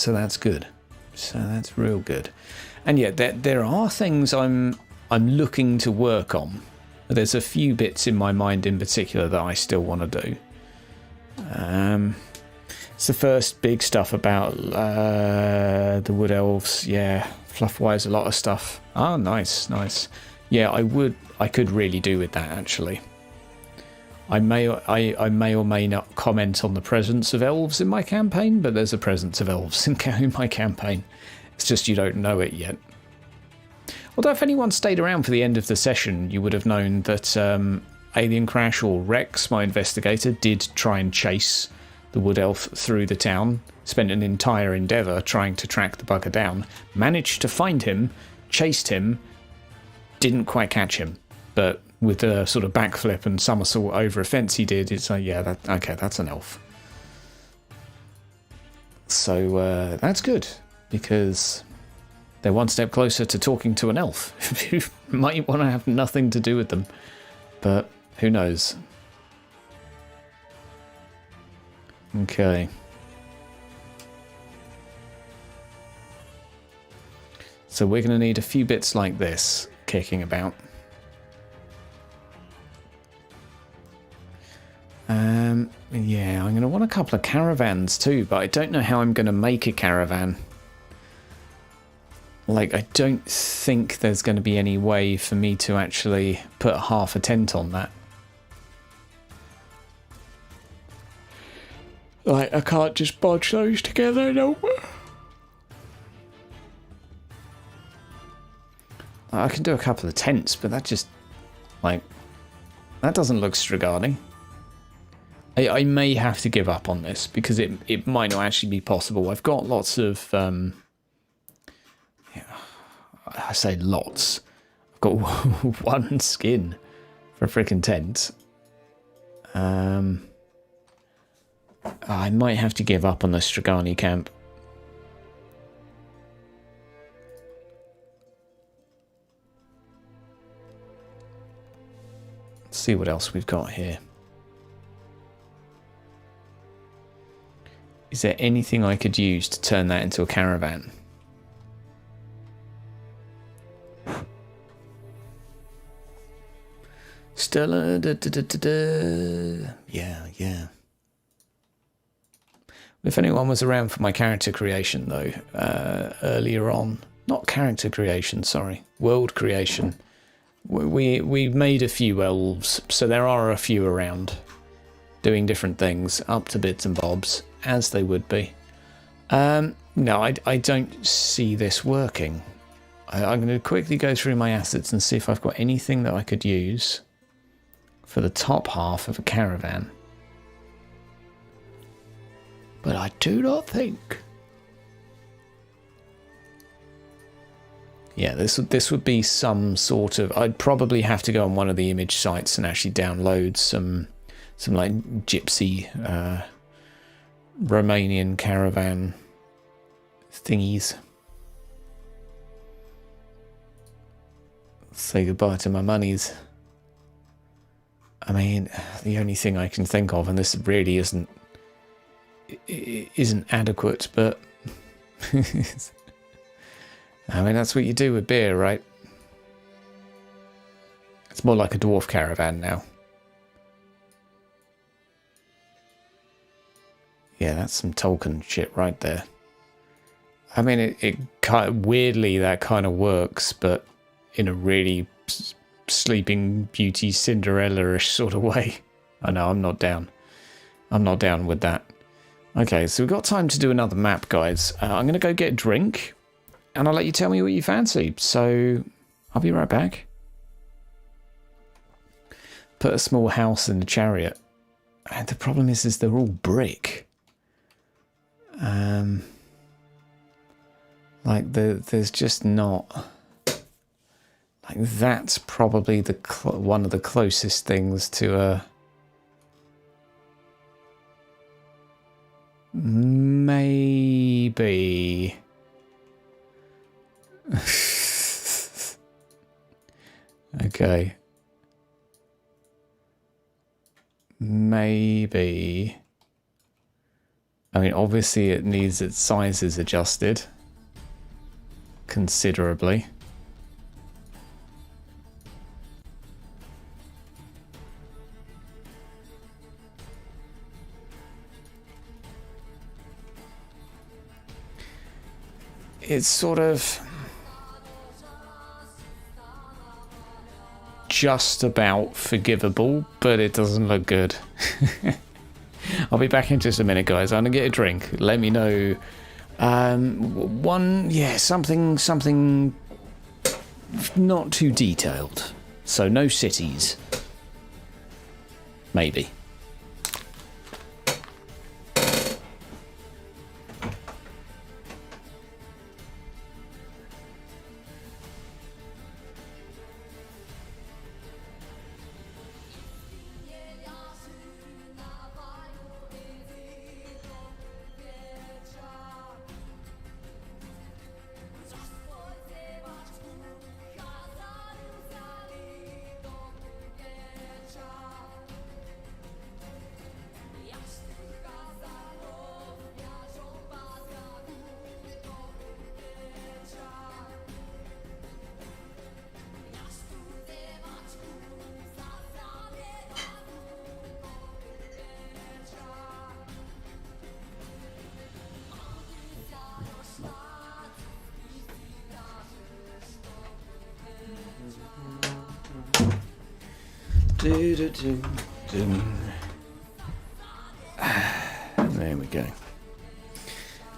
B: So that's good. So that's real good. And yeah, there are things I'm looking to work on. There's a few bits in my mind in particular that I still want to do. It's the first big stuff about the wood elves. Yeah, fluff-wise, a lot of stuff. Oh, nice, nice. Yeah, I could really do with that, actually. I may or may not comment on the presence of elves in my campaign, but there's a presence of elves in my campaign. It's just you don't know it yet. Although if anyone stayed around for the end of the session, you would have known that Alien Crash, or Rex, my investigator, did try and chase the wood elf through the town, spent an entire endeavour trying to track the bugger down, managed to find him, chased him, didn't quite catch him, but with a sort of backflip and somersault over a fence he did, it's like, yeah, okay, that's an elf. So that's good, because they're one step closer to talking to an elf who might want to have nothing to do with them, but who knows. Okay. So we're going to need a few bits like this kicking about. Yeah, I'm going to want a couple of caravans too, but I don't know how I'm going to make a caravan. Like, I don't think there's going to be any way for me to actually put half a tent on that. Like, I can't just bodge those together, no. I can do a couple of tents, but that just, like, that doesn't look Strigani. I may have to give up on this, because it might not actually be possible. I've got lots of, I say lots. I've got one skin for a freaking tent. I might have to give up on the Strigani camp. Let's see what else we've got here. Is there anything I could use to turn that into a caravan? Stella, yeah. If anyone was around for my character creation, though, earlier on, not character creation, sorry, world creation, we made a few elves, so there are a few around doing different things, up to bits and bobs, as they would be. No, I don't see this working. I'm going to quickly go through my assets and see if I've got anything that I could use for the top half of a caravan. But I do not think. Yeah, this would be some sort of. I'd probably have to go on one of the image sites and actually download some like gypsy Romanian caravan thingies. Say goodbye to my monies. I mean, the only thing I can think of, and this really isn't adequate, but I mean, that's what you do with beer, right? It's more like a dwarf caravan now. Yeah, that's some Tolkien shit right there. I mean, it kind of, weirdly that kind of works, but in a really Sleeping Beauty Cinderella-ish sort of way. I know, I'm not down. I'm not down with that. Okay, so we've got time to do another map, guys. I'm going to go get a drink, and I'll let you tell me what you fancy. So, I'll be right back. Put a small house in the chariot. And the problem is they're all brick. Like, there's just not... Like, that's probably the one of the closest things to a... Maybe... Okay. Maybe... I mean, obviously it needs its sizes adjusted considerably. It's sort of just about forgivable, but it doesn't look good. I'll be back in just a minute, guys. I'm gonna get a drink. Let me know. Something not too detailed. So no cities. Maybe. There we go.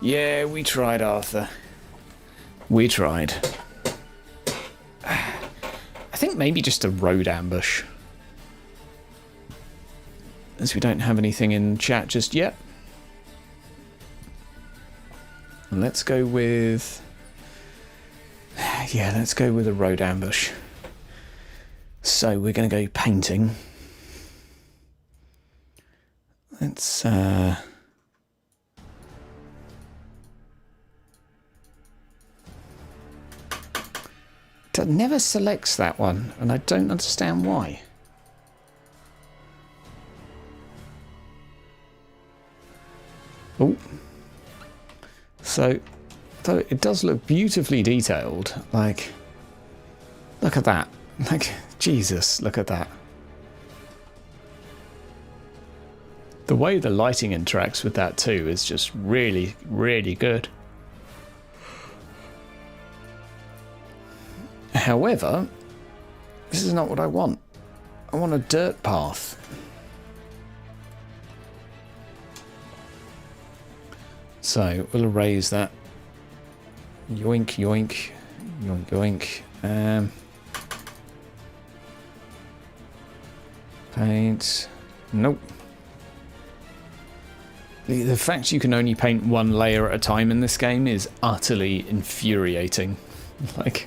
B: Yeah, we tried, Arthur. We tried. I think maybe just a road ambush. As we don't have anything in chat just yet. And let's go with... Yeah, let's go with a road ambush. So we're going to go painting. Let's... It never selects that one, and I don't understand why. Oh. So, though it does look beautifully detailed, like, look at that. Like, Jesus, look at that. The way the lighting interacts with that too is just really, really good. However, this is not what I want. I want a dirt path. So we'll erase that. Yoink, yoink, yoink, yoink. Paint. Nope. The fact you can only paint one layer at a time in this game is utterly infuriating. Like,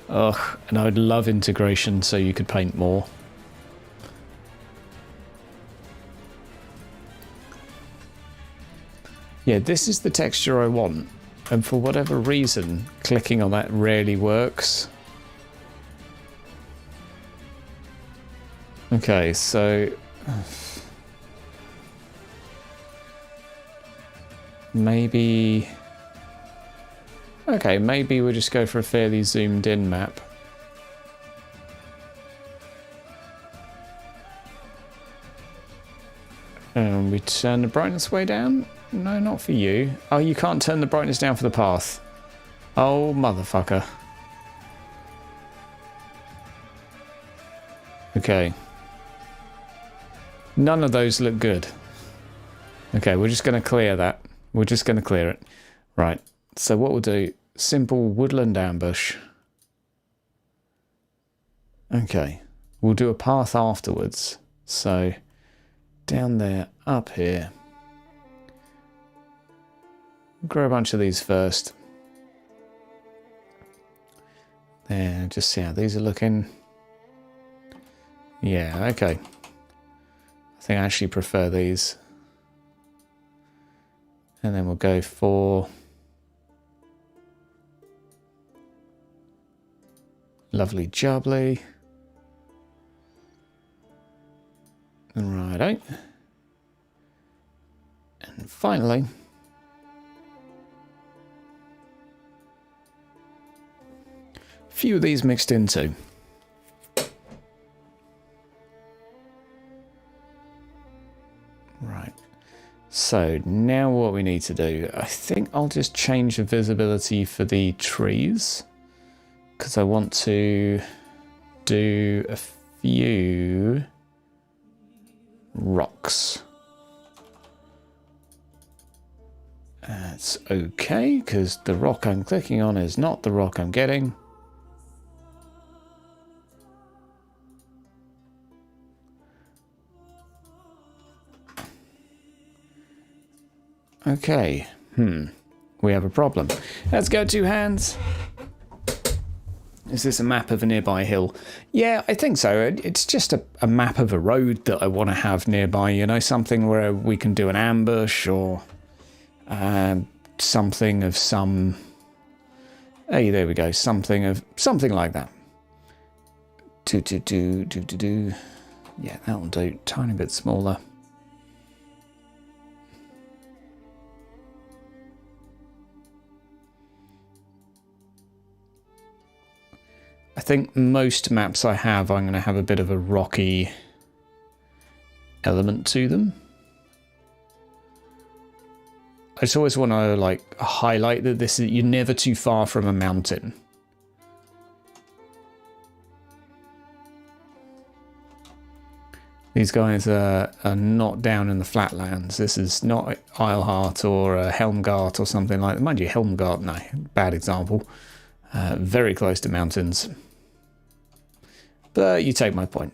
B: ugh. And I'd love integration so you could paint more. Yeah, this is the texture I want. And for whatever reason, clicking on that rarely works. Okay, so... maybe... Okay, maybe we'll just go for a fairly zoomed in map. And we turn the brightness way down? No, not for you. Oh, you can't turn the brightness down for the path. Oh, motherfucker. Okay. None of those look good. Okay, we're just going to clear that. We're just going to clear it. Right. So what we'll do, simple woodland ambush. Okay. We'll do a path afterwards. So down there, up here. Grow a bunch of these first. There, just see how these are looking. Yeah, okay. I think I actually prefer these. And then we'll go for lovely jubbly. Righto. And finally. A few of these mixed in too. Right. So now what we need to do, I think I'll just change the visibility for the trees, because I want to do a few rocks. That's okay, because the rock I'm clicking on is not the rock I'm getting. Okay, we have a problem. Let's go 2 hands. Is this a map of a nearby hill? Yeah, I think so. It's just a map of a road that I want to have nearby, you know, something where we can do an ambush or something of some... Hey, there we go. Something like that. Yeah, that'll do. Tiny bit smaller. I think most maps I have, I'm going to have a bit of a rocky element to them. I just always want to like highlight that you're never too far from a mountain. These guys are not down in the flatlands. This is not Isleheart or Helmgart or something like that. Mind you, Helmgart, no, bad example. Very close to mountains. But you take my point.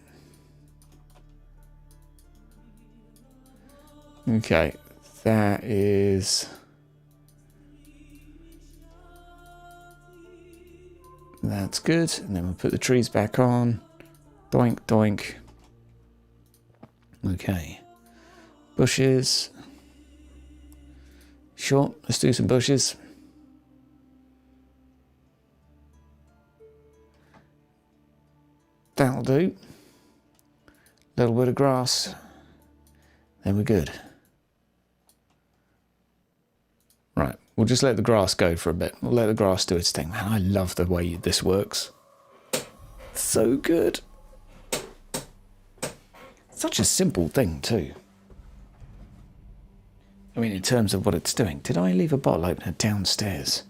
B: Okay, that is... That's good. And then we'll put the trees back on. Doink, doink. Okay. Bushes. Sure, let's do some bushes. That'll do. Little bit of grass. Then we're good. Right, we'll just let the grass go for a bit. We'll let the grass do its thing. Man, I love the way this works. So good. Such a simple thing too. I mean, in terms of what it's doing. Did I leave a bottle opener downstairs?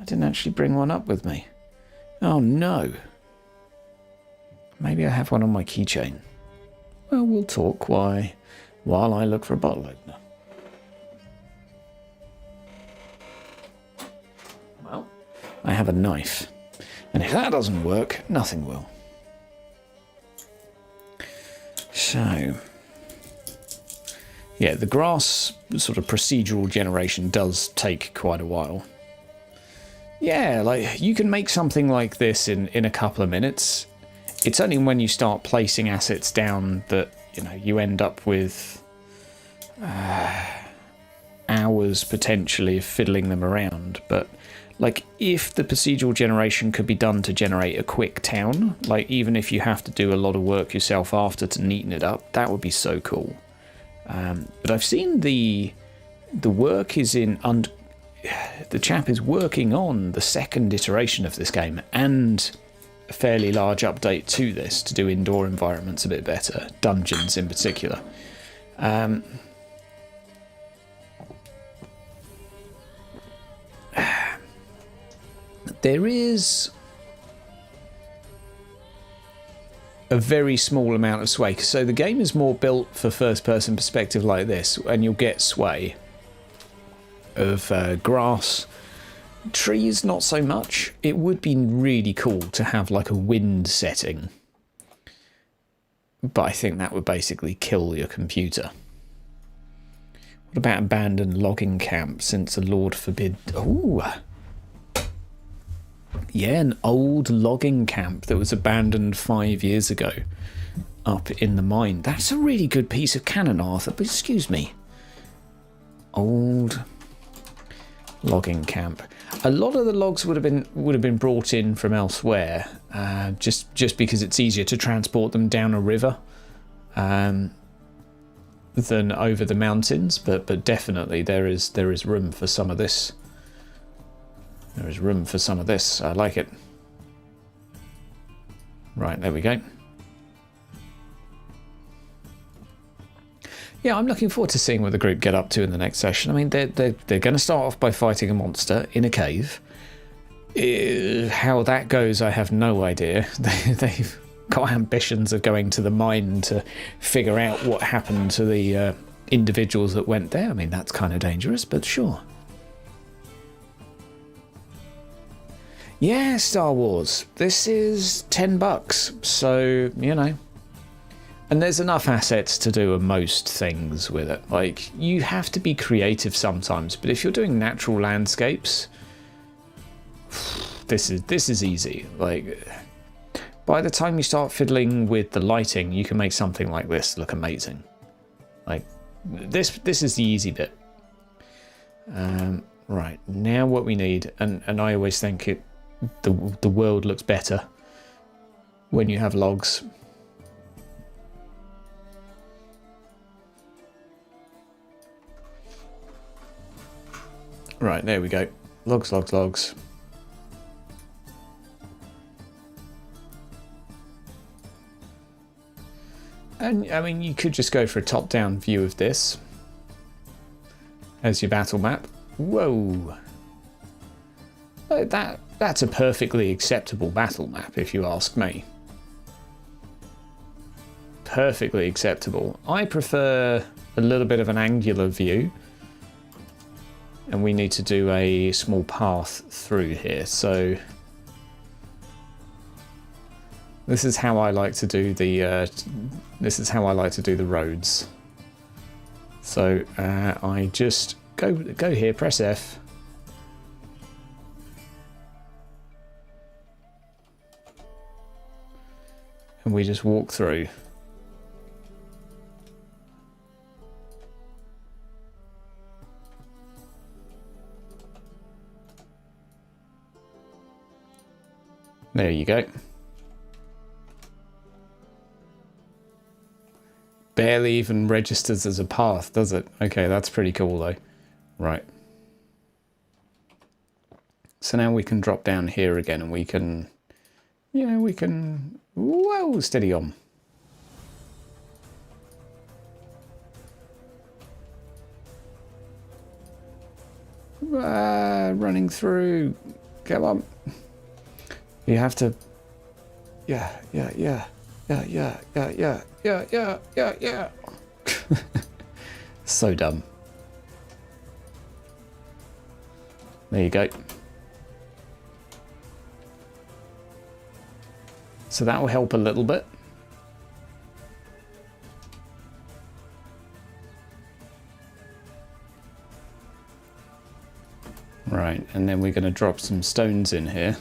B: I didn't actually bring one up with me. Oh no. Maybe I have one on my keychain. Well, we'll talk while I look for a bottle opener. Well, I have a knife. And if that doesn't work, nothing will. So, yeah, the grass sort of procedural generation does take quite a while. Yeah, like you can make something like this in a couple of minutes. It's only when you start placing assets down that, you know, you end up with hours potentially of fiddling them around. But like if the procedural generation could be done to generate a quick town, like even if you have to do a lot of work yourself after to neaten it up, that would be so cool. But I've seen the work is in the chap is working on the second iteration of this game and a fairly large update to this to do indoor environments a bit better, dungeons in particular. There is a very small amount of sway. So the game is more built for first-person perspective like this, and you'll get sway of grass. Trees, not so much. It would be really cool to have like a wind setting. But I think that would basically kill your computer. What about abandoned logging camp since the Lord forbid... Ooh. Yeah, an old logging camp that was abandoned 5 years ago up in the mine. That's a really good piece of canon, Arthur, but excuse me. Old logging camp. A lot of the logs would have been brought in from elsewhere, just because it's easier to transport them down a river. than over the mountains, but definitely there is room for some of this. There is room for some of this. I like it. Right, there we go. Yeah, I'm looking forward to seeing what the group get up to in the next session. I mean, they're going to start off by fighting a monster in a cave. How that goes, I have no idea. They've got ambitions of going to the mine to figure out what happened to the individuals that went there. I mean, that's kind of dangerous, but sure. Yeah, Star Wars. This is $10, so, you know. And there's enough assets to do most things with it. Like, you have to be creative sometimes, but if you're doing natural landscapes, this is easy. Like, by the time you start fiddling with the lighting, you can make something like this look amazing. Like, this is the easy bit. Right, now what we need, and I always think the world looks better when you have logs. Right, there we go. Logs, logs, logs. And, I mean, you could just go for a top-down view of this as your battle map. Whoa! That's a perfectly acceptable battle map, if you ask me. Perfectly acceptable. I prefer a little bit of an angular view. And we need to do a small path through here, so this is how I like to do the roads. So I just go here, press F, and we just walk through. There you go. Barely even registers as a path, does it? Okay, that's pretty cool though. Right. So now we can drop down here again and we can, whoa, steady on. Running through, come on. You have to, yeah. So dumb. There you go. So that will help a little bit. Right, and then we're going to drop some stones in here.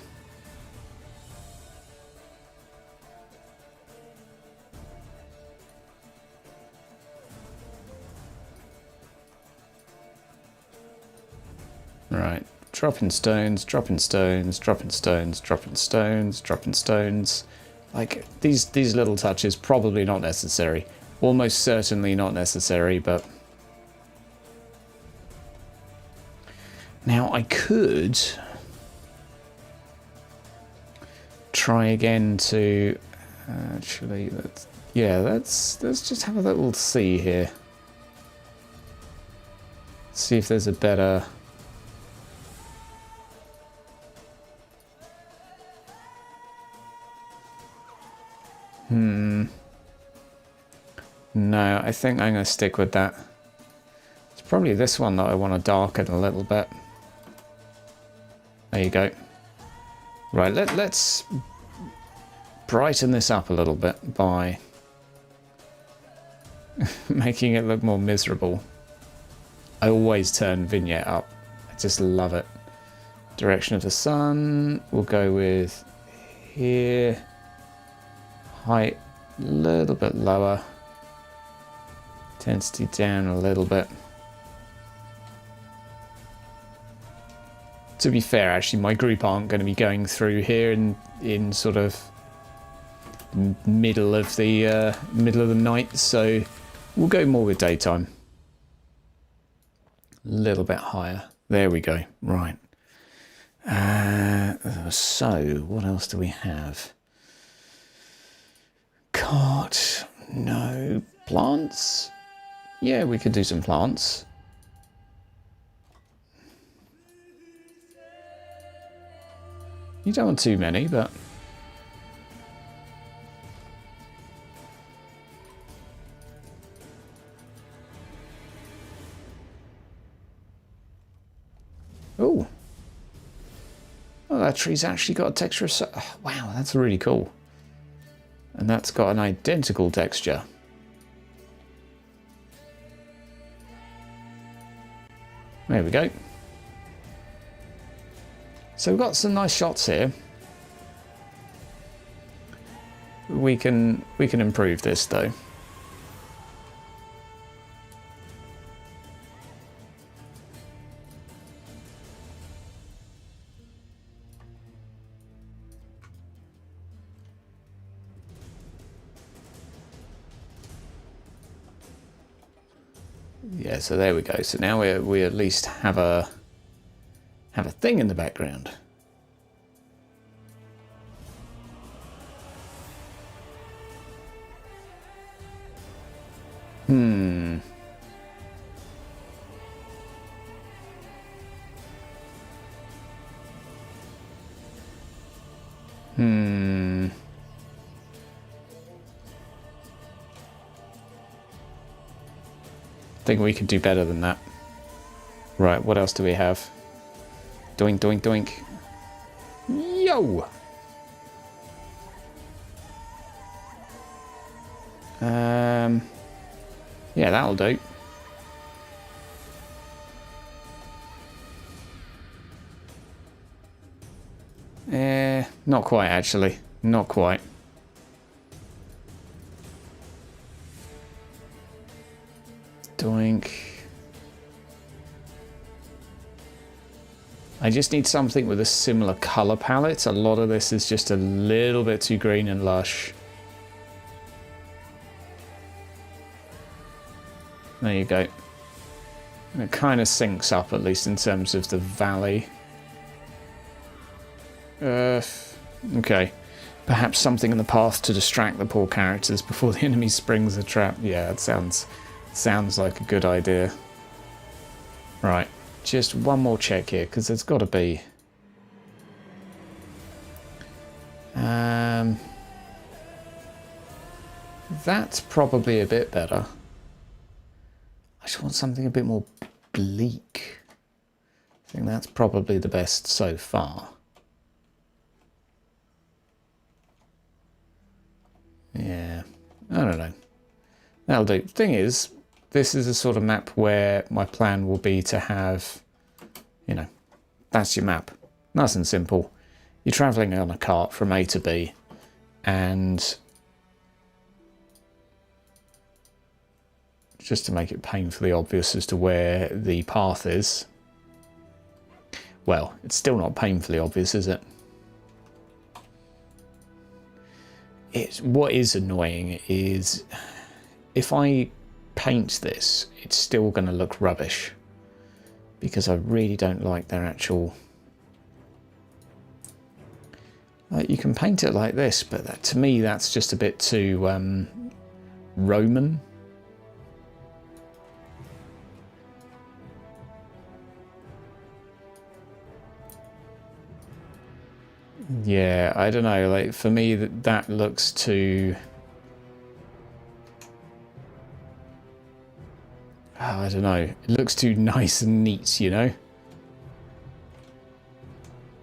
B: Right, dropping stones, dropping stones, dropping stones, dropping stones, dropping stones. Like, these little touches, probably not necessary. Almost certainly not necessary, but... Now, I could try again to... Actually, let's just have a little see here. See if there's a better... No, I think I'm going to stick with that. It's probably this one that I want to darken a little bit. There you go. Right, let's brighten this up a little bit by making it look more miserable. I always turn vignette up. I just love it. Direction of the sun, we'll go with here. Height a little bit lower. Intensity down a little bit. To be fair, actually, my group aren't going to be going through here in sort of middle of the night, so We'll go more with daytime. A little bit higher. There we go. Right. So, what else do we have? Cart. No. Plants? Yeah, we could do some plants. You don't want too many, but... Oh. Oh, that tree's actually got a texture of... Oh, wow, that's really cool. And that's got an identical texture. There we go. So we've got some nice shots here. We can improve this though. Yeah, so there we go. So now we at least have a thing in the background. Hmm. I think we could do better than that. Right, what else do we have? Doink, doink, doink. Yo! Yeah, that'll do. Not quite, actually. Not quite. Doink. I just need something with a similar colour palette. A lot of this is just a little bit too green and lush. There you go. And it kind of syncs up, at least in terms of the valley. Okay. Perhaps something in the path to distract the poor characters before the enemy springs the trap. Yeah, it sounds like a good idea. Right. Just one more check here, because there's got to be... that's probably a bit better. I just want something a bit more bleak. I think that's probably the best so far. Yeah, I don't know. That'll do. Thing is, this is a sort of map where my plan will be to have, you know, that's your map. Nice and simple. You're travelling on a cart from A to B, and just to make it painfully obvious as to where the path is. Well, it's still not painfully obvious, is it? What is annoying is if I paint this, it's still going to look rubbish, because I really don't like their actual... you can paint it like this, but to me that's just a bit too Roman. Yeah, I don't know, like for me that looks too... Oh, I don't know, it looks too nice and neat, you know?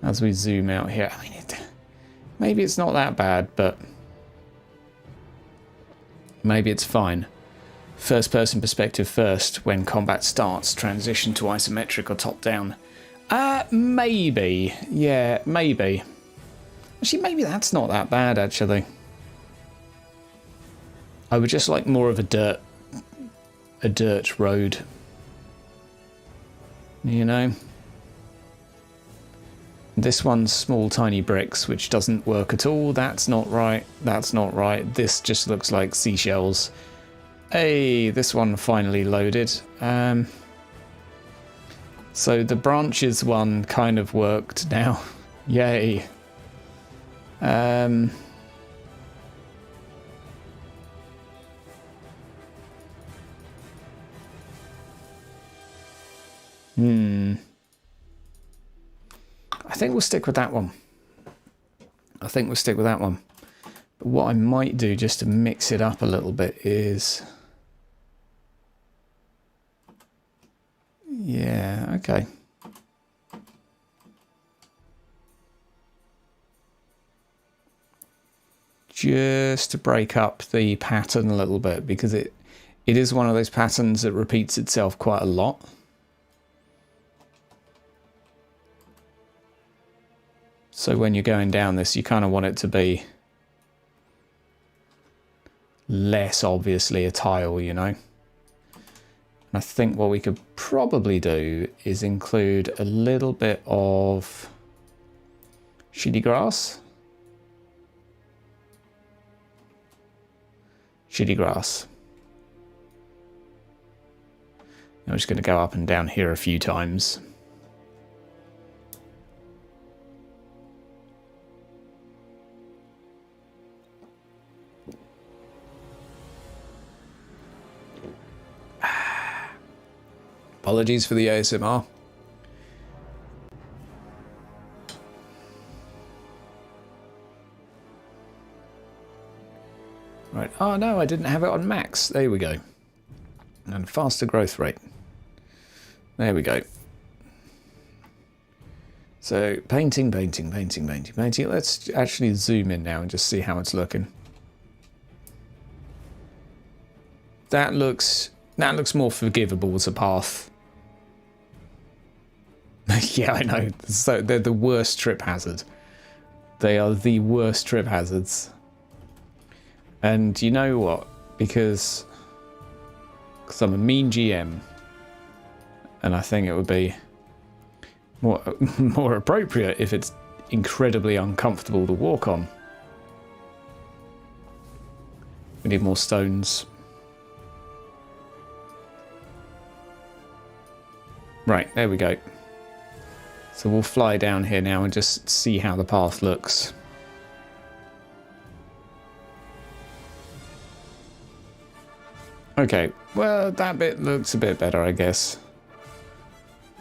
B: As we zoom out here, I mean, maybe it's not that bad, but maybe it's fine. First person perspective first when combat starts, transition to isometric or top down. Maybe, yeah, maybe. Actually, maybe that's not that bad, actually. I would just like more of a dirt road. You know? This one's small tiny bricks, which doesn't work at all. That's not right. That's not right. This just looks like seashells. Hey, this one finally loaded. So the branches one kind of worked now. Yay. I think we'll stick with that one. But what I might do just to mix it up a little bit is... Yeah, okay. Just to break up the pattern a little bit, because it is one of those patterns that repeats itself quite a lot. So when you're going down this, you kind of want it to be less obviously a tile, you know. And I think what we could probably do is include a little bit of shitty grass. Shitty grass. I'm just going to go up and down here a few times. Apologies for the ASMR. Right. Oh no, I didn't have it on max. There we go. And faster growth rate. There we go. So painting. Let's actually zoom in now and just see how it's looking. That looks more forgivable as a path. Yeah, I know. So they're the worst trip hazard. They are the worst trip hazards. And you know what? Because I'm a mean GM, and I think it would be more appropriate if it's incredibly uncomfortable to walk on. We need more stones. Right, there we go. So we'll fly down here now and just see how the path looks. Okay, well, that bit looks a bit better, I guess.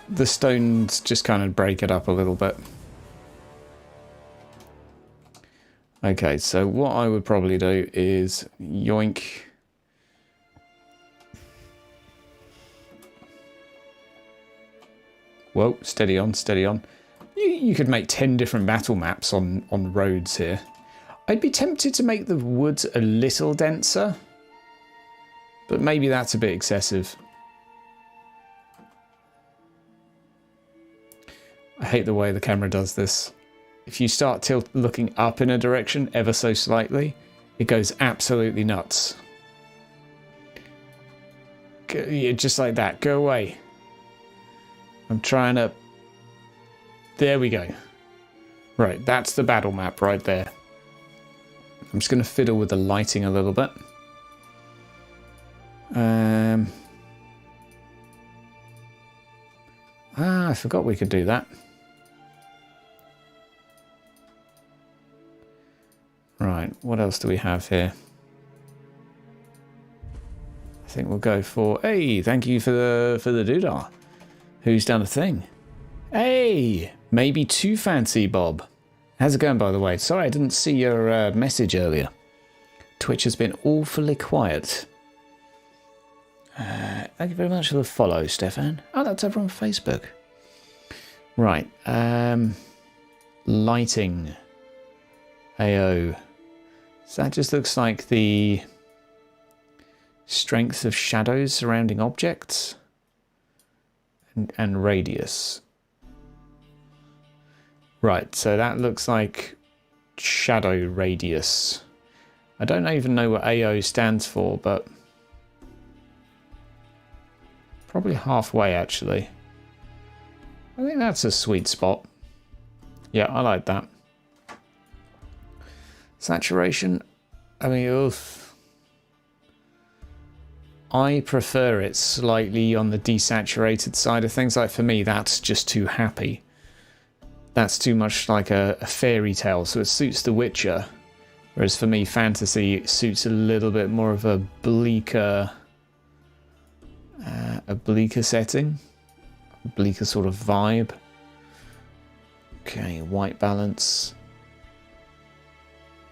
B: The stones just kind of break it up a little bit. Okay, so what I would probably do is yoink. Whoa, steady on, steady on. You could make 10 different battle maps on roads here. I'd be tempted to make the woods a little denser, but maybe that's a bit excessive. I hate the way the camera does this. If you start looking up in a direction ever so slightly, it goes absolutely nuts. Just like that, go away. I'm trying to... There we go. Right, that's the battle map right there. I'm just going to fiddle with the lighting a little bit. I forgot we could do that. Right, what else do we have here? I think we'll go for... Hey, thank you for the doodah. Who's done a thing? Hey, maybe too fancy, Bob. How's it going, by the way? Sorry, I didn't see your message earlier. Twitch has been awfully quiet. Thank you very much for the follow, Stefan. Oh, that's over on Facebook. Right. Lighting. AO. So that just looks like the strength of shadows surrounding objects. And radius. Right, so that looks like shadow radius. I don't even know what AO stands for, but probably halfway actually. I think that's a sweet spot. Yeah, I like that. Saturation, I mean, oof. I prefer it slightly on the desaturated side of things. Like for me, that's just too happy. That's too much like a fairy tale, so it suits The Witcher. Whereas for me, fantasy suits a little bit more of a bleaker setting, a bleaker sort of vibe. Okay, white balance.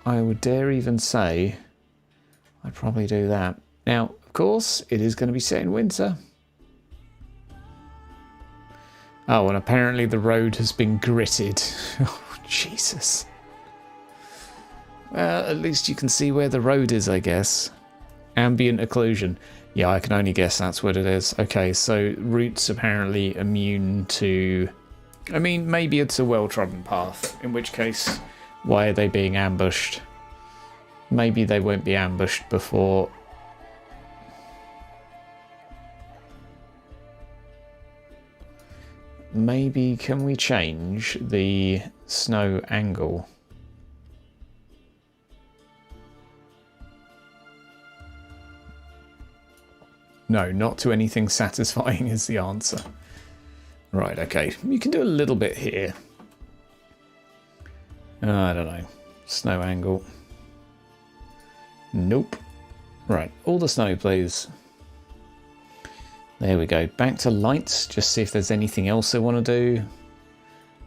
B: I would dare even say I'd probably do that. Now, of course, it is going to be set in winter. Oh, and apparently the road has been gritted. Oh, Jesus. Well, at least you can see where the road is, I guess. Ambient occlusion. Yeah, I can only guess that's what it is. Okay, so roots apparently immune to... I mean, maybe it's a well-trodden path, in which case, why are they being ambushed? Maybe they won't be ambushed before... Maybe, can we change the snow angle? No, not to anything satisfying is the answer. Right, okay. You can do a little bit here. I don't know. Snow angle. Nope. Right, all the snow, please. There we go. Back to lights. Just see if there's anything else I want to do.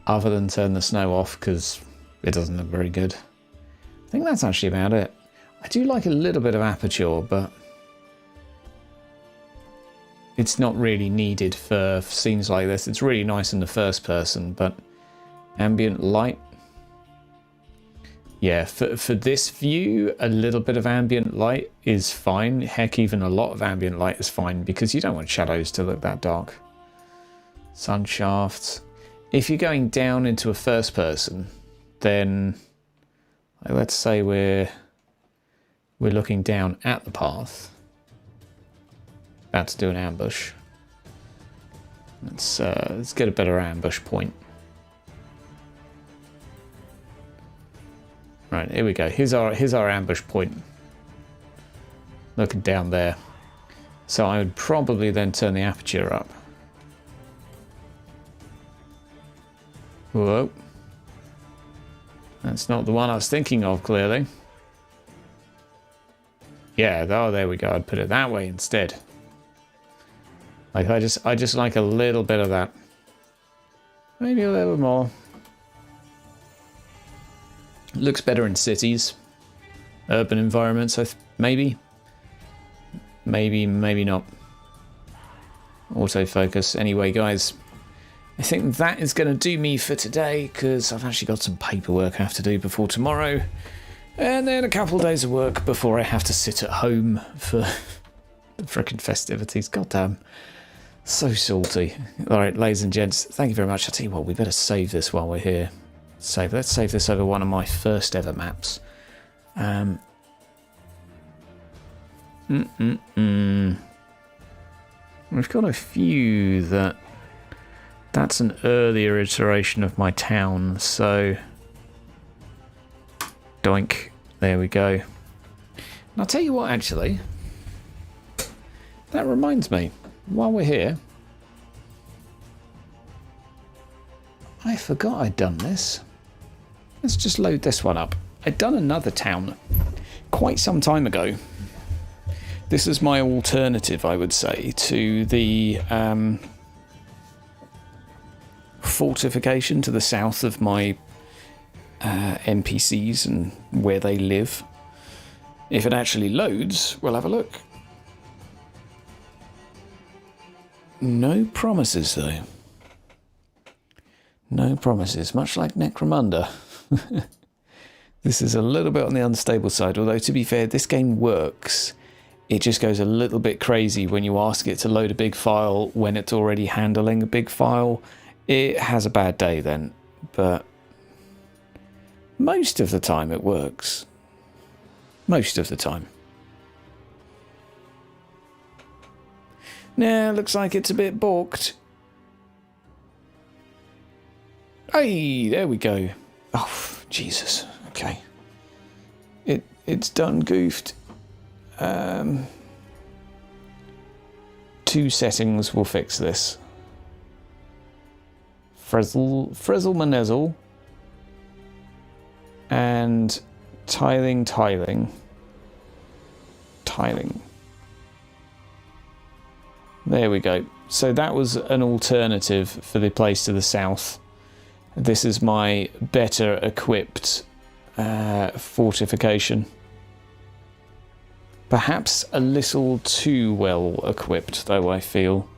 B: Other than turn the snow off, because it doesn't look very good. I think that's actually about it. I do like a little bit of aperture, but... it's not really needed for scenes like this. It's really nice in the first person, but ambient light. Yeah, for this view, a little bit of ambient light is fine. Heck, even a lot of ambient light is fine because you don't want shadows to look that dark. Sun shafts. If you're going down into a first person, then let's say we're looking down at the path. About to do an ambush. Let's get a better ambush point. Right, here we go. Here's our ambush point. Looking down there. So I would probably then turn the aperture up. Whoa. That's not the one I was thinking of, clearly. Yeah, oh, there we go. I'd put it that way instead. Like I just like a little bit of that. Maybe a little more. Looks better in cities. Urban environments, maybe. Maybe not. Autofocus. Anyway, guys, I think that is going to do me for today because I've actually got some paperwork I have to do before tomorrow. And then a couple of days of work before I have to sit at home for the frickin' festivities. Goddamn. So salty. Alright, ladies and gents, thank you very much. I'll tell you what, we better save this while we're here. Let's save this over one of my first ever maps. We've got a few that's an earlier iteration of my town, so doink, there we go. And I'll tell you what, actually, that reminds me, while we're here, I forgot I'd done this. Let's just load this one up. I'd done another town quite some time ago. This is my alternative, I would say, to the fortification to the south of my NPCs and where they live. If it actually loads, we'll have a look. No promises, though. No promises, much like Necromunda. This is a little bit on the unstable side, although to be fair, this game works. It just goes a little bit crazy when you ask it to load a big file when it's already handling a big file. It has a bad day then, but most of the time it works. Most of the time. Now, looks like it's a bit balked. Hey, there we go. Oh, Jesus. Okay. It's done goofed. 2 settings will fix this. Frizzle Manezzle and tiling. There we go. So that was an alternative for the place to the south. This is my better equipped fortification. Perhaps a little too well equipped, though, I feel.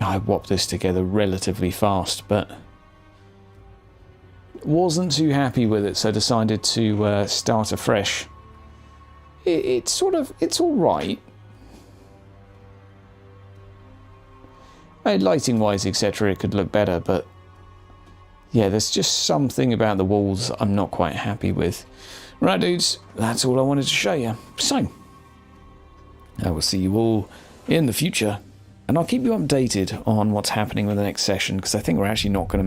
B: I whopped this together relatively fast, but wasn't too happy with it, so decided to start afresh. It's all right. Lighting wise, etc., it could look better, but yeah, there's just something about the walls I'm not quite happy with. Right, dudes, that's all I wanted to show you. So, I will see you all in the future, and I'll keep you updated on what's happening with the next session, because I think we're actually not going to